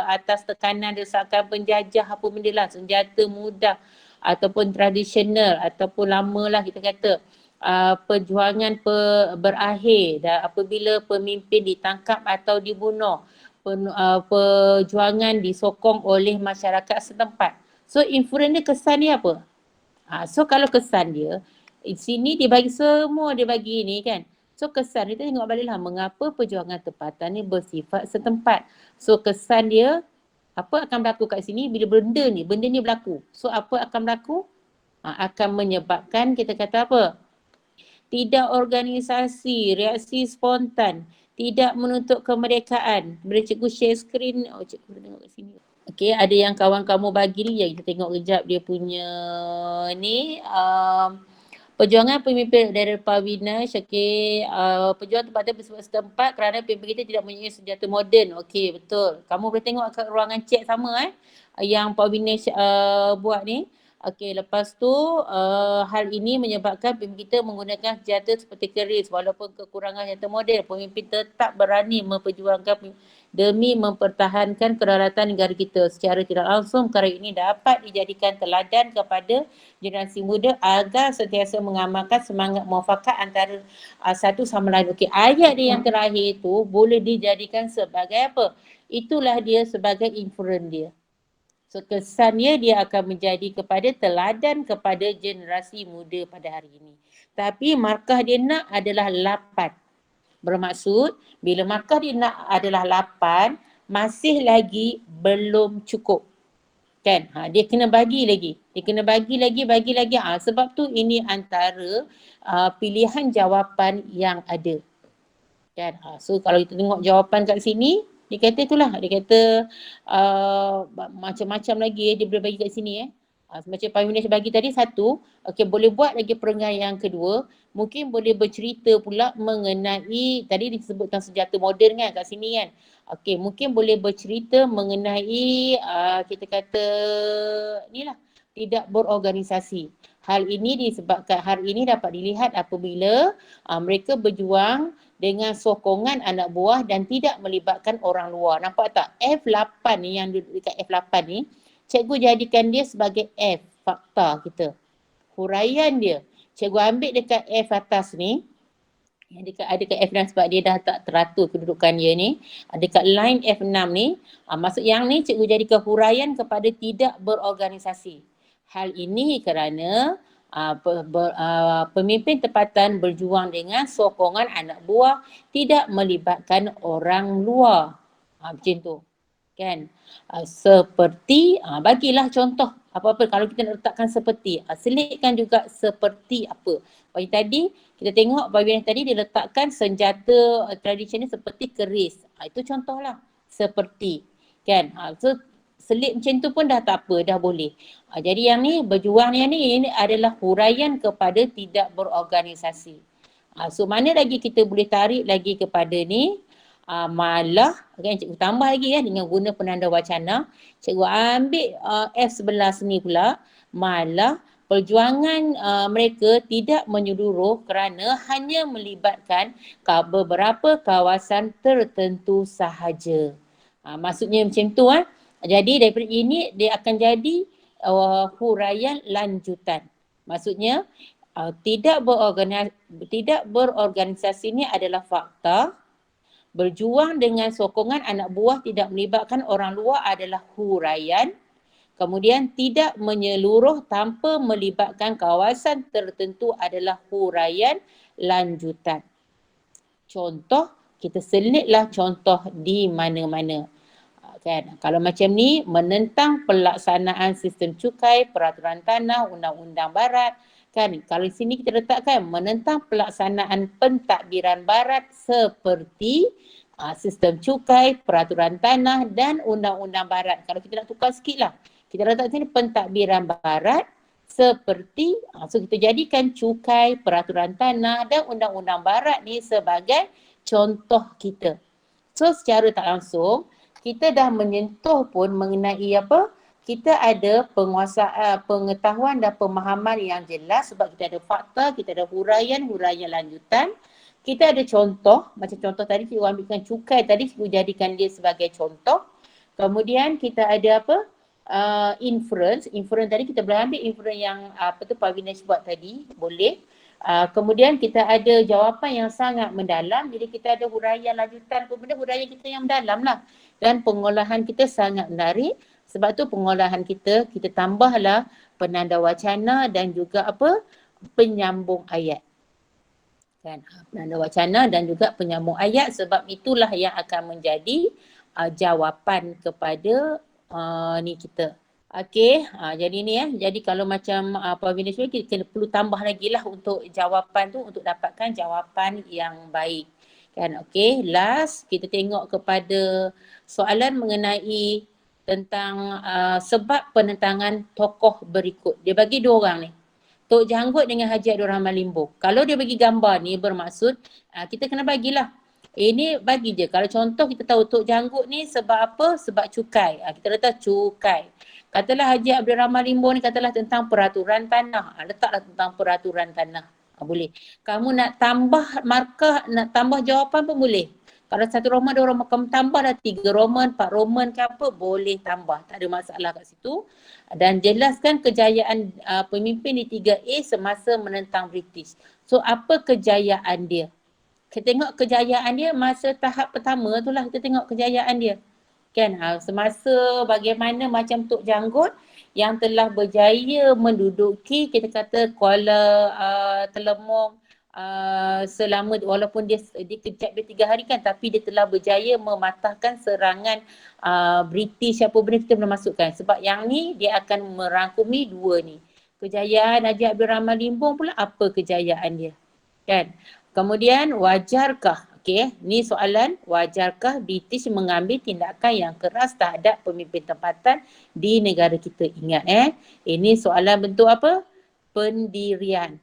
atas tekanan desakan penjajah apa benda lah, senjata mudah ataupun tradisional ataupun lama lah kita kata. Perjuangan berakhir dan apabila pemimpin ditangkap atau dibunuh, perjuangan disokong oleh masyarakat setempat. So influence dia, kesan dia apa? So kalau kesan dia, sini dia bagi semua, dia bagi ni kan. So kesan dia, kita tengok baliklah mengapa perjuangan tempatan ni bersifat setempat. So kesan dia, apa akan berlaku kat sini bila benda ni berlaku. So apa akan berlaku? Akan menyebabkan kita kata apa? Tidak organisasi, reaksi spontan, tidak menuntut kemerdekaan. Boleh cikgu share screen? Cikgu boleh tengok kat sini. Okey, ada yang kawan kamu bagi ni, kita tengok kejap dia punya ni. Perjuangan pemimpin dari Parvina, Syakir, perjuangan tempatan bersifat setempat kerana pemimpin kita tidak mempunyai senjata moden. Okey, betul. Kamu boleh tengok kat ruangan chat sama yang Parvina buat ni. Okey, lepas tu hal ini menyebabkan pemimpin kita menggunakan senjata seperti keris walaupun kekurangan senjata moden. Pemimpin tetap berani memperjuangkan demi mempertahankan kedaulatan negara kita. Secara tidak langsung perkara ini dapat dijadikan teladan kepada generasi muda agar sentiasa mengamalkan semangat muafakat antara satu sama lain. Okey, ayat dia yang terakhir tu boleh dijadikan sebagai apa? Itulah dia sebagai influence dia. So kesannya dia akan menjadi kepada teladan kepada generasi muda pada hari ini. Tapi markah dia nak adalah 8. Bermaksud bila markah dia nak adalah 8, masih lagi belum cukup. Kan? Dia kena bagi lagi. Dia kena bagi lagi. Sebab tu ini antara pilihan jawapan yang ada. Kan? So kalau kita tengok jawapan kat sini, dia kata itulah. Dia kata macam-macam lagi dia boleh bagi kat sini. Macam Pak Yunis bagi tadi satu, okey, boleh buat lagi perenggan yang kedua, mungkin boleh bercerita pula mengenai, tadi disebutkan senjata moden kan kat sini kan. Okey, mungkin boleh bercerita mengenai kita kata ni lah, tidak berorganisasi. Hal ini disebabkan hari ini dapat dilihat apabila mereka berjuang dengan sokongan anak buah dan tidak melibatkan orang luar. Nampak tak? F8 ni yang dekat F8 ni, cikgu jadikan dia sebagai F, fakta kita. Huraian dia, cikgu ambil dekat F atas ni, yang ada kat F6 sebab dia dah tak teratur kedudukan dia ni. Dekat line F6 ni, maksud yang ni cikgu jadikan huraian kepada tidak berorganisasi. Hal ini kerana pemimpin tempatan berjuang dengan sokongan anak buah, tidak melibatkan orang luar. Macam tu. Kan? Seperti, bagilah contoh apa-apa kalau kita nak letakkan seperti. Selitkan juga seperti apa. Pagi tadi kita tengok bahagian tadi dia letakkan senjata tradisional seperti keris. Itu contohlah seperti. Kan? So selit macam tu pun dah tak apa, dah boleh. Jadi yang ni berjuang yang ni adalah huraian kepada tidak berorganisasi. So mana lagi kita boleh tarik lagi kepada ni, malah kan cikgu tambah lagi dengan guna penanda wacana. Cikgu ambil F11 ni pula, malah perjuangan mereka tidak menyeluruh kerana hanya melibatkan beberapa kawasan tertentu sahaja. Maksudnya macam tu Jadi daripada ini dia akan jadi huraian lanjutan. Maksudnya tidak berorganisasi ni adalah fakta. Berjuang dengan sokongan anak buah tidak melibatkan orang luar adalah huraian. Kemudian tidak menyeluruh tanpa melibatkan kawasan tertentu adalah huraian lanjutan. Contoh, kita selitlah contoh di mana-mana. Kan? Kalau macam ni, menentang pelaksanaan sistem cukai, peraturan tanah, undang-undang barat. Kan? Kalau di sini kita letakkan menentang pelaksanaan pentadbiran barat seperti sistem cukai, peraturan tanah dan undang-undang barat. Kalau kita nak tukar sikit lah. Kita letak sini pentadbiran barat seperti so kita jadikan cukai, peraturan tanah dan undang-undang barat ni sebagai contoh kita. So secara tak langsung kita dah menyentuh pun mengenai apa? Kita ada penguasaan, pengetahuan dan pemahaman yang jelas sebab kita ada fakta, kita ada huraian lanjutan. Kita ada contoh, macam contoh tadi cikgu ambilkan cukai tadi, cikgu jadikan dia sebagai contoh. Kemudian kita ada apa? Inference tadi kita boleh ambil inference yang apa tu Pak Vinesh buat tadi, boleh. Kemudian kita ada jawapan yang sangat mendalam, jadi kita ada huraian lanjutan kemudian huraian kita yang mendalam lah. Dan pengolahan kita sangat menarik, sebab tu pengolahan kita tambahlah penanda wacana dan juga apa? Penyambung ayat. Kan? Penanda wacana dan juga penyambung ayat, sebab itulah yang akan menjadi jawapan kepada ni kita. Okey, jadi ni jadi kalau macam Pak Vinesh kita perlu tambah lagi lah untuk jawapan tu untuk dapatkan jawapan yang baik. Kan, okey. Last kita tengok kepada soalan mengenai tentang sebab penentangan tokoh berikut. Dia bagi dua orang ni. Tok Janggut dengan Haji Abdul Rahman Limbo. Kalau dia bagi gambar ni bermaksud kita kena bagilah. Ini bagi je. Kalau contoh kita tahu Tok Janggut ni sebab apa? Sebab cukai. Kita letak cukai. Katalah Haji Abdul Rahman Limbo ni katalah tentang peraturan tanah. Letaklah tentang peraturan tanah. Boleh. Kamu nak tambah markah, nak tambah jawapan pun boleh. Kalau satu Roman, dua Roman, kamu tambah dah 3 Roman, 4 Roman ke apa, boleh tambah. Tak ada masalah kat situ. Dan jelaskan kejayaan pemimpin di 3A semasa menentang British. So apa kejayaan dia? Kita tengok kejayaan dia masa tahap pertama tu lah, kita tengok kejayaan dia. Kan, semasa bagaimana macam Tok Janggut yang telah berjaya menduduki kita kata Kuala Telemong selama walaupun dia kejap dia 3 hari kan, tapi dia telah berjaya mematahkan serangan British apa benda kita belum masukkan. Sebab yang ni dia akan merangkumi dua ni. Kejayaan Haji Abdul Rahman Limbong pula apa kejayaan dia? Kan? Kemudian wajarkah, okey, ni soalan, wajarkah British mengambil tindakan yang keras terhadap pemimpin tempatan di negara kita? Ingat ini soalan bentuk apa? Pendirian.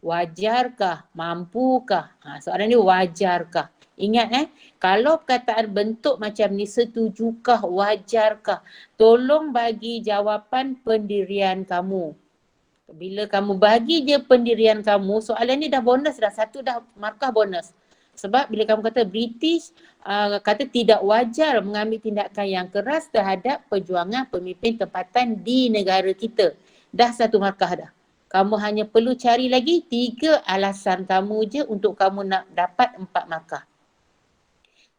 Wajarkah? Mampukah? Soalan ni wajarkah? Ingat kalau perkataan bentuk macam ni, setujukah, wajarkah? Tolong bagi jawapan pendirian kamu. Bila kamu bagi je pendirian kamu, soalan ni dah bonus dah. Satu dah markah bonus. Sebab bila kamu kata British kata tidak wajar mengambil tindakan yang keras terhadap perjuangan pemimpin tempatan di negara kita. Dah satu markah dah. Kamu hanya perlu cari lagi 3 alasan kamu je untuk kamu nak dapat 4 markah.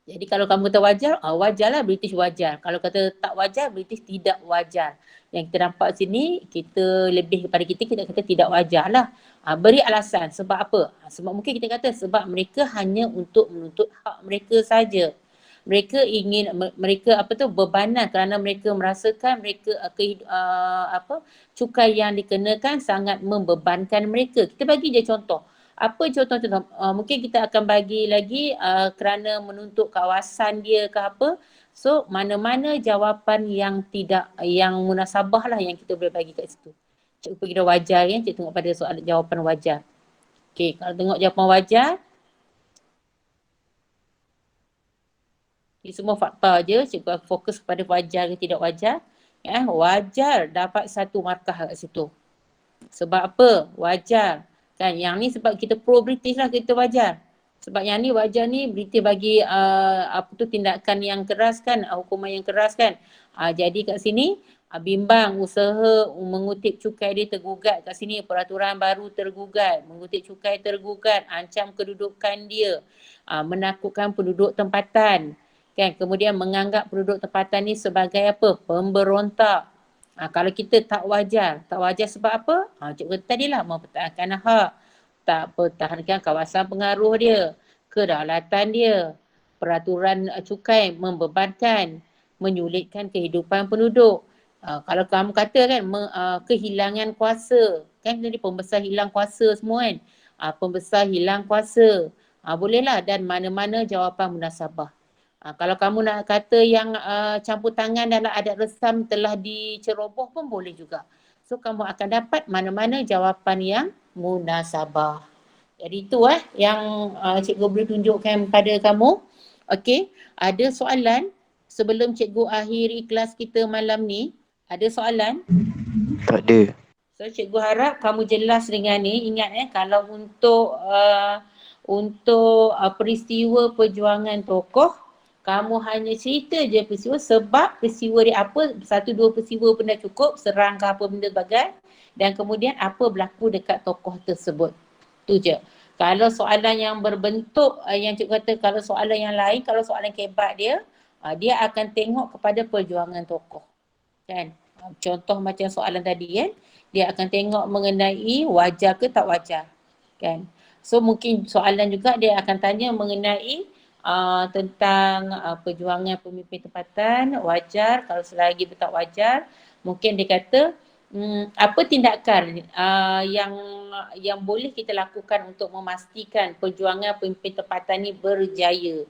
Jadi kalau kamu kata wajar, wajarlah British wajar. Kalau kata tak wajar, British tidak wajar. Yang kita nampak sini, kita lebih kepada kita kata tidak wajar lah. Beri alasan sebab apa? Sebab mungkin kita kata sebab mereka hanya untuk menuntut hak mereka saja. Mereka ingin, mereka bebanan kerana mereka merasakan mereka cukai yang dikenakan sangat membebankan mereka. Kita bagi je contoh. Apa contoh-contoh? Mungkin kita akan bagi lagi kerana menuntut kawasan dia ke apa. So mana-mana jawapan yang tidak, yang munasabah lah yang kita boleh bagi kat situ. Cikgu pergi dah wajar ya, cikgu tengok pada soal jawapan wajar. Okey, kalau tengok jawapan wajar, ini semua fakta je, cikgu fokus kepada wajar ke tidak wajar. Wajar dapat 1 markah kat situ. Sebab apa? Wajar. Kan yang ni sebab kita pro British lah, kita wajar. Sebab yang ni wajar ni British bagi tindakan yang keras kan, hukuman yang keras kan. Jadi kat sini bimbang usaha mengutip cukai dia tergugat kat sini, peraturan baru tergugat, mengutip cukai tergugat, ancam kedudukan dia, menakutkan penduduk tempatan. Kan, kemudian menganggap penduduk tempatan ni sebagai apa? Pemberontak. Kalau kita tak wajar sebab apa? Cikgu kata tadilah mempertahankan hak, tak pertahankan kawasan pengaruh dia, kedaulatan dia, peraturan cukai membebankan, menyulitkan kehidupan penduduk. Kalau kamu kata kan kehilangan kuasa, kan jadi pembesar hilang kuasa semua kan. Pembesar hilang kuasa. Bolehlah, dan mana-mana jawapan munasabah. Kalau kamu nak kata yang campur tangan dalam adat resam telah diceroboh pun boleh juga. So kamu akan dapat mana-mana jawapan yang munasabah. Jadi itu yang cikgu boleh tunjukkan pada kamu. Okey, ada soalan sebelum cikgu akhiri kelas kita malam ni? Ada soalan? Tak ada. So cikgu harap kamu jelas dengan ni. Ingat kalau untuk peristiwa perjuangan tokoh, kamu hanya cerita je peristiwa sebab peristiwa dia apa, satu dua peristiwa benda cukup, serang ke apa benda bagai, dan kemudian apa berlaku dekat tokoh tersebut. Tu je. Kalau soalan yang berbentuk yang cikgu kata, kalau soalan yang lain, kalau soalan kebat dia akan tengok kepada perjuangan tokoh. Kan? Contoh macam soalan tadi kan, dia akan tengok mengenai wajar ke tak wajar. Kan? So mungkin soalan juga dia akan tanya mengenai tentang perjuangan pemimpin tempatan, wajar, kalau selagi tak wajar, mungkin dia kata apa tindakan yang boleh kita lakukan untuk memastikan perjuangan pemimpin tempatan ni berjaya.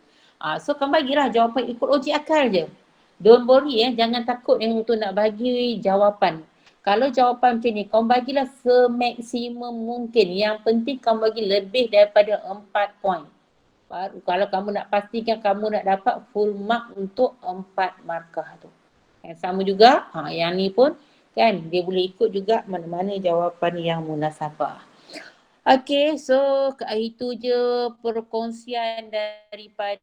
So kamu bagilah jawapan ikut logik akal je. Don't worry jangan takut untuk nak bagi jawapan. Kalau jawapan macam ni, kamu bagilah semaksimum mungkin. Yang penting kamu bagi lebih daripada 4 poin. Baru kalau kamu nak pastikan kamu nak dapat full mark untuk 4 markah tu. Sama juga, yang ni pun kan dia boleh ikut juga mana-mana jawapan yang munasabah. Okay, so itu je perkongsian daripada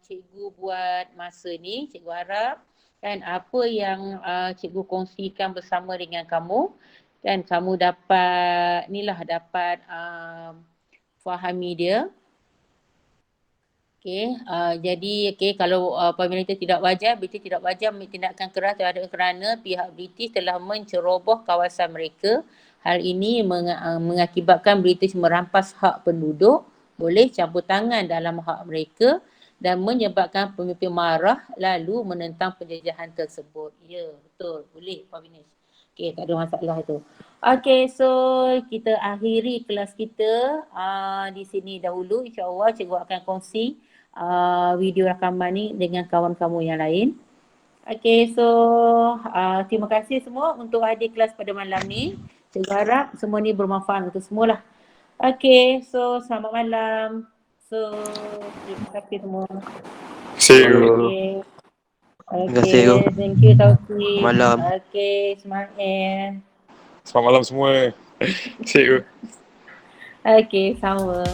cikgu buat masa ni. Cikgu harap kan apa yang cikgu kongsikan bersama dengan kamu kan kamu dapat fahami dia. Jadi kalau pemerintah tidak wajar, British tidak wajar tindakan keras terhadap kerana pihak British telah menceroboh kawasan mereka. Hal ini mengakibatkan British merampas hak penduduk, boleh campur tangan dalam hak mereka dan menyebabkan pemimpin marah lalu menentang penjajahan tersebut. Ya, betul. Boleh, Pak Vinesh. Tak ada masalah itu. So kita akhiri kelas kita di sini dahulu. InsyaAllah cikgu akan kongsi video rakaman ni dengan kawan kamu yang lain. So terima kasih semua untuk hadir kelas pada malam ni. Cikgu harap semua ni bermanfaat untuk semualah. So selamat malam. So terima kasih semua. See you. Thank you Taufik. Malam. Semangat. Selamat malam semua. See you. Sama.